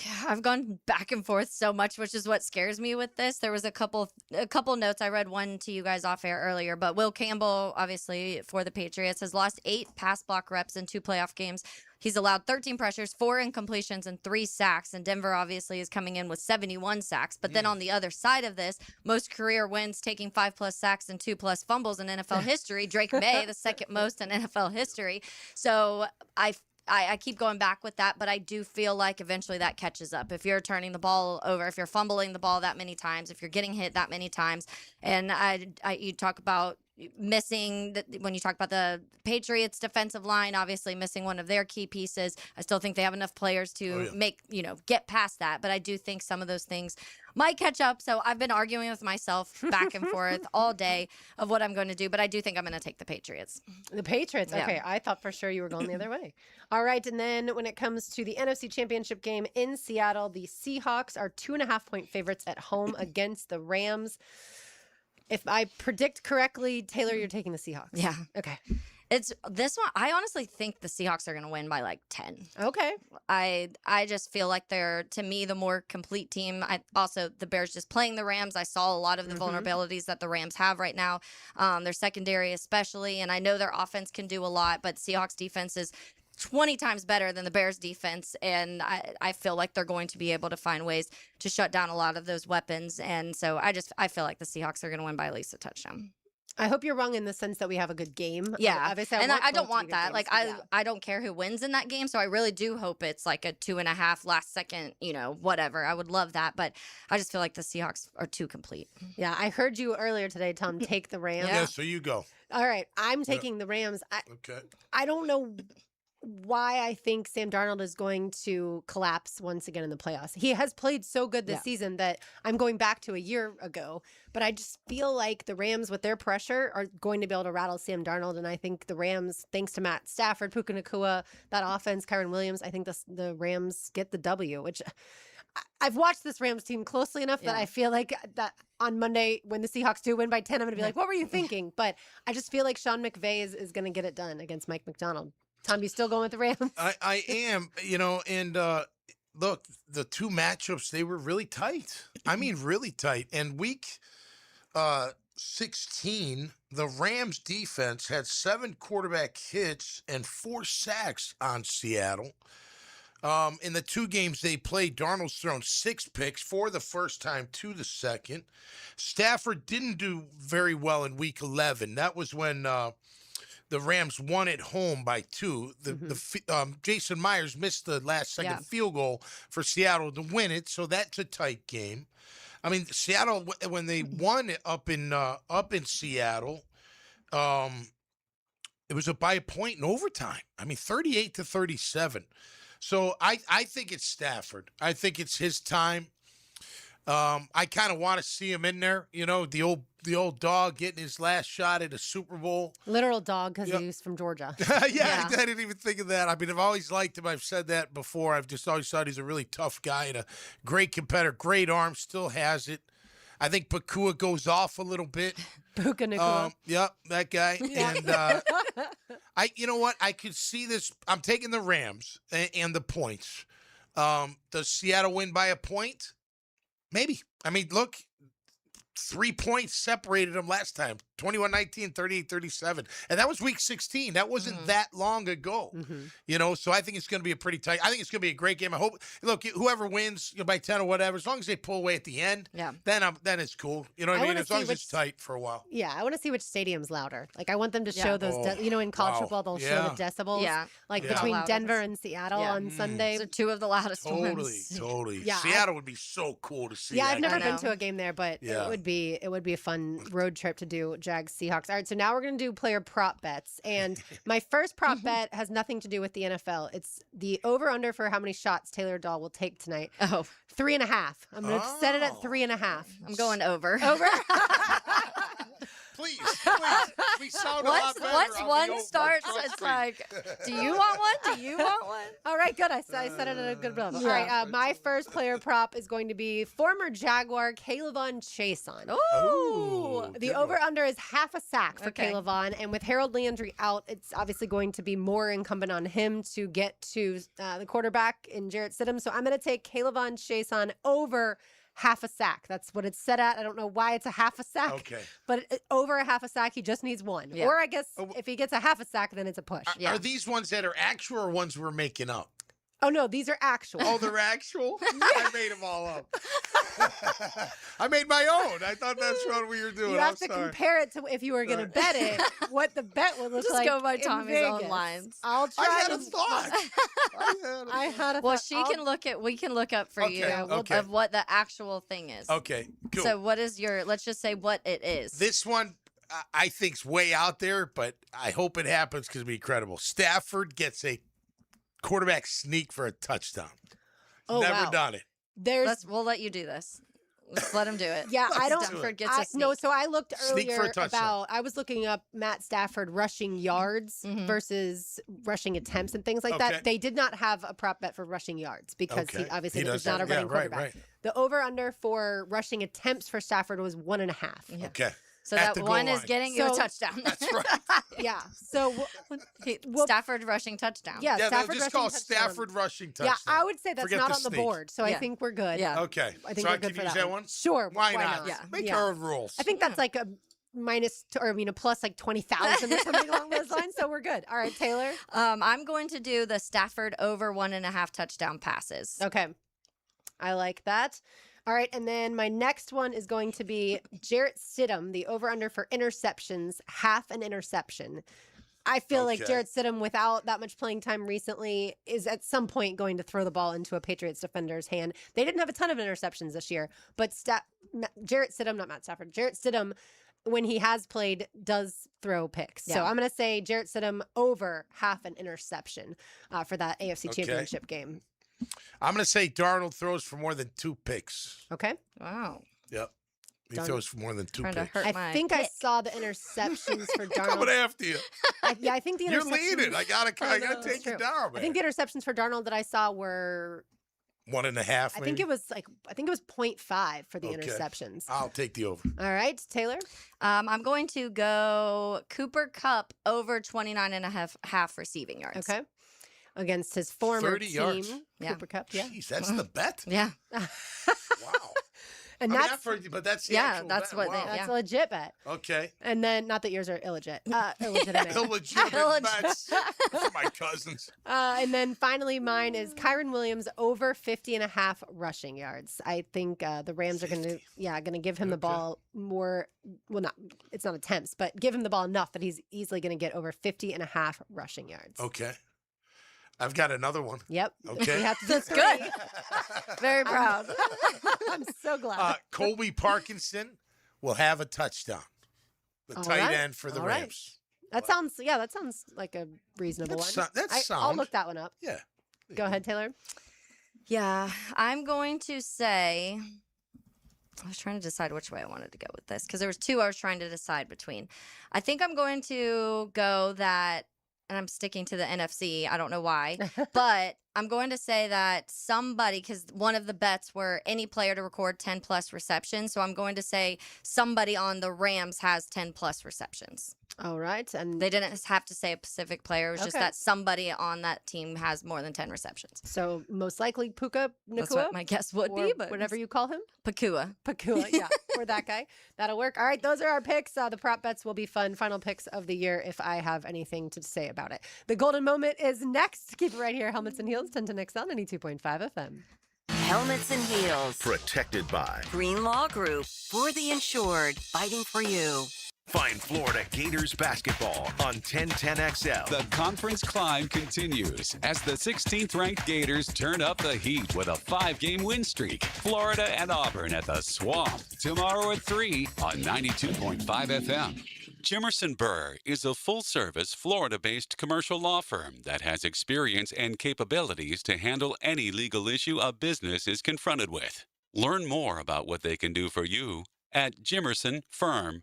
[SPEAKER 3] Yeah, I've gone back and forth so much, which is what scares me with this. There was a couple notes. I read one to you guys off air earlier, but Will Campbell, obviously for the Patriots, has lost 8 pass block reps in 2 playoff games. He's allowed 13 pressures, 4 incompletions, and 3 sacks. And Denver obviously is coming in with 71 sacks. But then on the other side of this, most career wins taking 5+ sacks and 2+ fumbles in NFL history. Drake May, the second most in NFL history. So I keep going back with that, but I do feel like eventually that catches up. If you're turning the ball over, if you're fumbling the ball that many times, if you're getting hit that many times, and you talk about missing when you talk about the Patriots defensive line, obviously missing one of their key pieces. I still think they have enough players to get past that, but I do think some of those things might catch up. So I've been arguing with myself back and forth all day of what I'm going to do, but I do think I'm going to take the Patriots.
[SPEAKER 4] The Patriots.
[SPEAKER 3] Yeah.
[SPEAKER 4] Okay. I thought for sure you were going the other way. All right. And then when it comes to the NFC Championship game in Seattle, the Seahawks are 2.5-point favorites at home against the Rams. If I predict correctly, Taylor, you're taking the Seahawks.
[SPEAKER 3] Yeah.
[SPEAKER 4] Okay.
[SPEAKER 3] It's this one. I honestly think the Seahawks are going to win by like 10.
[SPEAKER 4] Okay.
[SPEAKER 3] I just feel like they're, to me, the more complete team. The Bears just playing the Rams. I saw a lot of the vulnerabilities that the Rams have right now. Their secondary especially, and I know their offense can do a lot, but Seahawks defense is 20 times better than the Bears defense, and I feel like they're going to be able to find ways to shut down a lot of those weapons. And so I feel like the Seahawks are going to win by at least a touchdown.
[SPEAKER 4] I hope you're wrong in the sense that we have a good game.
[SPEAKER 3] Yeah,
[SPEAKER 4] Obviously,
[SPEAKER 3] and I don't
[SPEAKER 4] both to
[SPEAKER 3] want
[SPEAKER 4] be good
[SPEAKER 3] that.
[SPEAKER 4] games,
[SPEAKER 3] Like
[SPEAKER 4] but yeah.
[SPEAKER 3] I don't care who wins in that game. So I really do hope it's like a 2.5 last second, whatever. I would love that, but I just feel like the Seahawks are too complete.
[SPEAKER 4] Yeah, I heard you earlier today, Tom, take the Rams.
[SPEAKER 5] Yeah, so you go.
[SPEAKER 4] All right, I'm taking the Rams.
[SPEAKER 5] Okay.
[SPEAKER 4] I don't know why I think Sam Darnold is going to collapse once again in the playoffs. He has played so good this season that I'm going back to a year ago, but I just feel like the Rams with their pressure are going to be able to rattle Sam Darnold, and I think the Rams, thanks to Matt Stafford, Puka Nacua, that offense, Kyron Williams, I think the Rams get the W, which I've watched this Rams team closely enough that I feel like that on Monday when the Seahawks do win by 10, I'm going to be like, what were you thinking? But I just feel like Sean McVay is going to get it done against Mike McDonald. Tom, you still going with the Rams?
[SPEAKER 5] I am, and look, the two matchups, they were really tight. I mean, really tight. And week 16, the Rams defense had 7 quarterback hits and 4 sacks on Seattle. In the 2 games they played, Darnold's thrown 6 picks, 4 the first time, 2 the second. Stafford didn't do very well in week 11. That was when the Rams won at home by 2. Jason Myers missed the last second field goal for Seattle to win it, so that's a tight game. I mean, Seattle, when they won it up in Seattle, it was by a point in overtime. I mean, 38-37. So I think it's Stafford. I think it's his time. I kind of want to see him in there. The old dog getting his last shot at a Super Bowl.
[SPEAKER 4] Literal dog because he's from Georgia.
[SPEAKER 5] I didn't even think of that. I mean, I've always liked him. I've said that before. I've just always thought he's a really tough guy and a great competitor. Great arm, still has it. I think Pakua goes off a little bit.
[SPEAKER 4] Puka Nacua.
[SPEAKER 5] Yep, that guy. And you know what? I could see this. I'm taking the Rams and the points. Does Seattle win by a point? Maybe. I mean, look, 3 points separated them last time. 21-19, 38-37. And that was week 16. That wasn't that long ago. So I think it's going to be a pretty tight. I think it's going to be a great game. I hope, look, whoever wins by 10 or whatever, as long as they pull away at the end, then it's cool. You know what I mean? As long as it's tight for a while.
[SPEAKER 4] Yeah, I want to see which stadium's louder. Like, I want them to show those, in college football, they'll show the decibels.
[SPEAKER 3] Yeah.
[SPEAKER 4] Like, between Denver and Seattle on Sunday.
[SPEAKER 3] So 2 of the loudest ones.
[SPEAKER 5] Totally.
[SPEAKER 4] Yeah,
[SPEAKER 5] Seattle would be so cool to see.
[SPEAKER 4] Yeah, I've never been to a game there, but
[SPEAKER 5] Yeah.
[SPEAKER 4] it would be a fun road trip to do Jags Seahawks. All right, so now we're going to do player prop bets. And my first prop bet has nothing to do with the NFL. It's the over-under for how many shots Taylor Dahl will take tonight. 3.5. I'm going to set it at 3.5.
[SPEAKER 3] I'm going over.
[SPEAKER 4] Over?
[SPEAKER 5] Please. We sound a lot better.
[SPEAKER 3] Once
[SPEAKER 5] on the
[SPEAKER 3] one
[SPEAKER 5] over,
[SPEAKER 3] starts,
[SPEAKER 5] trust
[SPEAKER 3] it's
[SPEAKER 5] me.
[SPEAKER 3] like, do you want one? Do you want one?
[SPEAKER 4] All right, good. I set it at a good level. All right, my first player prop is going to be former Jaguar Caleb Chason.
[SPEAKER 3] Ooh.
[SPEAKER 4] The over-under is half a sack for Caleb, and with Harold Landry out, it's obviously going to be more incumbent on him to get to the quarterback in Jarrett Stidham. So I'm going to take Caleb Chason over half a sack. That's what it's set at. I don't know why it's a half a sack.
[SPEAKER 5] Okay.
[SPEAKER 4] But over a half a sack, he just needs 1.
[SPEAKER 3] Yeah.
[SPEAKER 4] Or I guess if he gets a half a sack, then it's a push.
[SPEAKER 5] Are these ones that are actual or ones we're making up?
[SPEAKER 4] Oh, no, these are actual.
[SPEAKER 5] Oh, they're actual? I made them all up. I made my own. I thought that's what we were doing.
[SPEAKER 4] You have to compare it to if you were going to bet it, what the bet would look
[SPEAKER 3] Just
[SPEAKER 4] like.
[SPEAKER 3] go by
[SPEAKER 4] in
[SPEAKER 3] Tommy's
[SPEAKER 4] Vegas.
[SPEAKER 3] own lines.
[SPEAKER 4] I'll try.
[SPEAKER 5] I had a thought.
[SPEAKER 4] I had a
[SPEAKER 3] Well,
[SPEAKER 4] thought.
[SPEAKER 3] we can look up for you of what the actual thing is.
[SPEAKER 5] Okay, cool.
[SPEAKER 3] So what is let's just say what it is.
[SPEAKER 5] This one I think's way out there, but I hope it happens because it'll be incredible. Stafford gets a quarterback sneak for a touchdown.
[SPEAKER 4] Oh,
[SPEAKER 5] Never
[SPEAKER 4] wow.
[SPEAKER 5] done it.
[SPEAKER 3] We'll let you do this. Let's let him do it.
[SPEAKER 4] Yeah, I don't.
[SPEAKER 3] Stafford gets a sneak.
[SPEAKER 4] No, so I looked
[SPEAKER 5] Sneak for a
[SPEAKER 4] earlier
[SPEAKER 5] touchdown.
[SPEAKER 4] I was looking up Matt Stafford rushing yards versus rushing attempts and things like that. They did not have a prop bet for rushing yards because he obviously is not a running quarterback.
[SPEAKER 5] Right.
[SPEAKER 4] The over/under for rushing attempts for Stafford was 1.5.
[SPEAKER 5] Okay.
[SPEAKER 3] So
[SPEAKER 5] At
[SPEAKER 3] that
[SPEAKER 5] the goal
[SPEAKER 3] one is
[SPEAKER 5] line.
[SPEAKER 3] getting you a touchdown.
[SPEAKER 5] That's right.
[SPEAKER 4] Yeah. So
[SPEAKER 3] Stafford rushing touchdown.
[SPEAKER 4] Yeah,
[SPEAKER 5] Yeah,
[SPEAKER 4] Stafford
[SPEAKER 5] just
[SPEAKER 4] rushing
[SPEAKER 5] call
[SPEAKER 4] touchdown.
[SPEAKER 5] Stafford rushing touchdown.
[SPEAKER 4] Yeah, I would say that's
[SPEAKER 5] Forget
[SPEAKER 4] not
[SPEAKER 5] the
[SPEAKER 4] on the
[SPEAKER 5] sneak.
[SPEAKER 4] board. So I
[SPEAKER 3] Yeah.
[SPEAKER 4] think we're good.
[SPEAKER 3] Yeah.
[SPEAKER 5] Okay.
[SPEAKER 4] I think
[SPEAKER 5] so
[SPEAKER 4] we're
[SPEAKER 5] I
[SPEAKER 4] good
[SPEAKER 5] can
[SPEAKER 4] for
[SPEAKER 5] use
[SPEAKER 4] that
[SPEAKER 5] that
[SPEAKER 4] one.
[SPEAKER 5] one?
[SPEAKER 4] Sure.
[SPEAKER 5] Why not?
[SPEAKER 4] Yeah.
[SPEAKER 5] Make
[SPEAKER 4] Yeah.
[SPEAKER 5] our own rules.
[SPEAKER 4] I think that's like a minus, a plus like 20,000 or something along those lines. So we're good. All right, Taylor.
[SPEAKER 3] I'm going to do the Stafford over 1.5 touchdown passes.
[SPEAKER 4] Okay. I like that. All right, and then my next one is going to be Jarrett Stidham, the over-under for interceptions, half an interception. I feel like Jarrett Stidham, without that much playing time recently, is at some point going to throw the ball into a Patriots defender's hand. They didn't have a ton of interceptions this year, but Jarrett Stidham, not Matt Stafford, Jarrett Stidham, when he has played, does throw picks. So I'm going to say Jarrett Stidham over half an interception for that AFC Championship game.
[SPEAKER 5] I'm going to say Darnold throws for more than 2 picks.
[SPEAKER 4] Okay.
[SPEAKER 3] Wow.
[SPEAKER 5] Yep. He throws for more than 2 picks.
[SPEAKER 4] I think I saw the interceptions for Darnold.
[SPEAKER 5] Coming after you.
[SPEAKER 4] I think the interceptions.
[SPEAKER 5] You're leading. I gotta take you down, man.
[SPEAKER 4] I think the interceptions for Darnold that I saw were
[SPEAKER 5] 1.5. Maybe?
[SPEAKER 4] I think it was 0.5 for the interceptions.
[SPEAKER 5] I'll take the over.
[SPEAKER 4] All right, Taylor.
[SPEAKER 3] I'm going to go Cooper Kupp over 29.5 receiving yards.
[SPEAKER 4] Okay. Against his former
[SPEAKER 5] 30
[SPEAKER 4] team,
[SPEAKER 5] yards.
[SPEAKER 4] Cooper Kupp. Yeah.
[SPEAKER 5] Jeez, that's the bet?
[SPEAKER 3] Yeah.
[SPEAKER 5] Wow.
[SPEAKER 4] And
[SPEAKER 5] but that's the actual
[SPEAKER 3] that's
[SPEAKER 5] bet.
[SPEAKER 3] what
[SPEAKER 5] Wow.
[SPEAKER 4] That's a legit bet.
[SPEAKER 5] Okay.
[SPEAKER 4] And then, not that yours are illegitimate. Illegitimate.
[SPEAKER 5] Illegitimate bets for my cousins.
[SPEAKER 4] And then finally, mine is Kyron Williams over 50.5 rushing yards. I think the Rams are going to give him the ball more. Well, it's not attempts, but give him the ball enough that he's easily going to get over 50.5 rushing yards.
[SPEAKER 5] Okay. I've got another one.
[SPEAKER 4] Yep.
[SPEAKER 5] Okay.
[SPEAKER 4] We have to do
[SPEAKER 3] That's good. Very proud.
[SPEAKER 4] I'm so glad.
[SPEAKER 5] Colby Parkinson will have a touchdown. The tight end for the Rams.
[SPEAKER 4] That sounds like a reasonable one.
[SPEAKER 5] That's sound.
[SPEAKER 4] I'll look that one up.
[SPEAKER 5] Yeah.
[SPEAKER 4] Go ahead, Taylor.
[SPEAKER 3] Yeah, I'm going to say, I was trying to decide which way I wanted to go with this because there was 2 I was trying to decide between. I think I'm going to go that, and I'm sticking to the NFC. I don't know why, but I'm going to say that somebody, because one of the bets were any player to record 10 plus receptions. So I'm going to say somebody on the Rams has 10 plus receptions.
[SPEAKER 4] All right. And
[SPEAKER 3] they didn't have to say a specific player. It was just that somebody on that team has more than 10 receptions.
[SPEAKER 4] So most likely Puka Nacua.
[SPEAKER 3] That's what my guess would be, but
[SPEAKER 4] whatever you call him.
[SPEAKER 3] Pakua,
[SPEAKER 4] yeah, or that guy. That'll work. All right, those are our picks. The prop bets will be fun. Final picks of the year if I have anything to say about it. The golden moment is next. Keep it right here. Helmets and Heels, 10 to XL, 92.5 FM.
[SPEAKER 11] Helmets and Heels.
[SPEAKER 2] Protected by
[SPEAKER 11] Green Law Group. For the insured. Fighting for you.
[SPEAKER 2] Find Florida Gators basketball on 1010XL.
[SPEAKER 7] The conference climb continues as the 16th-ranked Gators turn up the heat with a 5-game win streak. Florida and Auburn at the Swamp tomorrow at 3 on 92.5 FM. Jimerson Burr is a full-service, Florida-based commercial law firm that has experience and capabilities to handle any legal issue a business is confronted with. Learn more about what they can do for you at jimersonfirm.com.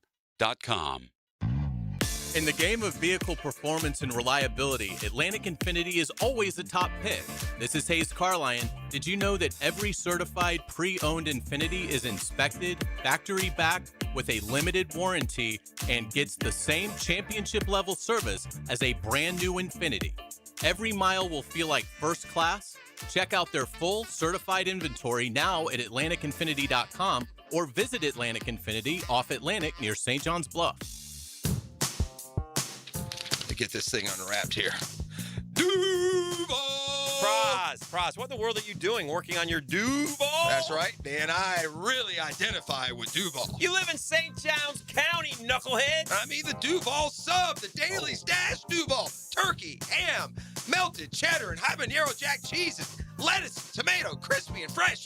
[SPEAKER 18] In the game of vehicle performance and reliability, Atlantic Infinity is always the top pick. This is Hayes Carlion. Did you know that every certified pre-owned Infinity is inspected, factory-backed, with a limited warranty, and gets the same championship-level service as a brand-new Infinity? Every mile will feel like first class. Check out their full certified inventory now at AtlanticInfinity.com or visit Atlantic Infinity off Atlantic near St. John's Bluff.
[SPEAKER 12] To get this thing unwrapped here. Duval! Praz, what in the world are you doing working on your Duval? That's right, man. I really identify with Duval. You live in St. John's County, knucklehead. I mean the Duval sub, the Daily Stash Duval. Turkey, ham, melted cheddar, and habanero jack cheeses. Lettuce, tomato, crispy and fresh,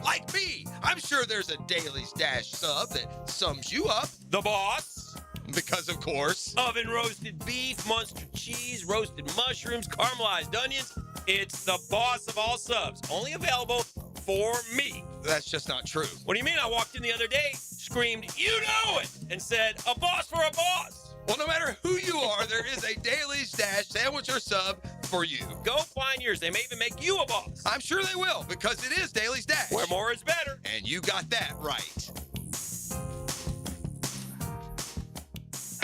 [SPEAKER 12] like me. I'm sure there's a Daily Stash sub that sums you up. The boss. Because, of course, oven roasted beef, Munster cheese, roasted mushrooms, caramelized onions. It's the boss of all subs. Only available for me. That's just not true. What do you mean? I walked in the other day, screamed, "You know it!" and said, "A boss for a boss." Well, no matter who you are, there is a Daily Stash sandwich or sub for you. Go find yours. They may even make you a boss. I'm sure they will, because it is Daily Stash. Where more is better. And you got that right.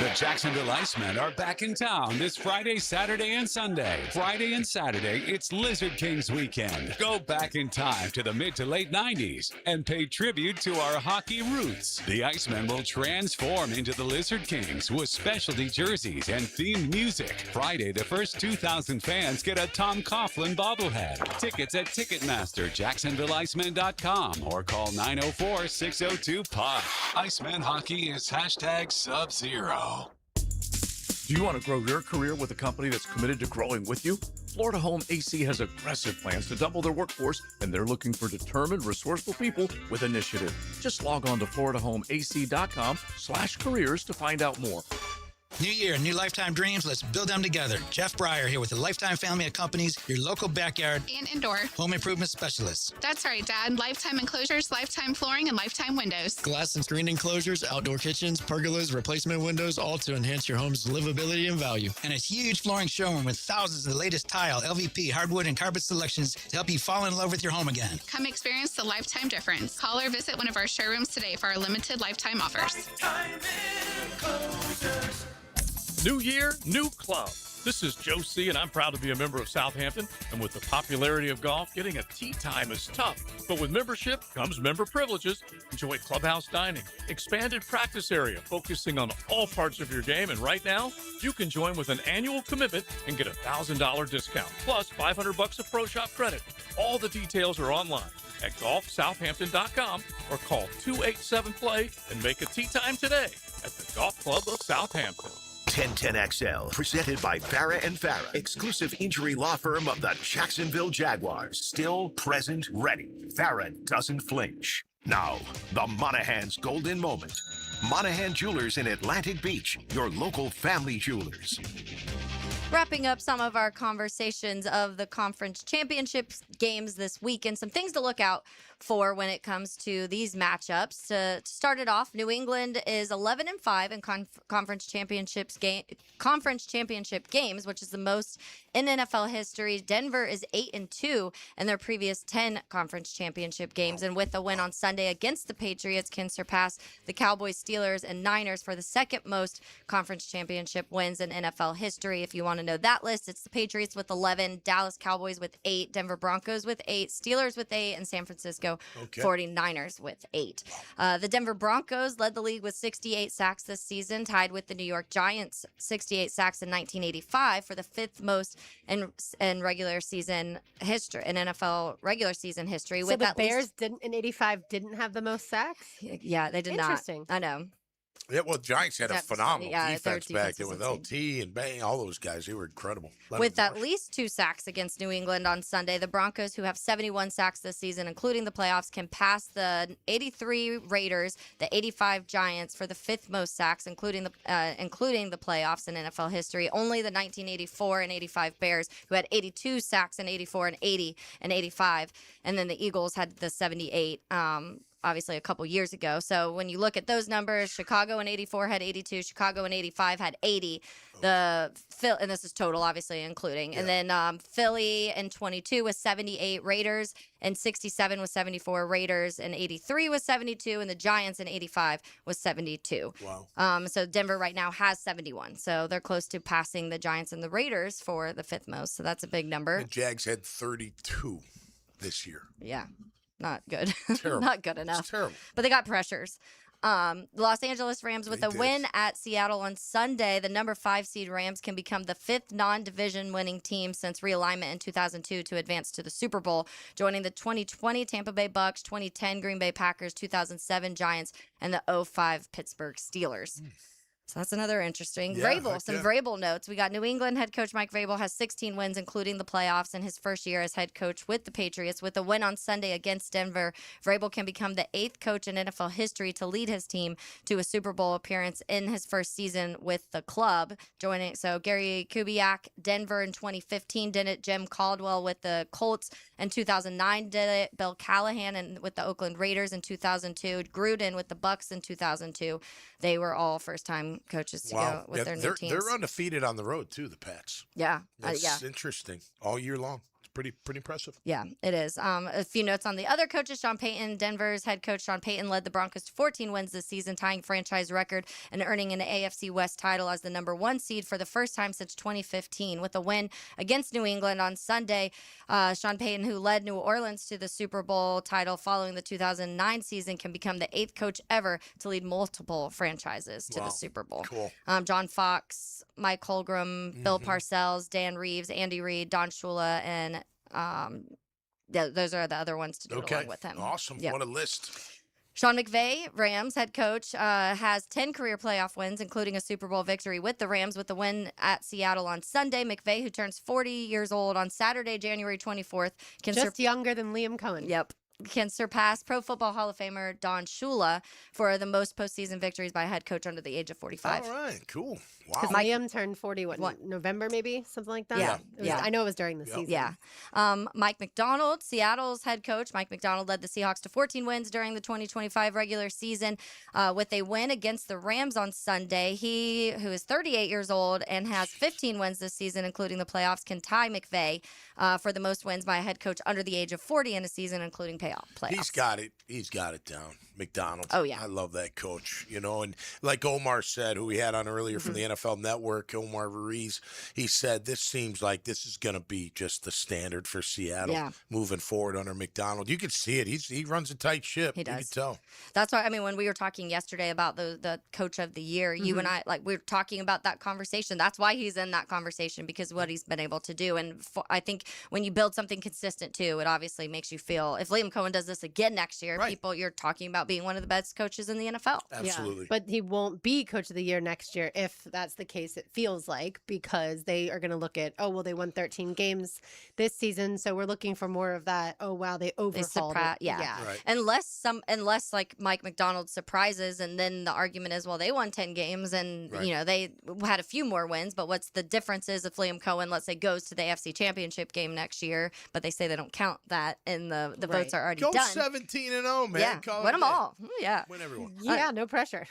[SPEAKER 7] The Jacksonville Icemen are back in town this Friday, Saturday, and Sunday. Friday and Saturday, it's Lizard Kings weekend. Go back in time to the mid to late 90s and pay tribute to our hockey roots. The Icemen will transform into the Lizard Kings with specialty jerseys and themed music. Friday, the first 2,000 fans get a Tom Coughlin bobblehead. Tickets at Ticketmaster, JacksonvilleIcemen.com, or call 904-602-PUCK. Iceman hockey is #Sub-Zero.
[SPEAKER 8] Do you want to grow your career with a company that's committed to growing with you? Florida Home AC has aggressive plans to double their workforce, and they're looking for determined, resourceful people with initiative. Just log on to FloridaHomeAC.com/careers to find out more.
[SPEAKER 14] New year, new lifetime dreams. Let's build them together. Jeff Breyer here with the Lifetime family of companies, your local backyard
[SPEAKER 15] and indoor
[SPEAKER 14] home improvement specialists.
[SPEAKER 15] That's right, Dad. Lifetime enclosures, lifetime flooring, and lifetime windows.
[SPEAKER 16] Glass and screen enclosures, outdoor kitchens, pergolas, replacement windows, all to enhance your home's livability and value.
[SPEAKER 14] And a huge flooring showroom with thousands of the latest tile, LVP, hardwood, and carpet selections to help you fall in love with your home again.
[SPEAKER 15] Come experience the lifetime difference. Call or visit one of our showrooms today for our limited lifetime offers.
[SPEAKER 8] New year, new club. This is Joe C., and I'm proud to be a member of Southampton. And with the popularity of golf, getting a tee time is tough. But with membership comes member privileges. Enjoy clubhouse dining, expanded practice area, focusing on all parts of your game. And right now, you can join with an annual commitment and get a $1,000 discount, plus $500 of Pro Shop credit. All the details are online at golfsouthampton.com or call 287-PLAY and make a tee time today at the Golf Club of Southampton.
[SPEAKER 2] 1010XL, presented by Farah and Farah, exclusive injury law firm of the Jacksonville Jaguars. Still, present, ready. Farah doesn't flinch. Now, the Monahan's golden moment. Monahan Jewelers in Atlantic Beach, your local family jewelers.
[SPEAKER 3] Wrapping up some of our conversations of the conference championship games this weekend, some things to look out for when it comes to these matchups. To start it off, New England is 11-5 in conference championship games, which is the most in NFL history. Denver is 8-2 in their previous 10 conference championship games, and with a win on Sunday against the Patriots, can surpass the Cowboys, Steelers, and Niners for the second most conference championship wins in NFL history. If you want to know that list, it's the Patriots with 11, Dallas Cowboys with 8, Denver Broncos with 8, Steelers with 8, and San Francisco 49ers with 8. The Denver Broncos led the league with 68 sacks this season, tied with the New York Giants 68 sacks in 1985 for the fifth most in regular season history, in NFL regular season history.
[SPEAKER 4] So
[SPEAKER 3] with
[SPEAKER 4] the Bears in 85 didn't have the most sacks?
[SPEAKER 3] Yeah, they did not.
[SPEAKER 4] Interesting.
[SPEAKER 3] I know.
[SPEAKER 5] Yeah, well, Giants had a phenomenal
[SPEAKER 3] their
[SPEAKER 5] defense back there
[SPEAKER 3] was
[SPEAKER 5] with LT and Bang, all those guys. They were incredible.
[SPEAKER 3] With at least 2 sacks against New England on Sunday, the Broncos, who have 71 sacks this season, including the playoffs, can pass the 83 Raiders, the 85 Giants for the 5th most sacks, including the playoffs in NFL history. Only the 1984 and 85 Bears, who had 82 sacks in 84 and 80 and 85, and then the Eagles had the 78. Obviously a couple years ago. So when you look at those numbers, Chicago in 84 had 82, Chicago in 85 had 80. And this is total, obviously, including. Yeah. And then Philly in 22 was 78, Raiders in 67 was 74, Raiders in 83 was 72, and the Giants in 85 was 72.
[SPEAKER 5] Wow.
[SPEAKER 3] So Denver right now has 71. So they're close to passing the Giants and the Raiders for the 5th most. So that's a big number.
[SPEAKER 5] The Jags had 32 this year.
[SPEAKER 3] Yeah. Not good.
[SPEAKER 5] Terrible.
[SPEAKER 3] Not good enough.
[SPEAKER 5] It's terrible.
[SPEAKER 3] But they got pressures. The Los Angeles Rams with a win at Seattle on Sunday. The number 5 seed Rams can become the 5th non-division winning team since realignment in 2002 to advance to the Super Bowl, joining the 2020 Tampa Bay Bucks, 2010 Green Bay Packers, 2007 Giants, and the 2005 Pittsburgh Steelers. So that's another interesting. Vrabel notes. We got New England head coach Mike Vrabel has 16 wins, including the playoffs in his first year as head coach with the Patriots. With a win on Sunday against Denver, Vrabel can become the 8th coach in NFL history to lead his team to a Super Bowl appearance in his first season with the club. So Gary Kubiak, Denver in 2015 did it. Jim Caldwell with the Colts in 2009 did it. Bill Callahan with the Oakland Raiders in 2002. Gruden with the Bucks in 2002. They were all first-time coaches to go with their new teams.
[SPEAKER 5] They're undefeated on the road too, the Pats.
[SPEAKER 3] Yeah.
[SPEAKER 5] That's interesting all year long. It's pretty impressive.
[SPEAKER 3] Yeah, it is. A few notes on the other coaches. Sean Payton, Denver's head coach Sean Payton, led the Broncos to 14 wins this season, tying franchise record and earning an AFC West title as the number 1 seed for the first time since 2015. With a win against New England on Sunday, Sean Payton, who led New Orleans to the Super Bowl title following the 2009 season, can become the 8th coach ever to lead multiple franchises to the Super Bowl.
[SPEAKER 5] Cool.
[SPEAKER 3] John Fox, Mike Holmgren, Bill Parcells, Dan Reeves, Andy Reid, Don Shula, and those are the other ones to do it along with him.
[SPEAKER 5] Awesome.
[SPEAKER 3] Yep.
[SPEAKER 5] What a list.
[SPEAKER 3] Sean McVay, Rams head coach, has 10 career playoff wins, including a Super Bowl victory with the Rams with the win at Seattle on Sunday. McVay, who turns 40 years old on Saturday, January 24th, can
[SPEAKER 4] just younger than Liam Cohen.
[SPEAKER 3] Yep. Can surpass Pro Football Hall of Famer Don Shula for the most postseason victories by a head coach under the age of 45.
[SPEAKER 5] All right, cool. Wow.
[SPEAKER 4] Because Liam turned 40, November maybe? Something like that?
[SPEAKER 3] Yeah.
[SPEAKER 4] I know it was during the season.
[SPEAKER 3] Yeah. Mike McDonald, Seattle's head coach. Mike McDonald led the Seahawks to 14 wins during the 2025 regular season with a win against the Rams on Sunday. He, who is 38 years old and has 15 wins this season, including the playoffs, can tie McVay for the most wins by a head coach under the age of 40 in a season, including playoffs.
[SPEAKER 5] He's got it. He's got it down. McDonald.
[SPEAKER 3] Oh, yeah.
[SPEAKER 5] I love that coach, and like Omar said, who we had on earlier from the NFL Network, Omar Ruiz, he said this seems like this is going to be just the standard for Seattle moving forward under McDonald. You can see it. He runs a tight ship.
[SPEAKER 3] He does.
[SPEAKER 5] You can tell.
[SPEAKER 3] That's why, when we were talking yesterday about the coach of the year, you and I, we were talking about that conversation. That's why he's in that conversation, because what he's been able to do. And I think when you build something consistent too, it obviously makes you feel, if Liam Cohen does this again next year, you're talking about being one of the best coaches in the NFL.
[SPEAKER 5] Absolutely.
[SPEAKER 4] Yeah. But he won't be coach of the year next year if that's the case, it feels like, because they are going to look at, they won 13 games this season, so we're looking for more of that, they overhauled it.
[SPEAKER 3] Yeah. Right. Unless like Mike McDonald surprises, and then the argument is, they won 10 games and they had a few more wins, but what's the difference is if Liam Cohen, let's say, goes to the AFC Championship game next year, but they say they don't count that and the votes are already
[SPEAKER 5] Go
[SPEAKER 3] done.
[SPEAKER 5] 17-0, man.
[SPEAKER 3] Yeah, win them all. Yeah,
[SPEAKER 5] win everyone.
[SPEAKER 4] Yeah, no pressure.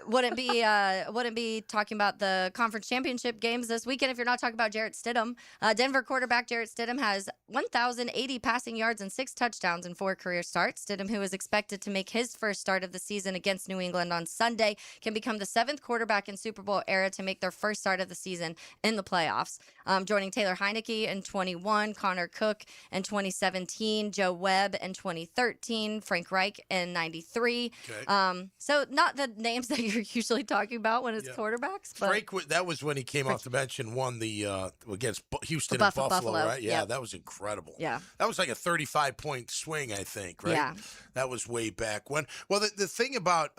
[SPEAKER 3] Wouldn't be talking about the conference championship games this weekend if you're not talking about Jarrett Stidham. Denver quarterback Jarrett Stidham has 1,080 passing yards and 6 touchdowns in 4 career starts. Stidham, who is expected to make his first start of the season against New England on Sunday, can become the 7th quarterback in Super Bowl era to make their first start of the season in the playoffs. Joining Taylor Heineke in 21, Connor Cook in 2017, Joe Webb in 2013, Frank Reich in 93.
[SPEAKER 5] Okay.
[SPEAKER 3] So not the names that you're usually talking about when it's quarterbacks. But
[SPEAKER 5] Frank, that was when he came off the bench and won the against Houston and Buffalo, right? Yeah, that was incredible.
[SPEAKER 3] Yeah.
[SPEAKER 5] That was like a 35-point swing, I think, right?
[SPEAKER 3] Yeah.
[SPEAKER 5] That was way back when. Well, the thing about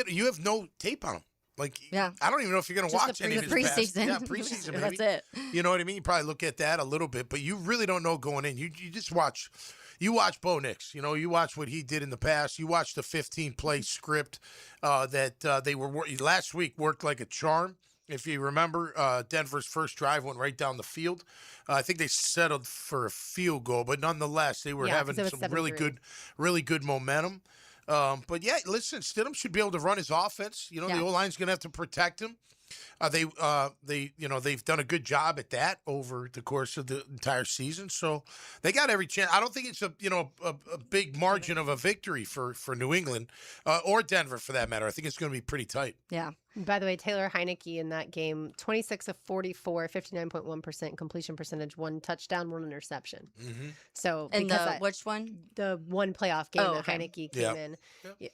[SPEAKER 5] you have no tape on him. I don't even know if you're going to watch any of his
[SPEAKER 3] preseason.
[SPEAKER 5] Yeah, preseason.
[SPEAKER 3] That's it.
[SPEAKER 5] You know what I mean? You probably look at that a little bit, but you really don't know going in. You just watch. You watch Bo Nix. You watch what he did in the past. You watch the 15-play script that they were last week worked like a charm. If you remember, Denver's first drive went right down the field. I think they settled for a field goal, but nonetheless, they were having some really good momentum. But yeah, listen, Stidham should be able to run his offense. The O-line's going to have to protect him. They've done a good job at that over the course of the entire season, so they got every chance. I don't think it's a big margin of a victory for New England or Denver for that matter. I think it's going to be pretty tight.
[SPEAKER 3] Yeah.
[SPEAKER 4] By the way, Taylor Heineke in that game, 26 of 44, 59.1% completion percentage, 1 touchdown, 1 interception.
[SPEAKER 5] Mm-hmm.
[SPEAKER 4] So,
[SPEAKER 3] which one?
[SPEAKER 4] The one playoff game that Heineke came in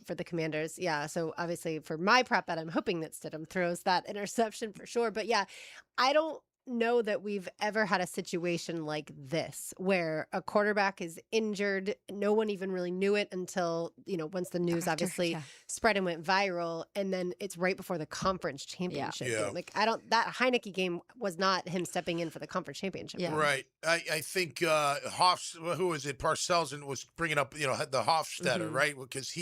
[SPEAKER 4] for the Commanders. Yeah. So obviously for my prop bet, I'm hoping that Stidham throws that interception for sure. But yeah, I don't know that we've ever had a situation like this where a quarterback is injured. No one even really knew it until, once the news obviously spread and went viral, and then it's right before the conference championship game. That Heineke game was not him stepping in for the conference championship.
[SPEAKER 3] Yeah.
[SPEAKER 5] Right. I think who was it? Parcells was bringing up, the Hofstetter, right? Because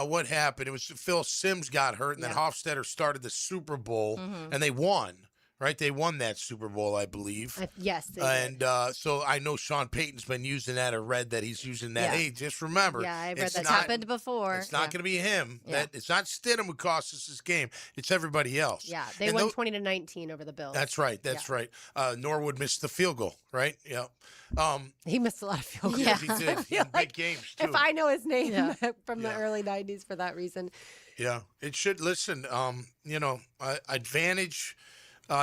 [SPEAKER 5] what happened? It was Phil Simms got hurt, and then Hofstetter started the Super Bowl, and they won. right? They won that Super Bowl, I believe.
[SPEAKER 4] Yes, they
[SPEAKER 5] and so I know Sean Payton's been using that, or read that he's using that.
[SPEAKER 3] Yeah.
[SPEAKER 5] Hey, just remember,
[SPEAKER 4] Yeah, I read
[SPEAKER 5] it's
[SPEAKER 3] That's
[SPEAKER 5] not,
[SPEAKER 3] happened before.
[SPEAKER 5] It's not going to be him.
[SPEAKER 3] Yeah.
[SPEAKER 5] It's not Stidham who cost us this game. It's everybody else.
[SPEAKER 4] Yeah, they
[SPEAKER 5] And
[SPEAKER 4] won
[SPEAKER 5] tho-
[SPEAKER 4] 20-19 over the Bills.
[SPEAKER 5] That's right. That's right. Norwood missed the field goal, right? Yeah.
[SPEAKER 4] He missed a lot of field goals.
[SPEAKER 5] Yes, he did.
[SPEAKER 4] I
[SPEAKER 5] In
[SPEAKER 4] feel
[SPEAKER 5] big
[SPEAKER 4] like
[SPEAKER 5] games, too.
[SPEAKER 4] if I know his name
[SPEAKER 3] Yeah.
[SPEAKER 4] from the early 90s for that reason.
[SPEAKER 5] Yeah, it should. Listen, advantage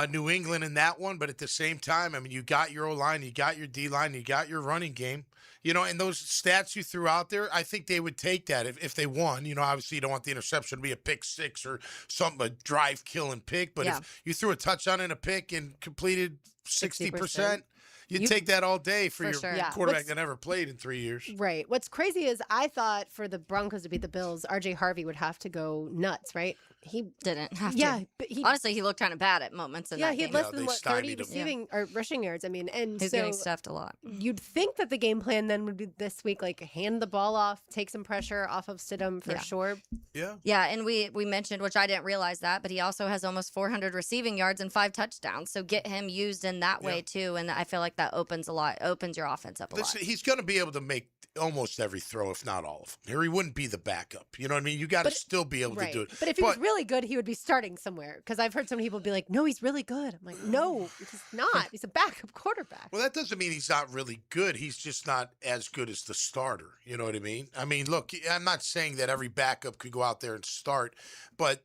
[SPEAKER 5] New England in that one, but at the same time, I mean, you got your O-line, you got your D-line, you got your running game. And those stats you threw out there, I think they would take that if they won. Obviously you don't want the interception to be a pick six or something, a drive, kill, and pick. But if you threw a touchdown and a pick and completed 60%, you'd take that all day for your
[SPEAKER 4] sure. Yeah.
[SPEAKER 5] quarterback that never played in 3 years.
[SPEAKER 4] Right. What's crazy is I thought for the Broncos to beat the Bills, RJ Harvey would have to go nuts, right? He
[SPEAKER 3] didn't have to.
[SPEAKER 4] Yeah, but
[SPEAKER 3] honestly, he looked kind of bad at moments in that
[SPEAKER 4] he had
[SPEAKER 3] game.
[SPEAKER 4] less than 30 receiving or rushing yards. I mean, and
[SPEAKER 3] He's
[SPEAKER 4] so
[SPEAKER 3] getting stuffed a lot.
[SPEAKER 4] You'd think that the game plan then would be this week, like hand the ball off, take some pressure off of Stidham for sure.
[SPEAKER 5] Yeah.
[SPEAKER 3] Yeah, and we mentioned, which I didn't realize that, but he also has almost 400 receiving yards and 5 touchdowns. So get him used in that way too, and I feel like that opens your offense up a lot.
[SPEAKER 5] He's going to be able to make almost every throw, if not all of them. Or he wouldn't be the backup. You know what I mean? You got to still be able to do it.
[SPEAKER 4] But if he was really good, he would be starting somewhere. Because I've heard some people be like, no, he's really good. I'm like, no, he's not. He's a backup quarterback.
[SPEAKER 5] Well, that doesn't mean he's not really good. He's just not as good as the starter. You know what I mean? I mean, look, I'm not saying that every backup could go out there and start, but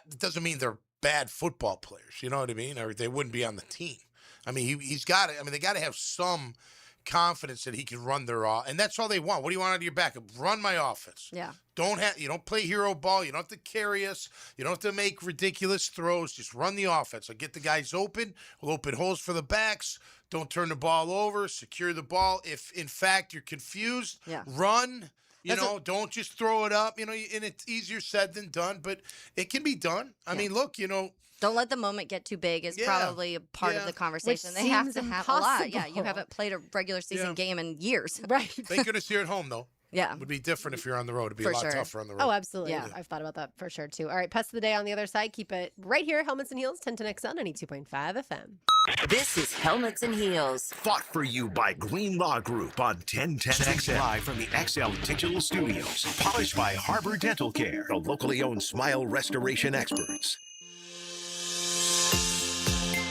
[SPEAKER 5] it doesn't mean they're bad football players. You know what I mean? Or they wouldn't be on the team. I mean, he's got to. I mean, they got to have some confidence that he can run their and that's all they want. What do you want out of your backup? Run my offense.
[SPEAKER 3] Yeah.
[SPEAKER 5] You don't play hero ball. You don't have to carry us. You don't have to make ridiculous throws. Just run the offense. I'll get the guys open. We'll open holes for the backs. Don't turn the ball over. Secure the ball. If in fact you're confused, run. Don't just throw it up. And it's easier said than done, but it can be done. I mean, look,
[SPEAKER 3] Don't let the moment get too big is probably a part of the conversation. They have to have a lot. Yeah, you haven't played a regular season game in years.
[SPEAKER 4] Right.
[SPEAKER 5] Thank goodness you're at home, though.
[SPEAKER 3] Yeah.
[SPEAKER 5] It would be different if you're on the road. It'd be
[SPEAKER 3] For
[SPEAKER 5] a lot
[SPEAKER 3] sure.
[SPEAKER 5] tougher on the road.
[SPEAKER 4] Oh, absolutely.
[SPEAKER 3] Yeah.
[SPEAKER 4] I've thought about that for sure, too. All right, Pest of the Day on the other side. Keep it right here. Helmets and Heels, 10 to XL, 92.5 FM.
[SPEAKER 2] This is Helmets and Heels. Fought for you by Green Law Group on 1010XL. Live from the XL Digital Studios. Polished by Harbor Dental Care, the locally owned smile restoration experts.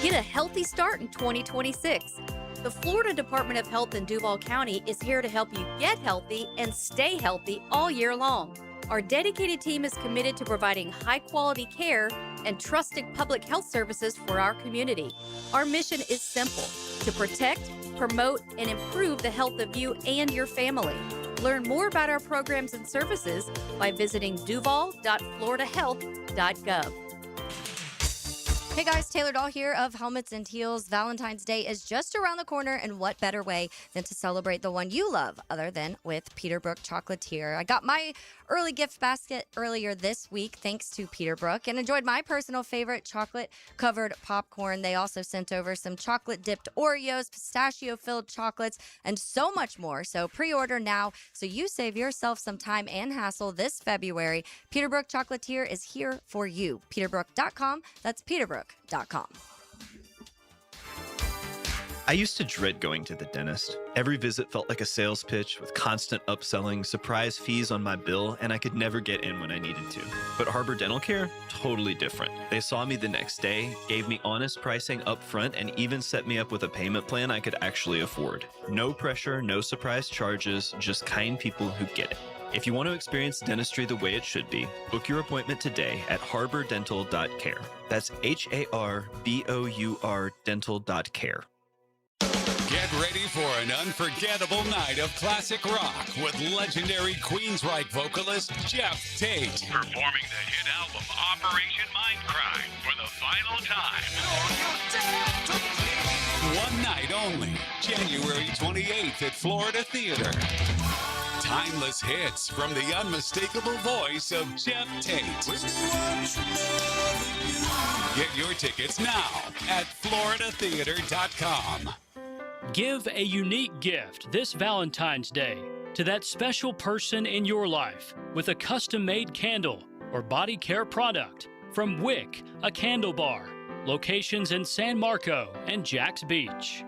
[SPEAKER 1] Get a healthy start in 2026. The Florida Department of Health in Duval County is here to help you get healthy and stay healthy all year long. Our dedicated team is committed to providing high-quality care and trusted public health services for our community. Our mission is simple: to protect, promote, and improve the health of you and your family. Learn more about our programs and services by visiting duval.floridahealth.gov.
[SPEAKER 3] Hey guys, Taylor Dahl here of Helmets and Heels. Valentine's Day is just around the corner, and what better way than to celebrate the one you love other than with Peterbrook Chocolatier. I got my early gift basket earlier this week thanks to Peterbrook and enjoyed my personal favorite chocolate-covered popcorn. They also sent over some chocolate-dipped Oreos, pistachio-filled chocolates, and so much more. So pre-order now so you save yourself some time and hassle this February. Peterbrook Chocolatier is here for you. Peterbrook.com. That's Peterbrook.com.
[SPEAKER 10] I used to dread going to the dentist. Every visit felt like a sales pitch with constant upselling, surprise fees on my bill, and I could never get in when I needed to. But Harbor Dental Care? Totally different. They saw me the next day, gave me honest pricing up front, and even set me up with a payment plan I could actually afford. No pressure, no surprise charges, just kind people who get it. If you want to experience dentistry the way it should be, book your appointment today at harbordental.care. That's HARBOUR dental.care.
[SPEAKER 7] Get ready for an unforgettable night of classic rock with legendary Queensryche vocalist Jeff Tate.
[SPEAKER 19] Performing the hit album Operation Mindcrime for the final time.
[SPEAKER 7] One night only, January 28th at Florida Theater. Timeless hits from the unmistakable voice of Jeff Tate. Get your tickets now at floridatheater.com.
[SPEAKER 21] Give a unique gift this Valentine's Day to that special person in your life with a custom-made candle or body care product from Wick, a candle bar. Locations in San Marco and Jacks Beach.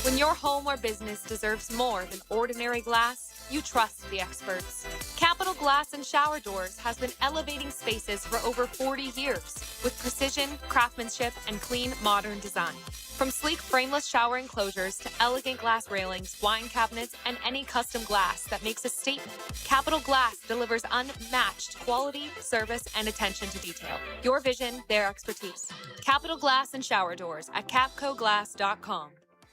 [SPEAKER 6] When your home or business deserves more than ordinary glass, you trust the experts. Capital Glass and Shower Doors has been elevating spaces for over 40 years with precision, craftsmanship, and clean, modern design. From sleek frameless shower enclosures to elegant glass railings, wine cabinets, and any custom glass that makes a statement, Capital Glass delivers unmatched quality, service, and attention to detail. Your vision, their expertise. Capital Glass and Shower Doors at capcoglass.com.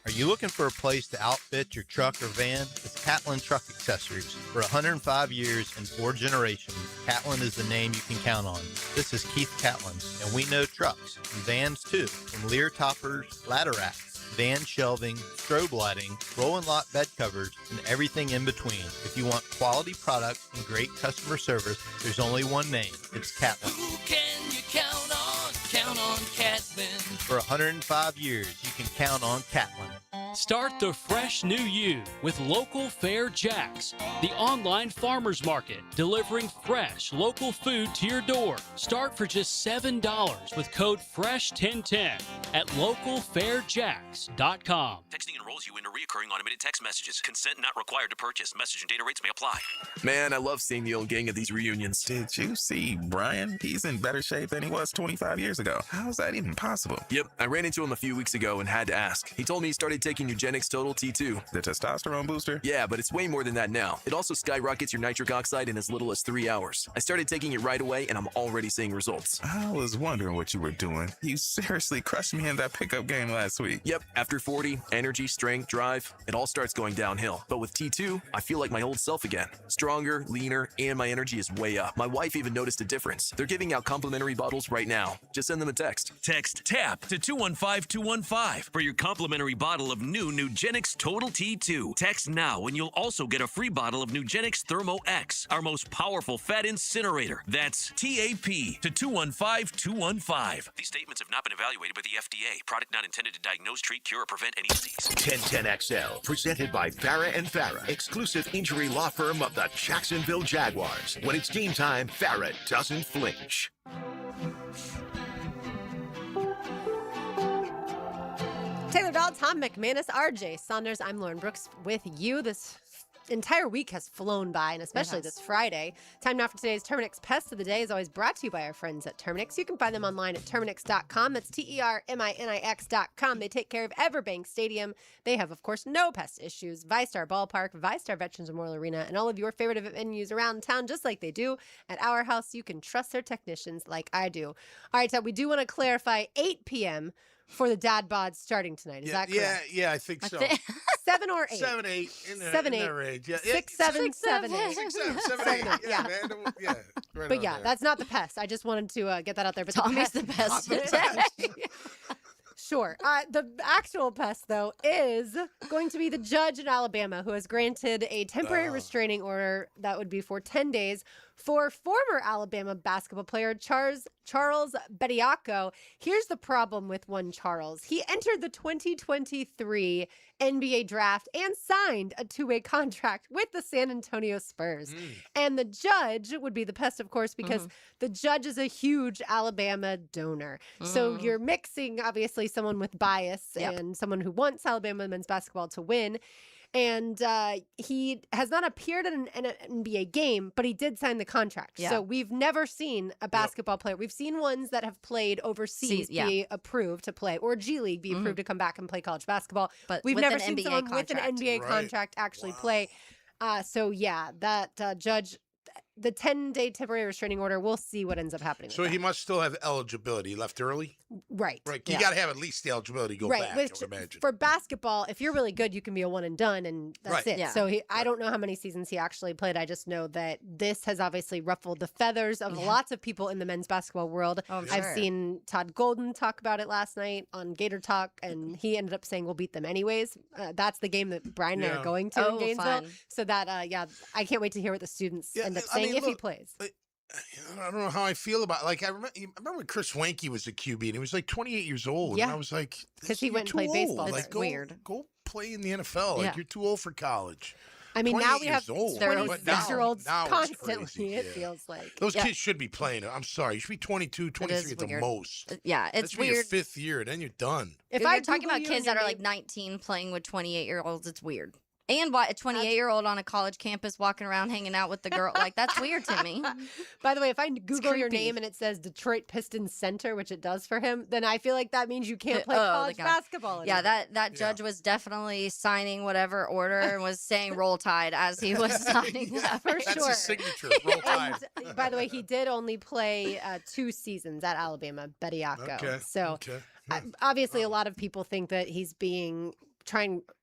[SPEAKER 13] Are you looking for a place to outfit your truck or van? It's Catlin Truck Accessories. For 105 years and 4 generations, Catlin is the name you can count on. This is Keith Catlin, and we know trucks and vans too, from Lear toppers, ladder racks, van shelving, strobe lighting, roll and lock bed covers, and everything in between. If you want quality products and great customer service, there's only one name. It's Catlin.
[SPEAKER 20] Who can you count on? Count on Catlin.
[SPEAKER 13] For 105 years, you can count on Catlin.
[SPEAKER 21] Start the fresh new you with Local Fair Jacks, the online farmers market delivering fresh local food to your door. Start for just $7 with code FRESH1010 at localfairjacks.com.
[SPEAKER 17] Texting enrolls you into recurring automated text messages. Consent not required to purchase. Message and data rates may apply.
[SPEAKER 22] Man, I love seeing the old gang at these reunions. Did you see Brian? He's in better shape than he was 25 years ago. How is that even possible? Yep, I ran into him a few weeks ago and had to ask. He told me he started taking Nugenix Total T2. The testosterone booster? Yeah, but it's way more than that now. It also skyrockets your nitric oxide in as little as 3 hours. I started taking it right away and I'm already seeing results. I was wondering what you were doing. You seriously crushed me in that pickup game last week. Yep, after 40, energy, strength, drive, it all starts going downhill. But with T2, I feel like my old self again. Stronger, leaner, and my energy is way up. My wife even noticed a difference. They're giving out complimentary bottles right now. Just send them a text.
[SPEAKER 17] Text TAP to 215215 for your complimentary bottle of new Nugenix Total T2. Text now and you'll also get a free bottle of Nugenix Thermo X, our most powerful fat incinerator. That's TAP to 215215. These statements have not been evaluated by the FDA. Product not intended to diagnose, treat, cure, or prevent any disease.
[SPEAKER 2] 1010XL, presented by Farah and Farah, exclusive injury law firm of the Jacksonville Jaguars. When it's game time, Farah doesn't flinch.
[SPEAKER 4] Taylor Dahl, Tom McManus, RJ Saunders. I'm Lauren Brooks with you. This entire week has flown by, and especially this Friday. Time now for today's Terminix Pest of the Day is always brought to you by our friends at Terminix. You can find them online at Terminix.com. That's TERMINIX.com. They take care of Everbank Stadium. They have, of course, no pest issues. ViStar Ballpark, ViStar Veterans Memorial Arena, and all of your favorite venues around town, just like they do at our house. You can trust their technicians like I do. All right, Ted, we do want to clarify 8 p.m. for the dad bod starting tonight. Is that correct?
[SPEAKER 5] Yeah, I think so.
[SPEAKER 4] 7 or 8?
[SPEAKER 5] 7, 8. In
[SPEAKER 4] 7, 8.
[SPEAKER 5] that range. Yeah.
[SPEAKER 4] 6, 7, 7, 8.
[SPEAKER 5] 6, 7, 8. Yeah, man. Yeah. Right
[SPEAKER 4] But
[SPEAKER 5] on
[SPEAKER 4] yeah,
[SPEAKER 5] there.
[SPEAKER 4] that's not the pest. I just wanted to get that out there. But
[SPEAKER 3] Tommy's the pest
[SPEAKER 4] today. Sure. The actual pest, though, is going to be the judge in Alabama who has granted a temporary restraining order that would be for 10 days for former Alabama basketball player Charles Bediako. Here's the problem with one Charles. He entered the 2023 NBA draft and signed a 2-way contract with the San Antonio Spurs. And the judge would be the pest, of course, because the judge is a huge Alabama donor. So you're mixing, obviously, someone with bias and someone who wants Alabama men's basketball to win. And he has not appeared in an NBA game, but he did sign the contract. So we've never seen a basketball player. We've seen ones that have played overseas be approved to play, or G League be approved to come back and play college basketball.
[SPEAKER 3] But
[SPEAKER 4] we've
[SPEAKER 3] with
[SPEAKER 4] never
[SPEAKER 3] an
[SPEAKER 4] seen
[SPEAKER 3] NBA
[SPEAKER 4] someone with an
[SPEAKER 3] contract.
[SPEAKER 4] NBA contract actually play. So yeah, that judge, the 10-day temporary restraining order, we'll see what ends up happening.
[SPEAKER 5] So he must still have eligibility. He left early?
[SPEAKER 4] Right.
[SPEAKER 5] You got to have at least the eligibility to go back,
[SPEAKER 4] Which,
[SPEAKER 5] I would imagine.
[SPEAKER 4] for basketball, if you're really good, you can be a one and done, and that's it.
[SPEAKER 3] Yeah.
[SPEAKER 4] So I don't know how many seasons he actually played. I just know that this has obviously ruffled the feathers of lots of people in the men's basketball world.
[SPEAKER 3] Oh,
[SPEAKER 4] I've
[SPEAKER 3] sure.
[SPEAKER 4] seen Todd Golden talk about it last night on Gator Talk, and he ended up saying we'll beat them anyways. That's the game that Brian and I are going to in Gainesville.
[SPEAKER 3] Fun.
[SPEAKER 4] So that, I can't wait to hear what the students end up saying if he plays.
[SPEAKER 5] I don't know how I feel about I remember when Chris Wanke was a QB and he was like 28 years old.
[SPEAKER 4] Yeah.
[SPEAKER 5] And I was like,
[SPEAKER 4] because he
[SPEAKER 5] you're
[SPEAKER 4] went and
[SPEAKER 5] too
[SPEAKER 4] played
[SPEAKER 5] old.
[SPEAKER 4] baseball.
[SPEAKER 5] Like,
[SPEAKER 4] That's weird.
[SPEAKER 5] Go play in the NFL. Like, you're too old for college.
[SPEAKER 4] I mean, now we have
[SPEAKER 5] 26-year-olds
[SPEAKER 4] constantly, it feels like.
[SPEAKER 5] Those kids should be playing. I'm sorry. You should be 22, 23 at the most.
[SPEAKER 3] Yeah, it's
[SPEAKER 5] That's
[SPEAKER 3] weird.
[SPEAKER 5] Your fifth year, then you're done.
[SPEAKER 3] If you're talking about kids that are like 19 playing with 28-year-olds, it's weird. And what, a 28-year-old on a college campus walking around hanging out with the girl, like that's weird to me.
[SPEAKER 4] By the way, if I Google your name and it says Detroit Pistons center, which it does for him, then I feel like that means you can't play college basketball anymore.
[SPEAKER 3] Yeah, that judge was definitely signing whatever order and was saying Roll Tide as he was signing that.
[SPEAKER 4] For
[SPEAKER 5] That's
[SPEAKER 4] sure.
[SPEAKER 5] his signature, Roll Tide.
[SPEAKER 4] And, by the way, he did only play 2 seasons at Alabama, Bediako.
[SPEAKER 5] Okay.
[SPEAKER 4] So obviously a lot of people think that he's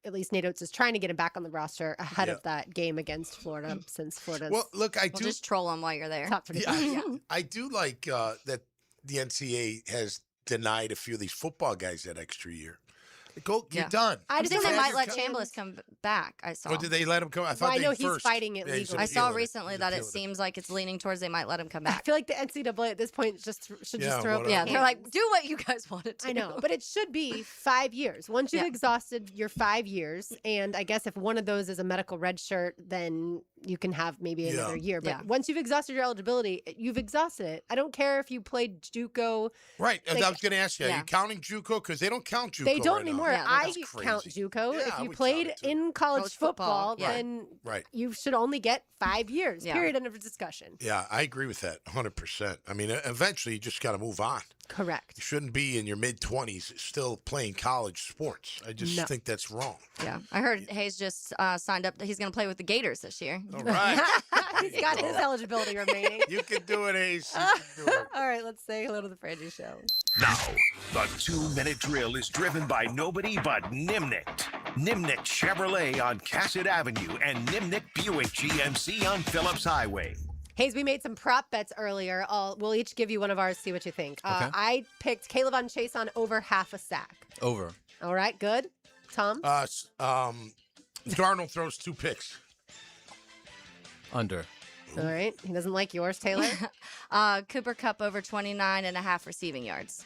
[SPEAKER 4] at least Nate Oates is trying to get him back on the roster ahead of that game against Florida, since Florida's.
[SPEAKER 5] Well, look, I do
[SPEAKER 3] just troll him while you're there.
[SPEAKER 4] Top 25.
[SPEAKER 5] I do like that the NCAA has denied a few of these football guys that extra year. Go, you're done.
[SPEAKER 3] I think they might let Chambliss come back. I saw.
[SPEAKER 5] Or did they let him come? I thought
[SPEAKER 4] I know he's
[SPEAKER 5] first.
[SPEAKER 4] fighting it legally.
[SPEAKER 3] I saw recently that it seems like it's leaning towards they might let him come back.
[SPEAKER 4] I feel like the NCAA at this point should just throw up.
[SPEAKER 3] Yeah, they're like, do what you guys wanted to.
[SPEAKER 4] I know, but it should be 5 years. Once you've exhausted your 5 years, and I guess if one of those is a medical red shirt, then you can have maybe another year. But once you've exhausted your eligibility, you've exhausted it. I don't care if you played JUCO.
[SPEAKER 5] Right.
[SPEAKER 4] Like,
[SPEAKER 5] I was going to ask you, are you counting JUCO? Because they don't count JUCO.
[SPEAKER 4] They don't
[SPEAKER 5] right
[SPEAKER 4] anymore.
[SPEAKER 5] now.
[SPEAKER 4] I count JUCO.
[SPEAKER 5] Yeah,
[SPEAKER 4] if
[SPEAKER 5] I
[SPEAKER 4] you
[SPEAKER 5] would
[SPEAKER 4] played in college football,
[SPEAKER 5] yeah.
[SPEAKER 4] then
[SPEAKER 5] Right.
[SPEAKER 4] you should only get 5 years.
[SPEAKER 3] Yeah.
[SPEAKER 4] Period. End of discussion.
[SPEAKER 5] Yeah, I agree with that 100%. I mean, eventually you just got to move on.
[SPEAKER 4] Correct.
[SPEAKER 5] You shouldn't be in your mid-20s still playing college sports. I just think that's wrong.
[SPEAKER 3] Yeah, I heard Hayes just signed up. He's going to play with the Gators this year.
[SPEAKER 5] All right.
[SPEAKER 4] He's got his eligibility remaining.
[SPEAKER 5] You can do it, Ace.
[SPEAKER 4] All right, let's say hello to the Frangie Show.
[SPEAKER 2] Now, the 2-minute drill is driven by nobody but Nimnicht. Nimnicht Chevrolet on Cassett Avenue and Nimnicht Buick GMC on Phillips Highway.
[SPEAKER 4] Hayes, we made some prop bets earlier. We'll each give you one of ours, see what you think.
[SPEAKER 9] Okay.
[SPEAKER 4] I picked Caleb on Chase on over half a sack.
[SPEAKER 9] Over.
[SPEAKER 4] All right, good. Tom?
[SPEAKER 5] Darnold throws 2 picks.
[SPEAKER 9] Under.
[SPEAKER 4] All right. He doesn't like yours, Taylor?
[SPEAKER 3] Cooper Kupp over 29.5 receiving yards.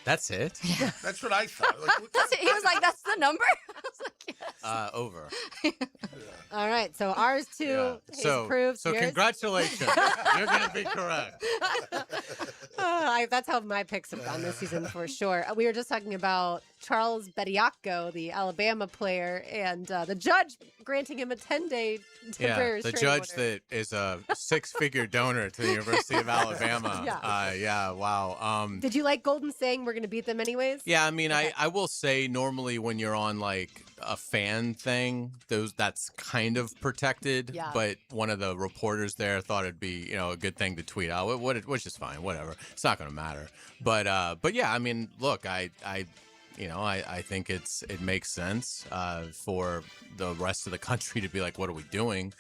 [SPEAKER 9] That's it?
[SPEAKER 5] That's what I thought. Like,
[SPEAKER 3] He was like, that's the number? I was like, yes.
[SPEAKER 9] Over.
[SPEAKER 4] All right, so ours too. Hayes approves.
[SPEAKER 9] So
[SPEAKER 4] Yours?
[SPEAKER 9] congratulations. You're going to be correct.
[SPEAKER 4] That's how my picks have gone this season for sure. We were just talking about Charles Bediako, the Alabama player, and the judge granting him a 10-day temporary
[SPEAKER 9] the
[SPEAKER 4] restraining
[SPEAKER 9] judge
[SPEAKER 4] order.
[SPEAKER 9] that is a 6-figure donor to the University of Alabama. Wow.
[SPEAKER 4] Did you like Golden saying we're going to beat them anyways?
[SPEAKER 9] Yeah, I mean, I will say normally when you're on like a fan thing, that's kind of protected.
[SPEAKER 4] Yeah.
[SPEAKER 9] But one of the reporters there thought it'd be a good thing to tweet out, which is fine, whatever. It's not going to matter. But yeah, I mean, look, I think it makes sense for the rest of the country to be like, what are we doing?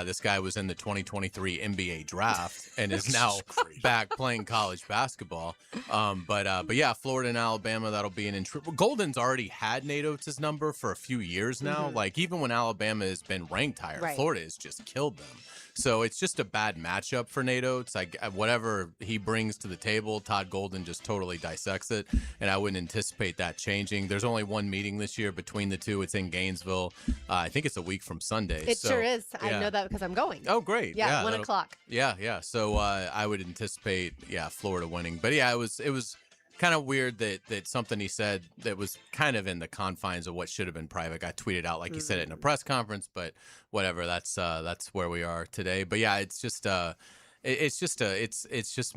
[SPEAKER 9] This guy was in the 2023 NBA draft and is now back playing college basketball. But yeah, Florida and Alabama, that'll be an intriguing. Golden's already had Nate Oates' number for a few years now.
[SPEAKER 4] Mm-hmm.
[SPEAKER 9] Like even when Alabama has been ranked higher,
[SPEAKER 4] Right.
[SPEAKER 9] Florida has just killed them. So it's just a bad matchup for Nate Oates. Whatever he brings to the table, Todd Golden just totally dissects it, and I wouldn't anticipate that changing. There's only one meeting this year between the two. It's in Gainesville. I think it's a week from Sunday.
[SPEAKER 4] It sure is. I know that because I'm going.
[SPEAKER 9] Oh, great.
[SPEAKER 4] Yeah, 1 o'clock.
[SPEAKER 9] Yeah. So I would anticipate, Florida winning. But yeah, it was kind of weird that something he said that was kind of in the confines of what should have been private got tweeted out like he said it in a press conference, but whatever, that's where we are today. But yeah, it's just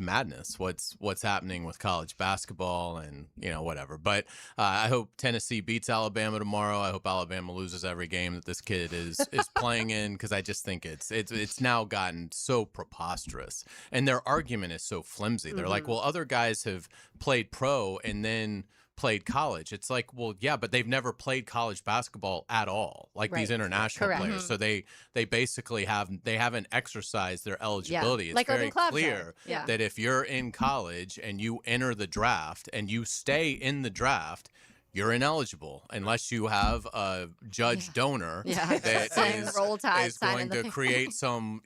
[SPEAKER 9] madness what's happening with college basketball and whatever. But I hope Tennessee beats Alabama tomorrow. I hope Alabama loses every game that this kid is playing in, because I just think it's now gotten so preposterous, and their argument is so flimsy. They're like, well, other guys have played pro and then played college. It's like, well, yeah, but they've never played college basketball at all, like these international
[SPEAKER 4] Correct.
[SPEAKER 9] players. So they basically haven't exercised their eligibility. It's
[SPEAKER 4] Like
[SPEAKER 9] very
[SPEAKER 4] Irvin Claptrap.
[SPEAKER 9] clear
[SPEAKER 4] Yeah.
[SPEAKER 9] that if you're in college and you enter the draft and you stay in the draft, you're ineligible unless you have a judge donor that
[SPEAKER 3] Saying roll tide,
[SPEAKER 9] is
[SPEAKER 3] sign in
[SPEAKER 9] going
[SPEAKER 3] the
[SPEAKER 9] to create some,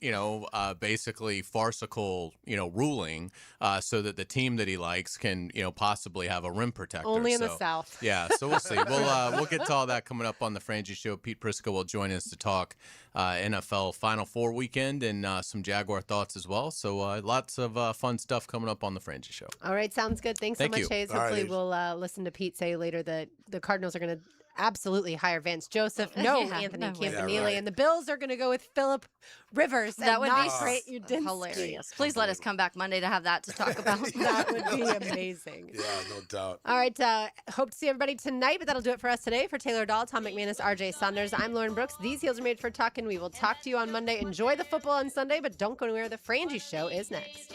[SPEAKER 9] basically farcical, ruling so that the team that he likes can, possibly have a rim protector.
[SPEAKER 4] Only in the South.
[SPEAKER 9] Yeah, so we'll see. We'll get to all that coming up on the Frangie Show. Pete Prisco will join us to talk NFL Final Four weekend and some Jaguar thoughts as well. So lots of fun stuff coming up on the Frangie Show.
[SPEAKER 4] All right, sounds good. Thanks
[SPEAKER 9] Thank
[SPEAKER 4] so much,
[SPEAKER 9] you.
[SPEAKER 4] Hayes.
[SPEAKER 9] All right,
[SPEAKER 4] Hopefully
[SPEAKER 9] Hayes.
[SPEAKER 4] we'll listen to Pete say later that the Cardinals are going to absolutely hire Vance Joseph. No,
[SPEAKER 3] Yeah,
[SPEAKER 4] Anthony
[SPEAKER 3] no way.
[SPEAKER 4] Campanile.
[SPEAKER 3] Yeah, right.
[SPEAKER 4] And the Bills are going to go with Phillip Rivers.
[SPEAKER 3] That
[SPEAKER 4] and
[SPEAKER 3] would
[SPEAKER 4] not
[SPEAKER 3] be
[SPEAKER 4] Trey Udinsky.
[SPEAKER 3] hilarious. Please let us come back Monday to have that to talk about.
[SPEAKER 4] That would be amazing.
[SPEAKER 5] Yeah, no doubt.
[SPEAKER 4] All right, hope to see everybody tonight, but that'll do it for us today. For Taylor Dahl, Tom McManus, RJ Saunders, I'm Lauren Brooks. These heels are made for talking. We will talk to you on Monday. Enjoy the football on Sunday, but don't go anywhere. The Frangie Show is next.